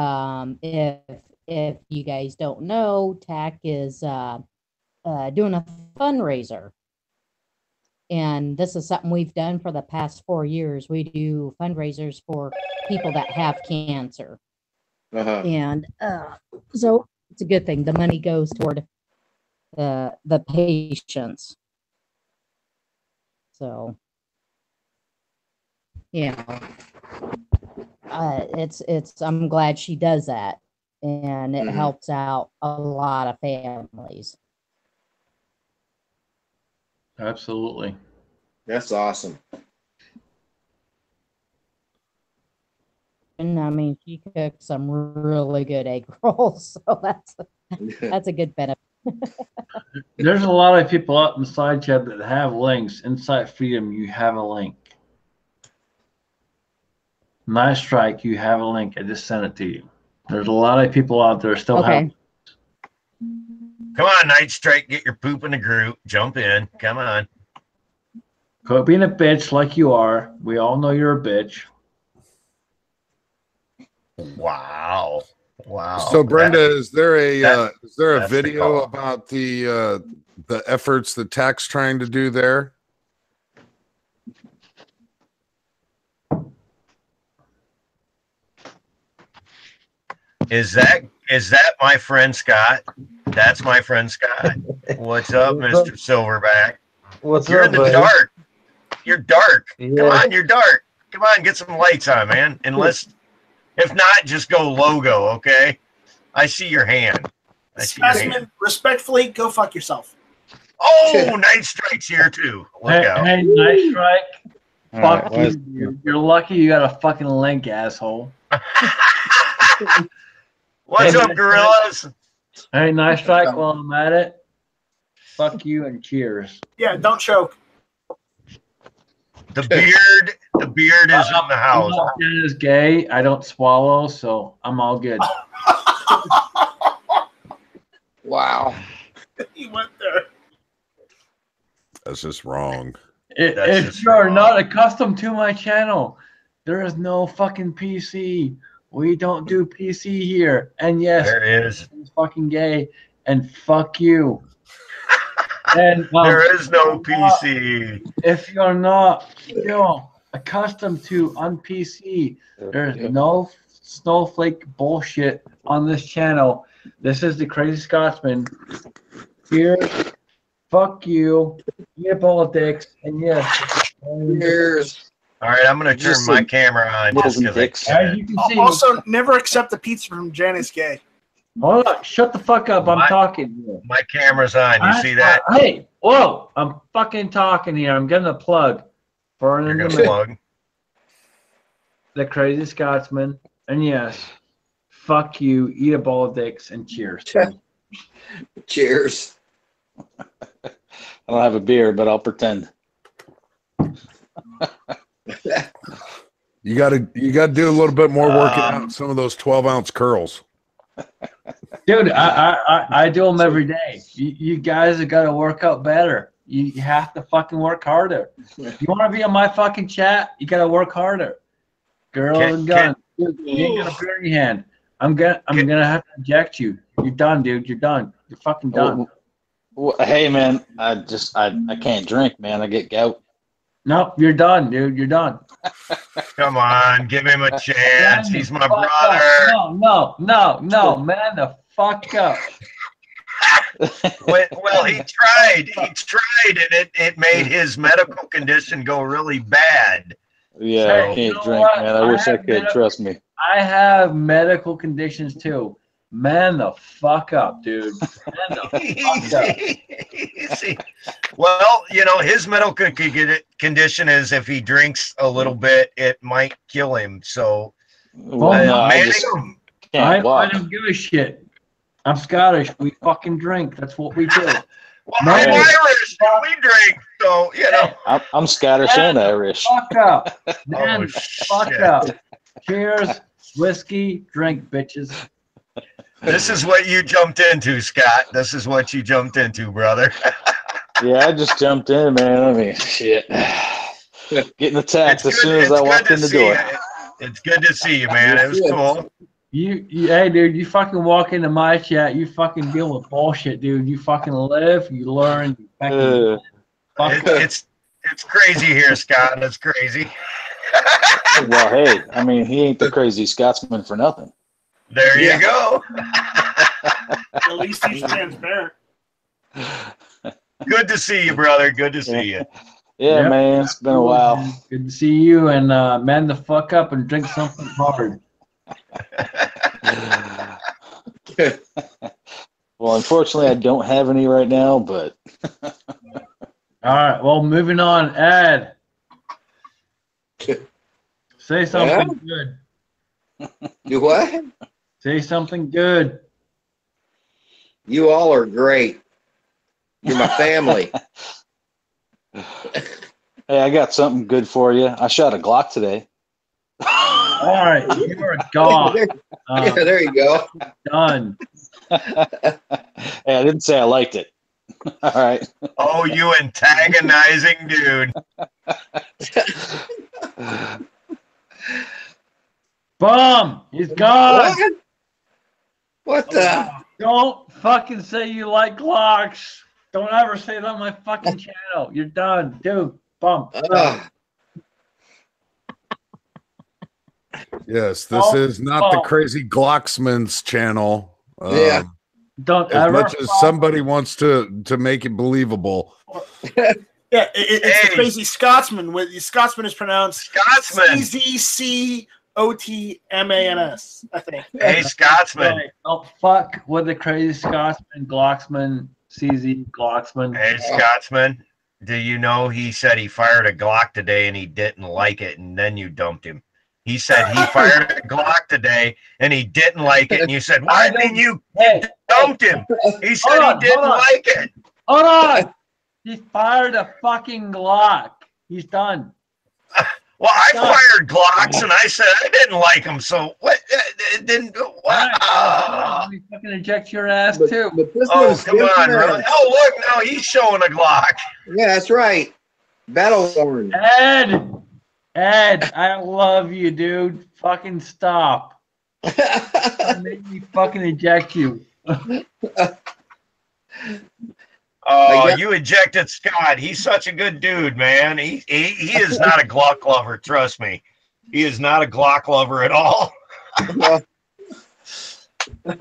if you guys don't know, TAC is doing a fundraiser. And this is something we've done for the past 4 years. We do fundraisers for people that have cancer. And so it's a good thing. The money goes toward the patients. So, I'm glad she does that. And it helps out a lot of families. Absolutely. That's awesome. And I mean, she cooks some really good egg rolls, so that's a good benefit. There's a lot of people out in the side chat that have links. Insight Freedom, you have a link. Nice Strike, you have a link. I just sent it to you. There's a lot of people out there still have. Come on, Night Strike, get your poop in the group. Jump in. Come on. Quit being a bitch like you are. We all know you're a bitch. Wow. Wow. So Brenda, is there a that's the video call. about the efforts that TAC's trying to do there? Is that my friend Scott? That's my friend Scott. What's up, Mr. Silverback? What's You're up, in the buddy? dark. You're dark. Come Yeah. on, you're dark. Come on, get some lights on, man. Enlist. If not, just go logo, okay? I see your hand. I see your hand. Specimen, respectfully, go fuck yourself. Oh, Night Strike's here too. Look out. Hey, Night Strike. All Fuck right, you, where's- dude. You're lucky you got a fucking link, asshole. What's up, gorillas? Hey, Night Strike, while I'm at it, fuck you and cheers. Yeah, don't choke. The beard is in the house. That is gay. I don't swallow, so I'm all good. Wow. He went there. That's just wrong. If you are not accustomed to my channel, there is no fucking PC. We don't do PC here. And yes, there is. It's fucking gay. And fuck you. And there is no PC. If you're not accustomed to on PC, there's no snowflake bullshit on this channel. This is the Crazy Scotsman. Here, fuck you. Eat a bowl of dicks. And yes. Cheers. All right, I'm going to turn my camera on just because As you can see, Also, never accept the pizza from Janice Gay. hold on, shut the fuck up. I'm talking here. my camera's on. You see that? Hey, whoa, I'm fucking talking here. I'm getting a plug for an You're going to intermittent. plug. The Crazy Scotsman. And yes, fuck you. Eat a bowl of dicks and cheers. Cheers. I don't have a beer, but I'll pretend. You gotta do a little bit more working out some of those 12-ounce curls. Dude, I do them every day. You guys have got to work out better. You have to fucking work harder. If you want to be on my fucking chat, you got to work harder. Girls and guns. Dude, you ain't got a beer in your hand. I'm gonna have to eject you. You're done, dude. You're done. You're fucking done. Well, hey, man, I can't drink, man. I get gout. Nope, you're done, dude. You're done. Come on, give him a chance. He's my brother. No, man, the fuck up. Well, he tried. He tried, and it made his medical condition go really bad. Yeah, I can't drink, man. I wish I could. Trust me. I have medical conditions too. Man, the fuck up, dude. Man, the fuck up. Well, his medical condition is if he drinks a little bit, it might kill him. So, I don't give a shit. I'm Scottish. We fucking drink. That's what we do. Well, I'm Irish. We drink. So, I'm Scottish and Irish. Fuck up. Man, fuck up. Cheers. Whiskey. Drink, bitches. This is what you jumped into, Scott. This is what you jumped into, brother. Yeah, I just jumped in, man. I mean, shit. Getting attacked as soon as I walked in the door. It's good to see you, man. It was cool. Hey, dude, you fucking walk into my chat, you fucking deal with bullshit, dude. You fucking live, you learn, you fucking it's crazy here, Scott. It's crazy. Well, hey, I mean, he ain't the Crazy Scotsman for nothing. There you go. At least he's transparent. Good to see you, brother. Good to see you. Yeah, Yep. man, it's been a while. Good to see you, and man the fuck up and drink something hard. Well, unfortunately, I don't have any right now, but All right, well, moving on. Ed, say something good. Do what? Say something good. You all are great. You're my family. hey, I got something good for you. I shot a Glock today. All right, you're a god. Yeah, there you go. Done. Hey, I didn't say I liked it. All right. Oh, you antagonizing dude. Boom! He's gone. What the? Don't fucking say you like Glocks. Don't ever say that on my fucking channel. You're done, dude. Bump. Yes, this is not the Crazy Glocksman's channel. Yeah. Don't as ever much as somebody wants to make it believable. Yeah, it's the Crazy Scotsman. Scotsman is pronounced Scotsman. CZCOTMANS, I think. Hey, Scotsman. Oh, fuck with the Crazy Scotsman, Glocksman, CZ Glocksman. Hey, Scotsman. Do you know he said he fired a Glock today and he didn't like it, and then you dumped him? He said he fired a Glock today and he didn't like it, and you said, "Why didn't you dumped him?" He said he didn't like it. Hold on. He fired a fucking Glock. He's done. Well, I fired Glocks and I said I didn't like them. So what? It didn't. Wow. We fucking eject your ass too. Oh, come on, really? Oh, look, now he's showing a Glock. Yeah, that's right. Battle worn. Ed, I love you, dude. Fucking stop. Make me fucking eject you. Oh, you ejected Scott. He's such a good dude, man. He is not a Glock lover. Trust me, he is not a Glock lover at all.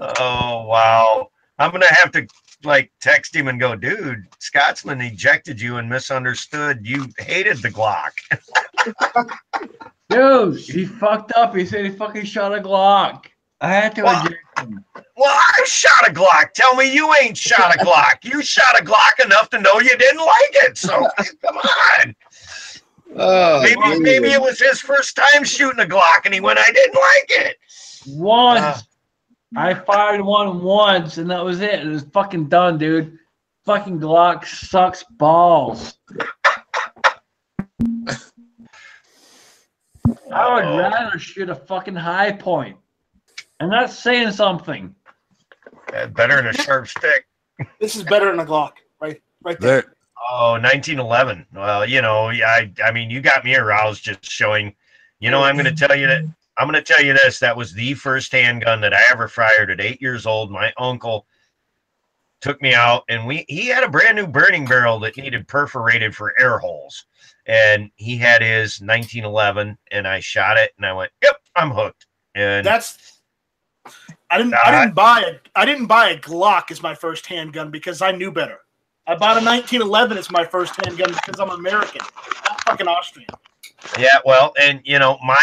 Oh wow, I'm gonna have to like text him and go, dude. Scotsman ejected you and misunderstood. You hated the Glock. Dude, he fucked up. He said he fucking shot a Glock. I had to eject him. Well, I shot a Glock. Tell me you ain't shot a Glock. You shot a Glock enough to know you didn't like it. So come on. Maybe it was his first time shooting a Glock and he went, I didn't like it. Once. I fired one once and that was it. It was fucking done, dude. Fucking Glock sucks balls. I would rather shoot a fucking high point. And that's saying something. Better than a sharp stick. This is better than a Glock, right there. Oh, 1911. Well, you know, I mean, you got me aroused just showing. You know, I'm going to tell you this. That was the first handgun that I ever fired at 8 years old. My uncle took me out, and he had a brand new burning barrel that needed perforated for air holes, and he had his 1911, and I shot it, and I went, "Yep, I'm hooked." And I didn't buy a Glock as my first handgun because I knew better. I bought a 1911 as my first handgun because I'm American, not fucking Austrian. Yeah, well, and you know, my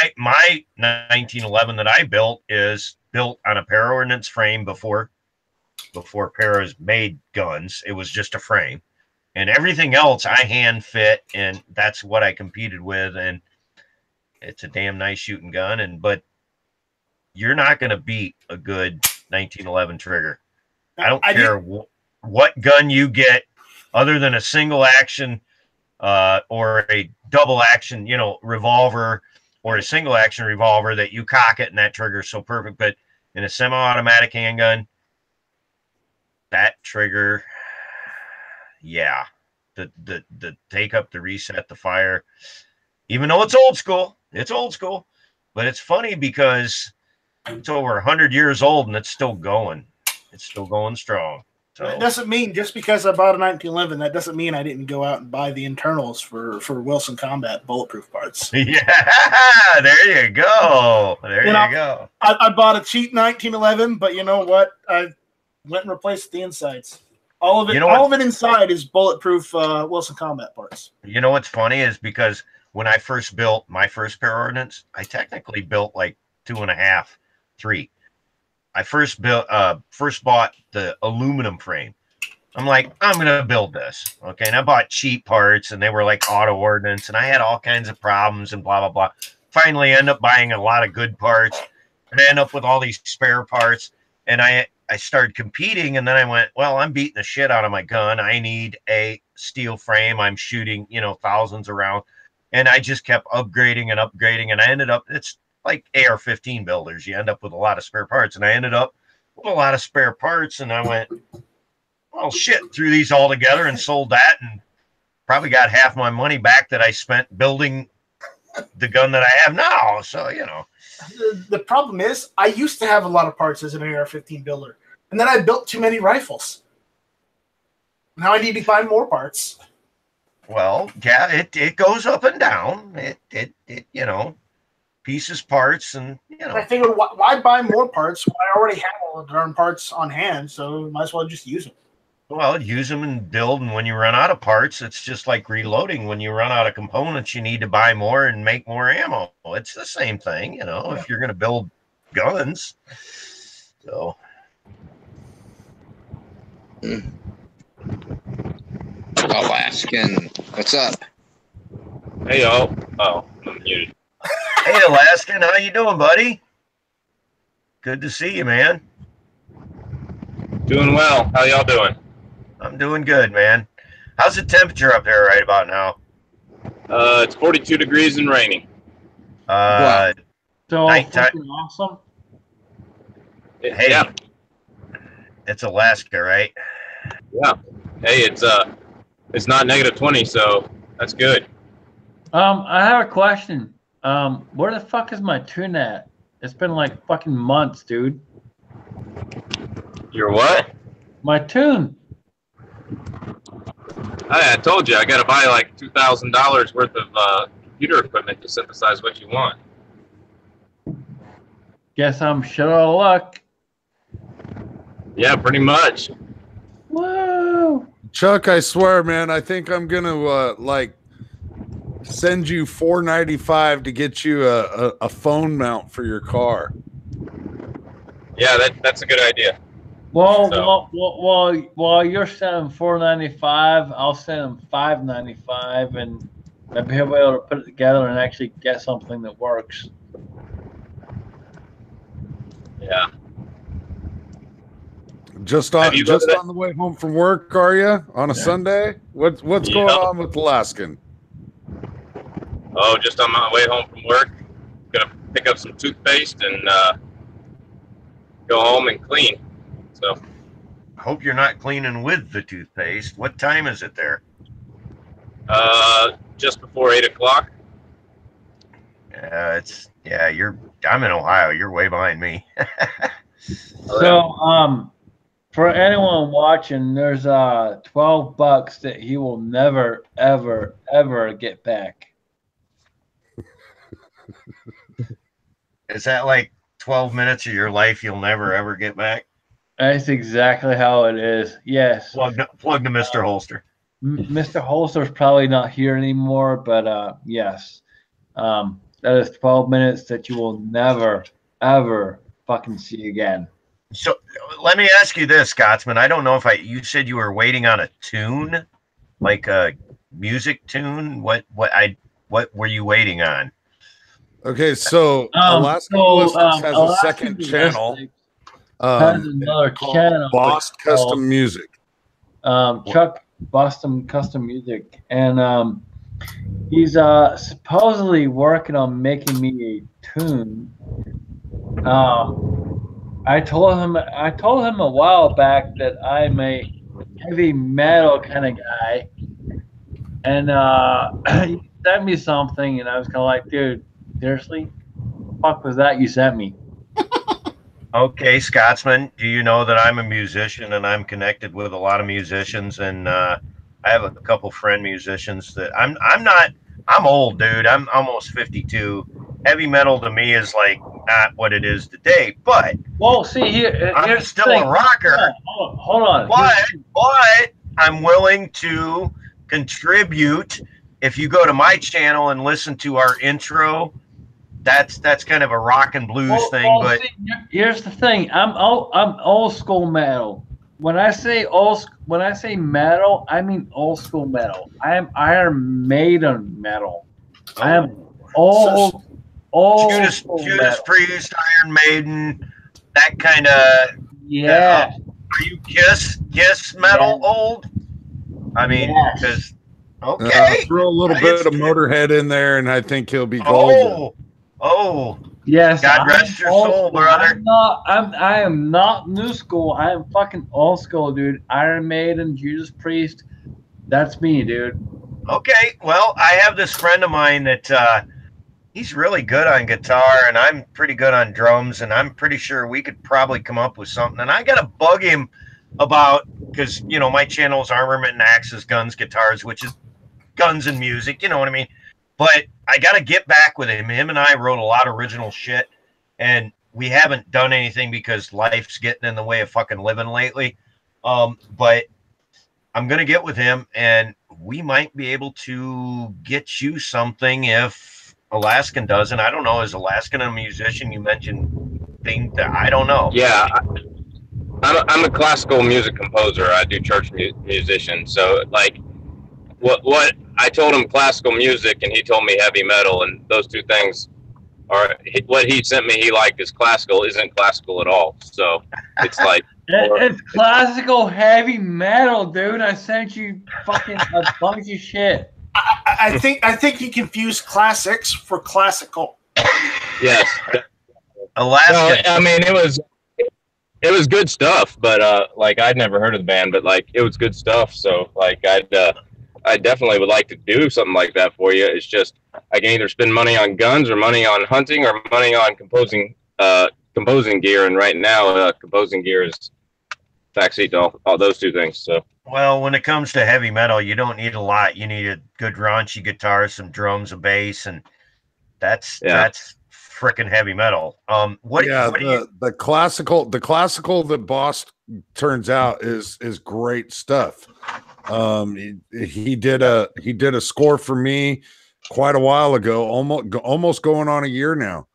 1911 that I built is built on a para ordnance frame before paras made guns. It was just a frame, and everything else I hand fit, and that's what I competed with. And it's a damn nice shooting gun, but you're not going to beat a good 1911 trigger. I don't care what gun you get, other than a single action or a double action, you know, revolver or a single action revolver that you cock it and that trigger's so perfect. But in a semi-automatic handgun, that trigger, yeah, the take up, the reset, the fire, even though it's old school, but it's funny because it's over 100 years old and it's still going. It's still going strong. So it doesn't mean just because I bought a 1911, that doesn't mean I didn't go out and buy the internals for Wilson Combat bulletproof parts. Yeah, there you go. There you go. I bought a cheap 1911, but you know what? I went and replaced the insides. All of it inside is bulletproof Wilson Combat parts. You know what's funny is because when I first built my first para ordnance, I technically built like 2.5, 3. I first bought the aluminum frame. I'm like, I'm gonna build this, okay? And I bought cheap parts, and they were like auto ordnance, and I had all kinds of problems and blah blah blah. Finally, I end up buying a lot of good parts, and I end up with all these spare parts. And I started competing, and then I went, well, I'm beating the shit out of my gun. I need a steel frame. I'm shooting, you know, thousands around, and I just kept upgrading and upgrading, and I ended up, it's like AR-15 builders. You end up with a lot of spare parts, and I ended up with a lot of spare parts, and I went, well, shit, threw these all together and sold that, and probably got half my money back that I spent building the gun that I have now. So, you know. The problem is, I used to have a lot of parts as an AR-15 builder, and then I built too many rifles. Now I need to find more parts. Well, yeah, it goes up and down. It you know, pieces, parts, and you know. I figured, why buy more parts when I already have all the darn parts on hand? So might as well just use them. Well, use them and build, and when you run out of parts, it's just like reloading. When you run out of components, you need to buy more and make more ammo. It's the same thing, you know, if you're going to build guns. So. Alaskan, what's up? Hey, y'all. Oh, I'm muted. Hey, Alaskan, how you doing, buddy? Good to see you, man. Doing well. How y'all doing? I'm doing good, man. How's the temperature up there right about now? It's 42 degrees and raining. So nighttime. fucking awesome. Hey, yeah. It's Alaska, right? Yeah. Hey, it's not -20, so that's good. I have a question. Where the fuck is my tune at? It's been like fucking months, dude. Your what? My tune. I told you I got to buy like $2,000 worth of computer equipment to synthesize what you want. Guess I'm shit out of luck. Yeah, pretty much. Whoa. Chuck, I swear, man, I think I'm gonna like send you $4.95 to get you a phone mount for your car. Yeah, that's a good idea. Well, So- while you're sending $4.95, I'll send them $5.95, and maybe he'll be able to put it together and actually get something that works. Yeah. Just Have you just got on the way home from work, are you? On a Sunday? What's going Yeah. on with Alaskan? Oh, just on my way home from work. Gonna pick up some toothpaste and go home and clean. So. Hope you're not cleaning with the toothpaste. What time is it there? Just before 8 o'clock. I'm in Ohio. You're way behind me. So, for anyone watching, there's $12 that he will never, ever, ever get back. Is that like 12 minutes of your life you'll never ever get back? That's exactly how it is. Yes. Plug to Mr. Holster. Mr. Holster's probably not here anymore, but yes. That is 12 minutes that you will never, ever fucking see again. So let me ask you this, Scotsman. I don't know if you said you were waiting on a tune, like a music tune. What were you waiting on? Okay, so Alaska Ballistics has a second channel. Has another channel. Boss Custom Music. Chuck Boston Custom Music, and he's supposedly working on making me a tune. I told him a while back that I'm a heavy metal kind of guy, and he sent me something, and I was kind of like, dude, seriously, what the fuck was that you sent me? Okay, Scotsman, do you know that I'm a musician and I'm connected with a lot of musicians, and I have a couple friend musicians that I'm old, dude. I'm almost 52. Heavy metal to me is like not what it is today, but well, see here, I'm still a rocker. Hold on. But I'm willing to contribute. If you go to my channel and listen to our intro, that's kind of a rock and blues thing. But see, here's the thing: I'm old school metal. When I say metal, I mean old school metal. I am Iron Maiden metal. I am old Judas Priest, Iron Maiden, that kind of. Yeah. Are you Kiss metal old? I mean, because okay, throw a little bit of Motorhead in there, and I think he'll be golden. Oh, yes. God rest your soul, brother. I am not new school. I am fucking old school, dude. Iron Maiden, Judas Priest. That's me, dude. Okay, well, I have this friend of mine that he's really good on guitar, and I'm pretty good on drums, and I'm pretty sure we could probably come up with something. And I got to bug him about, because, you know, my channel is Armament and Axes, Guns, Guitars, which is guns and music, you know what I mean? But I got to get back with him. Him and I wrote a lot of original shit, and we haven't done anything because life's getting in the way of fucking living lately. But I'm going to get with him, and we might be able to get you something if Alaskan doesn't. I don't know. Is Alaskan a musician? You mentioned thing that I don't know. Yeah, I'm a classical music composer. I do church musician. So like, what I told him classical music, and he told me heavy metal, and those two things are what he sent me. He liked is classical, isn't classical at all. So it's like it's classical heavy metal, dude. I sent you fucking a bunch of shit. I think he confused classics for classical. Yes. Alaska. No, I mean it was good stuff, but like I'd never heard of the band, but like it was good stuff. So like I definitely would like to do something like that for you. It's just I can either spend money on guns or money on hunting or money on composing gear, and right now composing gear is backseat to all those two things. So. Well, when it comes to heavy metal, you don't need a lot. You need a good raunchy guitar, some drums, a bass, and that's freaking heavy metal. The classical that Boss turns out is great stuff. He did a score for me quite a while ago, almost going on a year now.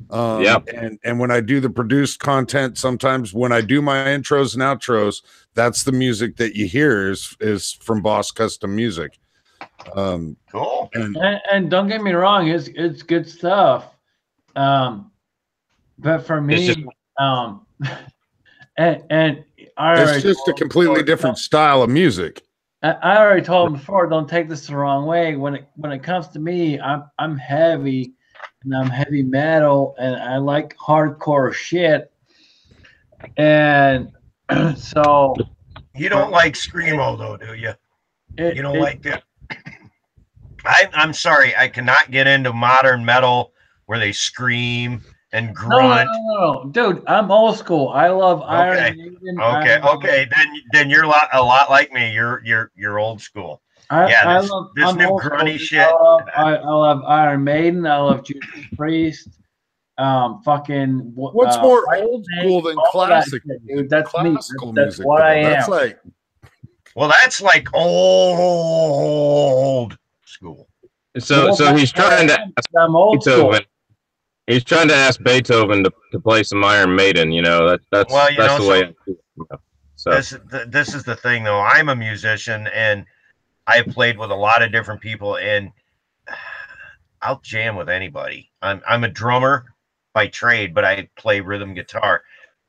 And when I do the produced content, sometimes when I do my intros and outros, that's the music that you hear is from Boss Custom Music. Cool. And don't get me wrong, it's good stuff. But for me, it's just a completely different style of music. I already told him before, don't take this the wrong way. When it comes to me, I'm heavy and I'm heavy metal and I like hardcore shit. And so you don't like screamo though, do you? You don't like that. I'm sorry, I cannot get into modern metal where they scream and grunt. No, dude, I'm old school. I love Iron Maiden. Okay. Then you're a lot like me. You're old school. This new grunty shit. I love Iron Maiden. I love Judas Priest. What's more old school than classic? Dude, that's classical me. That's music. what I am. That's like old school. So he's trying to ask Beethoven. He's trying to ask Beethoven to play some Iron Maiden. You know that's the way. So this is the thing, though. I'm a musician, and I've played with a lot of different people, and I'll jam with anybody. I'm a drummer by trade, but I play rhythm guitar.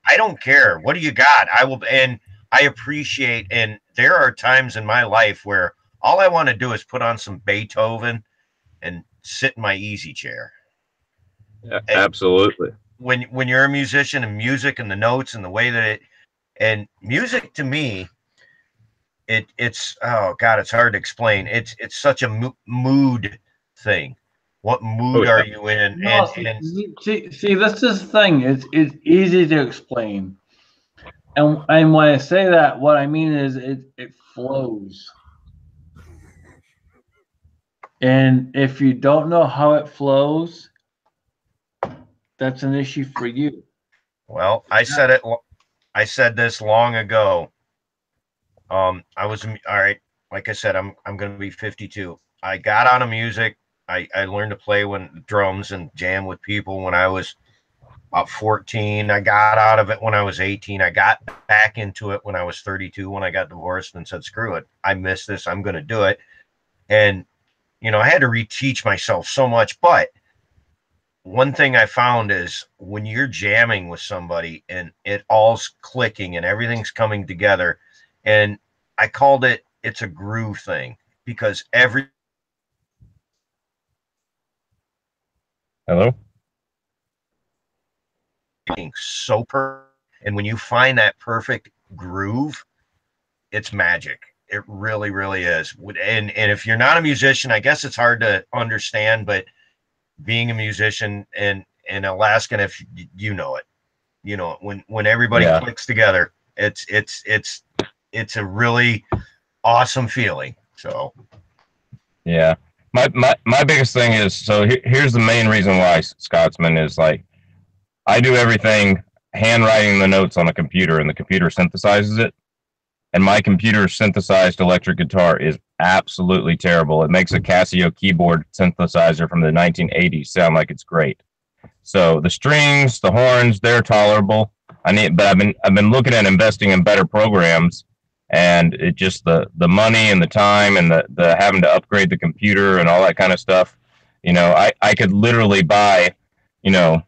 I don't care. What do you got? I will, and I appreciate. And there are times in my life where all I want to do is put on some Beethoven and sit in my easy chair. Yeah, absolutely. When you're a musician, and music and the notes and the way that and music to me, it's oh God, it's hard to explain. It's such a mood thing. What mood are you in? No, see, this is the thing. It's easy to explain. And when I say that, what I mean is it flows. And if you don't know how it flows, that's an issue for you. Well, I said this long ago. I was all right. Like I said, I'm going to be 52. I got out of music. I learned to play drums and jam with people when I was about 14. I got out of it when I was 18. I got back into it when I was 32, when I got divorced, and said, screw it. I miss this. I'm going to do it. And, I had to reteach myself so much. But one thing I found is when you're jamming with somebody and it all's clicking and everything's coming together, and I called it's a groove thing, because Hello? So perfect. And when you find that perfect groove, it's magic. It really, really is. And if you're not a musician, I guess it's hard to understand, but being a musician in Alaska, if you know it, when everybody clicks together, it's a really awesome feeling. So, yeah. My biggest thing is, so here's the main reason why, Scotsman, is like, I do everything handwriting the notes on a computer, and the computer synthesizes it. And my computer synthesized electric guitar is absolutely terrible. It makes a Casio keyboard synthesizer from the 1980s sound like it's great. So the strings, the horns, they're tolerable. But I've been looking at investing in better programs, and it just the money and the time and the having to upgrade the computer and all that kind of stuff. I could literally buy, 2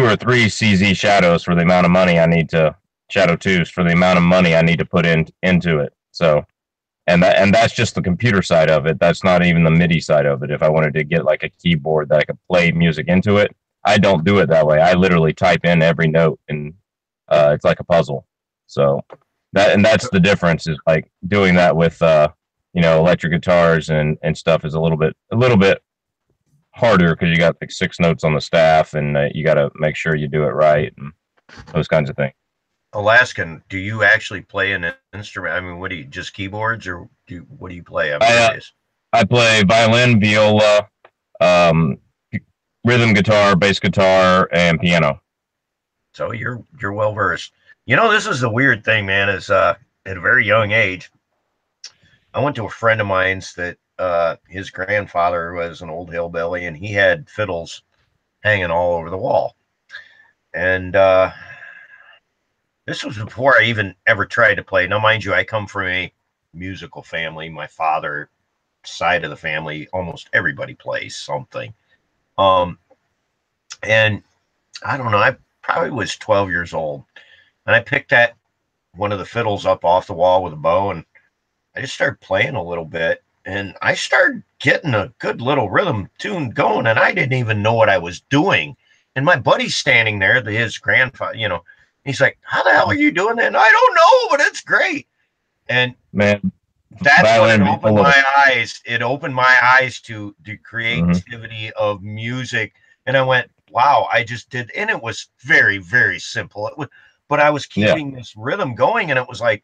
or 3 CZ Shadows for the amount of money I need to, Shadow 2s for the amount of money I need to put into it. So, and that's just the computer side of it. That's not even the MIDI side of it. If I wanted to get like a keyboard that I could play music into it, I don't do it that way. I literally type in every note, and it's like a puzzle. So that's the difference, is like doing that with electric guitars and stuff is a little bit harder, because you got like 6 notes on the staff, and you got to make sure you do it right and those kinds of things. Alaskan, do you actually play an instrument? I mean, what do you, just keyboards, or what do you play? I play violin, viola, rhythm guitar, bass guitar, and piano. So you're well versed. This is the weird thing, man, is at a very young age, I went to a friend of mine's that his grandfather was an old hillbilly, and he had fiddles hanging all over the wall. And this was before I even ever tried to play. Now, mind you, I come from a musical family. My father side of the family, almost everybody plays something. And I don't know, I probably was 12 years old, and I picked one of the fiddles up off the wall with a bow, and I just started playing a little bit, and I started getting a good little rhythm tune going, and I didn't even know what I was doing. And my buddy's standing there, his grandfather, he's like, "How the hell are you doing that?" And I don't know, but it's great. And man, that's when it opened my eyes. It opened my eyes to the creativity of music. And I went, wow, I just did. And it was very, very simple. But I was keeping this rhythm going, and it was like,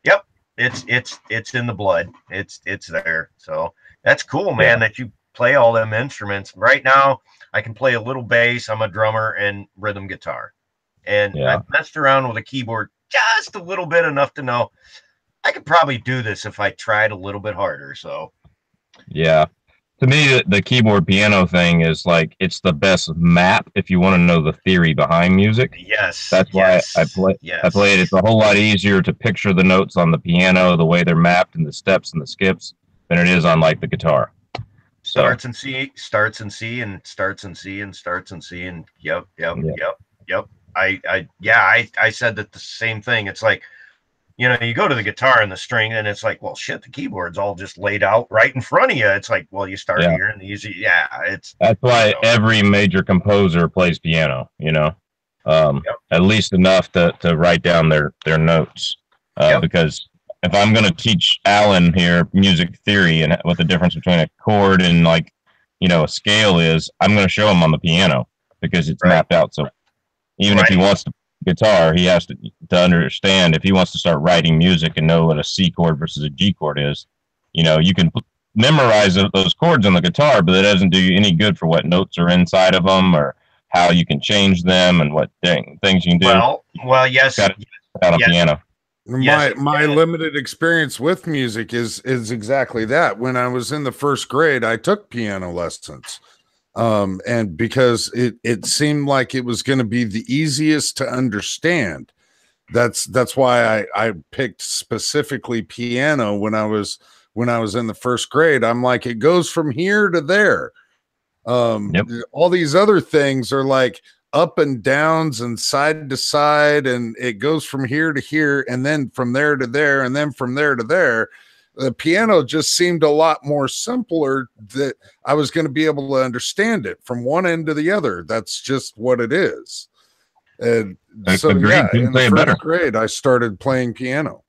yep, it's in the blood. It's there. So that's cool, man, that you play all them instruments. Right now, I can play a little bass. I'm a drummer and rhythm guitar. And I messed around with a keyboard just a little bit, enough to know I could probably do this if I tried a little bit harder. So, yeah, to me, the keyboard piano thing is like, it's the best map if you want to know the theory behind music. Yes, that's why I play. I play it. It's a whole lot easier to picture the notes on the piano, the way they're mapped, and the steps and the skips, than it is on like the guitar. So, starts in C, starts in C, and starts in C, and starts in C, and yep. I said that the same thing. It's like, you go to the guitar and the string, and it's like, well, shit, the keyboard's all just laid out right in front of you. It's like, well, you start here and the easy. Yeah, that's why every major composer plays piano. At least enough to write down their notes. Because if I'm going to teach Alan here music theory and what the difference between a chord and a scale is, I'm going to show him on the piano, because it's mapped out. So even if he wants to play guitar, he has to understand, if he wants to start writing music and know what a C chord versus a G chord is, you can memorize those chords on the guitar, but it doesn't do you any good for what notes are inside of them or how you can change them and what things you can do. Well, yes. Got it on piano. My limited experience with music is exactly that. When I was in the first grade, I took piano lessons. And because it seemed like it was going to be the easiest to understand. That's why I picked specifically piano when I was in the first grade. I'm like, it goes from here to there. All these other things are like up and downs and side to side, and it goes from here to here, and then from there to there, and then from there to there. The piano just seemed a lot more simpler, that I was going to be able to understand it from one end to the other. That's just what it is. And so, in the first grade, I started playing piano.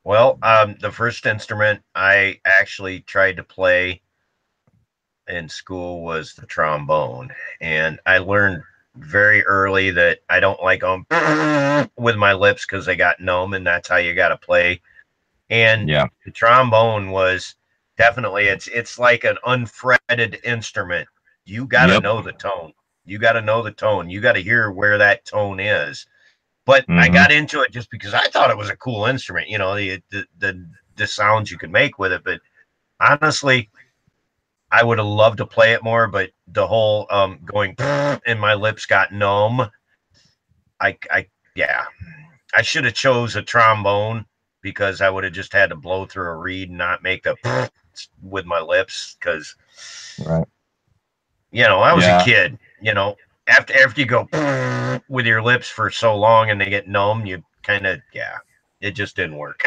Well, the first instrument I actually tried to play in school was the trombone, and I learned very early that I don't like with my lips because they got numb, and that's how you got to play. And the trombone was definitely it's like an unfretted instrument. You got to know the tone. You got to know the tone. You got to hear where that tone is. But I got into it just because I thought it was a cool instrument, you know, the sounds you could make with it. But honestly, I would have loved to play it more, but the whole going and my lips got numb. I should have chose a trombone because I would have just had to blow through a reed and not make the with my lips because, you know, I was a kid, you know. After you go with your lips for so long and they get numb, you kind of, it just didn't work.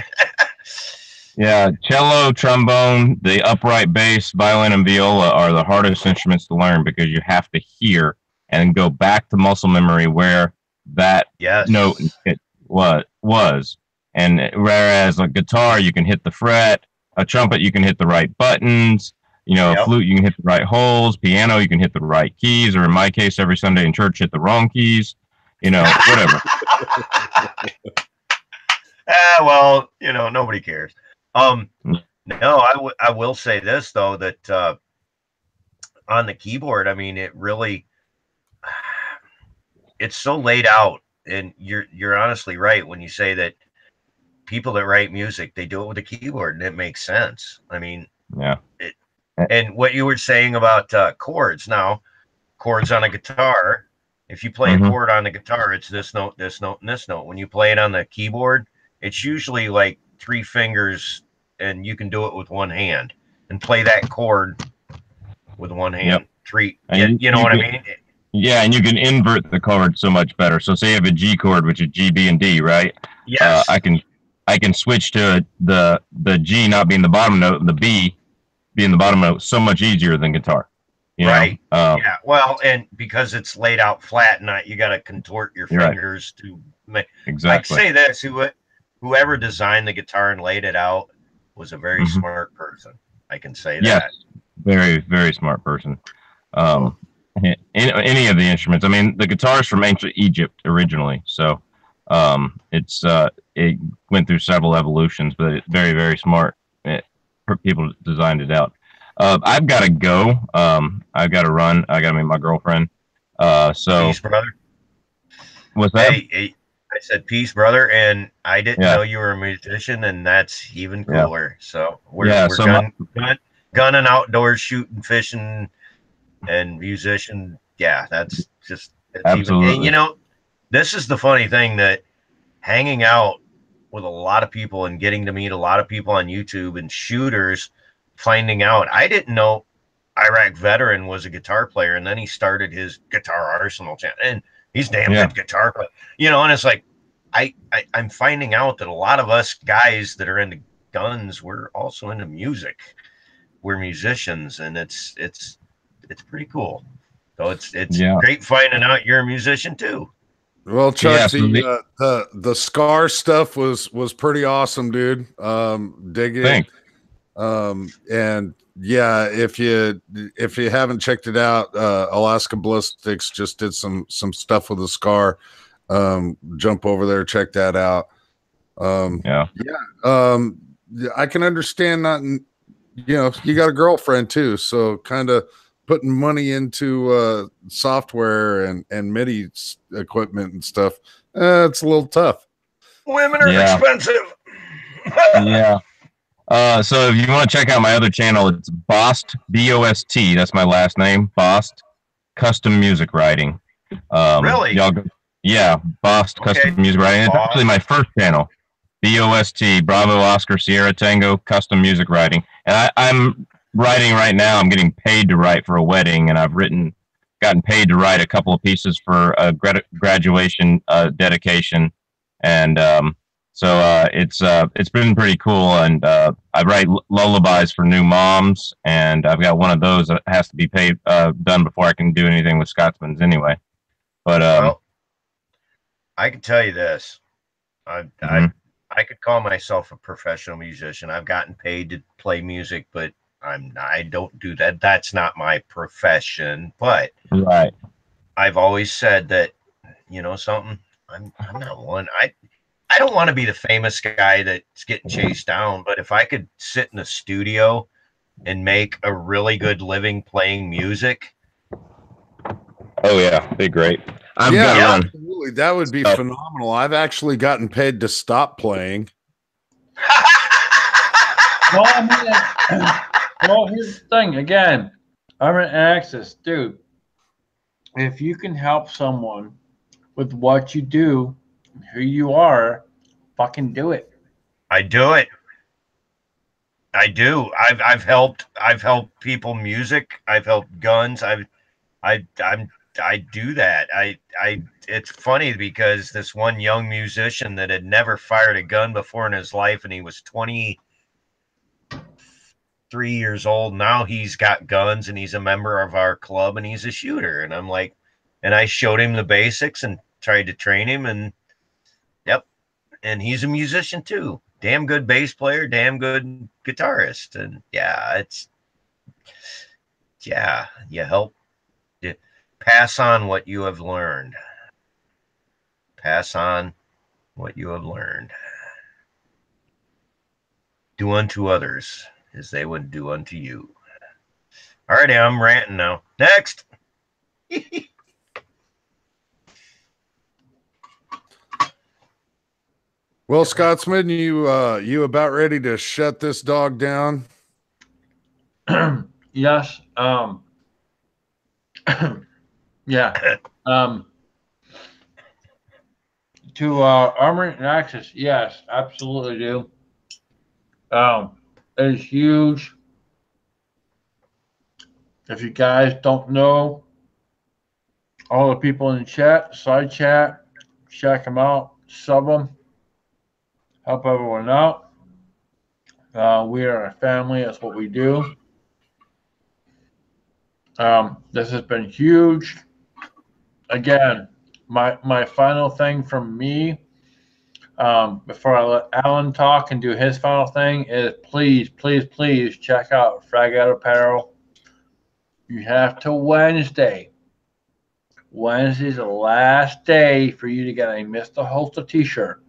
Yeah, cello, trombone, the upright bass, violin, and viola are the hardest instruments to learn because you have to hear and go back to muscle memory where that note was. And whereas a guitar, you can hit the fret, a trumpet, you can hit the right buttons. You know, a flute, you can hit the right holes. Piano, you can hit the right keys. Or in my case, every Sunday in church, hit the wrong keys. You know, whatever. Well, you know, nobody cares. No, I will say this though, that on the keyboard, I mean, it really, it's so laid out, and you're honestly right when you say that people that write music, they do it with a keyboard, and it makes sense. I mean, and what you were saying about chords, now chords on a guitar, if you play a chord on the guitar, it's this note, this note, and this note. When you play it on the keyboard, it's usually like 3 fingers, and you can do it with one hand and play that chord with one hand. You know what I mean? Yeah, and you can invert the chord so much better. So say you have a G chord, which is G, B, and D, right? Yes. I can switch to the G not being the bottom note and the B being the bottom note so much easier than guitar. You know? Well, and because it's laid out flat, not you got to contort your fingers to make. Exactly. Like say this: whoever designed the guitar and laid it out was a very smart person. I can say that. Yes, very, very smart person. Any of the instruments. I mean, the guitar is from ancient Egypt originally, so it went through several evolutions, but it's very, very smart. People designed it out. I've got to go. I've got to run. I got to meet my girlfriend. So peace, brother. What's that? Hey, I said peace, brother, and I didn't know you were a musician, and that's even cooler. So we're gunning outdoors, shooting, fishing, and musician. Yeah, that's just absolutely. And, you know, this is the funny thing, that hanging out with a lot of people and getting to meet a lot of people on YouTube and shooters, finding out I didn't know Iraq Veteran was a guitar player, and then he started his Guitar Arsenal channel, and he's damn good guitar player, you know. And it's like I'm finding out that a lot of us guys that are into guns, we're also into music. We're musicians, and it's pretty cool. So it's great finding out you're a musician too. Well, Chuck, the Scar stuff was pretty awesome, dude. Dig it. Thanks. And yeah, if you haven't checked it out, Alaska Ballistics just did some stuff with the Scar. Jump over there, check that out. I can understand not, you know, you got a girlfriend too, so kind of putting money into software and MIDI equipment and stuff, it's a little tough. Women are expensive. So if you want to check out my other channel, it's Bost, B-O-S-T. That's my last name, Bost Custom Music Writing. Really? Bost Custom Music Writing. It's actually my first channel, B-O-S-T, Bravo Oscar Sierra Tango Custom Music Writing. And I'm writing right now. I'm getting paid to write for a wedding, and I've gotten paid to write a couple of pieces for a graduation dedication, and so it's been pretty cool. And I write lullabies for new moms, and I've got one of those that has to be done before I can do anything with Scotsman's anyway. But well, I can tell you this: I could call myself a professional musician. I've gotten paid to play music, but I don't do that. That's not my profession. But right. I've always said that, you know, something. I'm not one. I don't want to be the famous guy that's getting chased down. But if I could sit in a studio and make a really good living playing music. Oh yeah, be great. Absolutely. That would be phenomenal. I've actually gotten paid to stop playing. Well, I mean, well, here's the thing. Again, Armament Access, dude. If you can help someone with what you do, who you are, fucking do it. I do it. I do. I've helped people music. I've helped guns. I do that. It's funny because this one young musician that had never fired a gun before in his life, and he was 23 years old. Now he's got guns and he's a member of our club and he's a shooter. And I'm like, and I showed him the basics and tried to train him, and yep. And he's a musician too. Damn good bass player, damn good guitarist. And you help pass on what you have learned. Pass on what you have learned. Do unto others as they would do unto you. All right, I'm ranting now. Next. Well, Scotsman, you about ready to shut this dog down? Yes. Yeah. To Armament Access, yes, absolutely do. It's huge. If you guys don't know, all the people in the chat, side chat, check them out, sub them, help everyone out. We are a family. That's what we do. This has been huge. Again, my final thing from me, before I let Alan talk and do his final thing, is please check out Frag Out Apparel. You have till Wednesday. Wednesday's the last day for you to get a Mr. Holster t-shirt.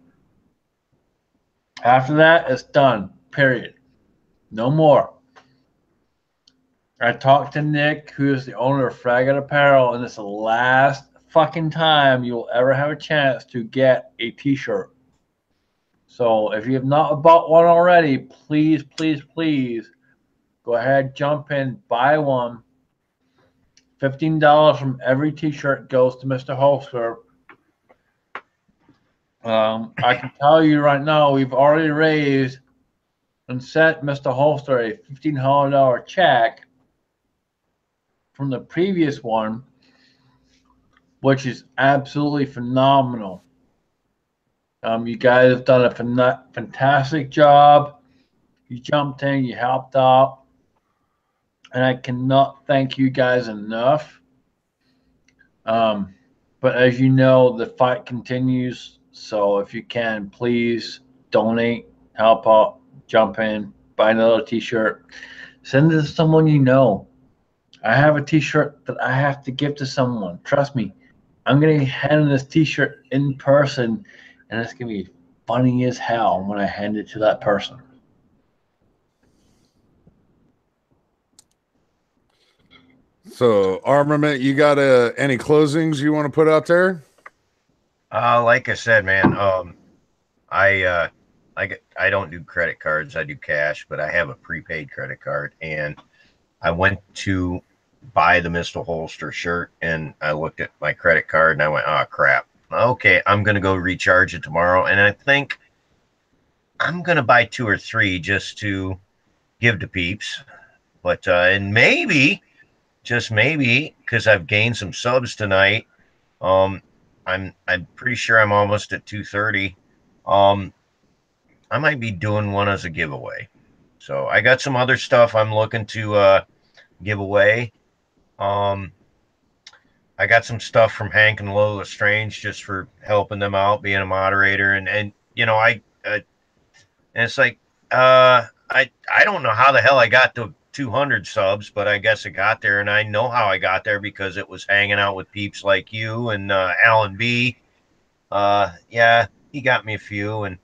After that, it's done. Period. No more. I talked to Nick, who is the owner of Frag Out Apparel, and it's the last fucking time you'll ever have a chance to get a t-shirt. So if you have not bought one already, please go ahead, jump in, buy one. $15 from every t-shirt goes to Mr. Holster. I can tell you right now, we've already raised and sent Mr. Holster a $1,500 check from the previous one, which is absolutely phenomenal. You guys have done a fantastic job. You jumped in, you helped out, and I cannot thank you guys enough. But as you know, the fight continues. So if you can, please donate, help out, jump in, buy another t-shirt, send it to someone you know. I have a t-shirt that I have to give to someone. Trust me, I'm going to be handing this t-shirt in person, and it's going to be funny as hell when I hand it to that person. So, Armament, you got any closings you want to put out there? Like I said, man, I don't do credit cards. I do cash, but I have a prepaid credit card, and I went to buy the Mr. Holster shirt, and I looked at my credit card, and I went, oh, crap. Okay, I'm going to go recharge it tomorrow, and I think I'm going to buy 2 or 3 just to give to peeps. But, and maybe, just maybe, because I've gained some subs tonight, I'm pretty sure I'm almost at 230. I might be doing one as a giveaway. So I got some other stuff I'm looking to give away. I got some stuff from Hank and Lola Strange just for helping them out, being a moderator, and you know, And it's like, I don't know how the hell I got to 200 subs, but I guess it got there. And I know how I got there because it was hanging out with peeps like you and Alan B. Yeah, he got me a few, and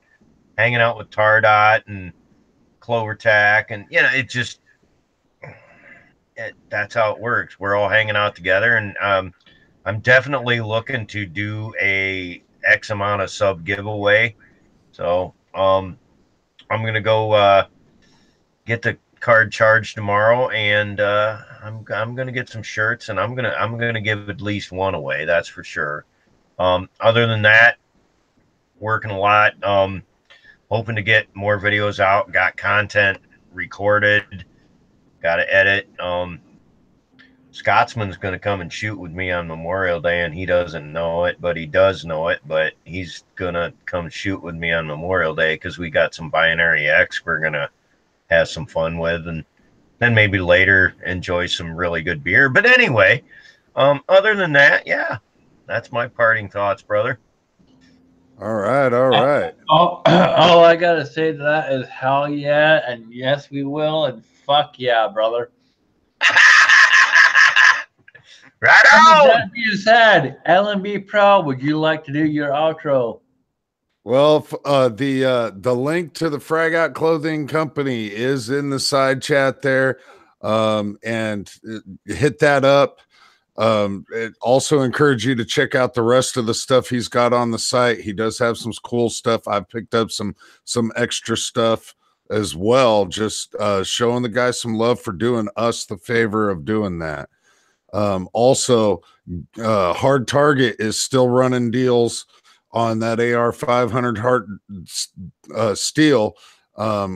hanging out with Tardot and Clovertac, and you know, it just that's how it works. We're all hanging out together, and I'm definitely looking to do a X amount of sub giveaway. So I'm gonna go get the card charged tomorrow, and I'm gonna get some shirts, and I'm gonna give at least one away. That's for sure. Other than that, working a lot. Hoping to get more videos out. Got content recorded. Got to edit. Scotsman's going to come and shoot with me on Memorial Day, and he doesn't know it, but he does know it. But he's going to come shoot with me on Memorial Day because we got some Binary X we're going to have some fun with, and then maybe later enjoy some really good beer. But anyway, other than that, yeah, that's my parting thoughts, brother. All right, all right. All I gotta say to that is hell yeah, and yes we will, and fuck yeah, brother. Right on. That being said, LMB Pro, would you like to do your outro? Well, the link to the Frag Out Clothing Company is in the side chat there, and hit that up. It also encourage you to check out the rest of the stuff he's got on the site. He does have some cool stuff. I've picked up some extra stuff as well, just showing the guys some love for doing us the favor of doing that. Also, Hard Target is still running deals on that AR 500 Hard steel,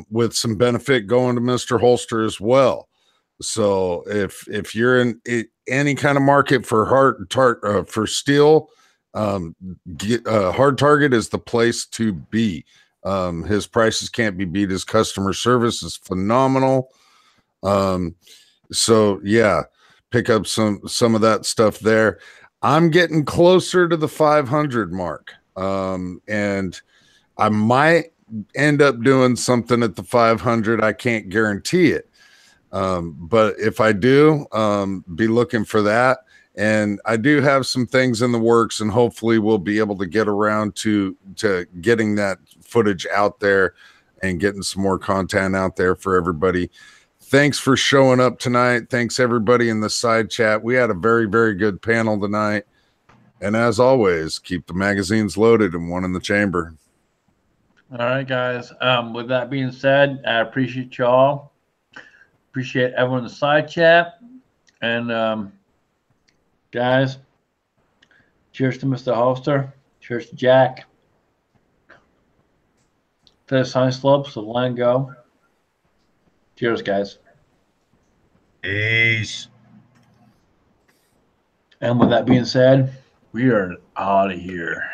with some benefit going to Mr. Holster as well. So if you're in any kind of market for for steel, Hard Target is the place to be. His prices can't be beat. His customer service is phenomenal. So yeah, pick up some of that stuff there. I'm getting closer to the 500 mark, and I might end up doing something at the 500. I can't guarantee it. But if I do, be looking for that. And I do have some things in the works, and hopefully we'll be able to get around to getting that footage out there and getting some more content out there for everybody. Thanks for showing up tonight. Thanks everybody in the side chat. We had a very, very good panel tonight. And as always, keep the magazines loaded and one in the chamber. All right, guys. With that being said, I appreciate y'all. Appreciate everyone in the side chat. And guys, cheers to Mr. Holster. Cheers to Jack. To the Sunny Slopes, to Land Go. Cheers, guys. Peace. And with that being said, we are out of here.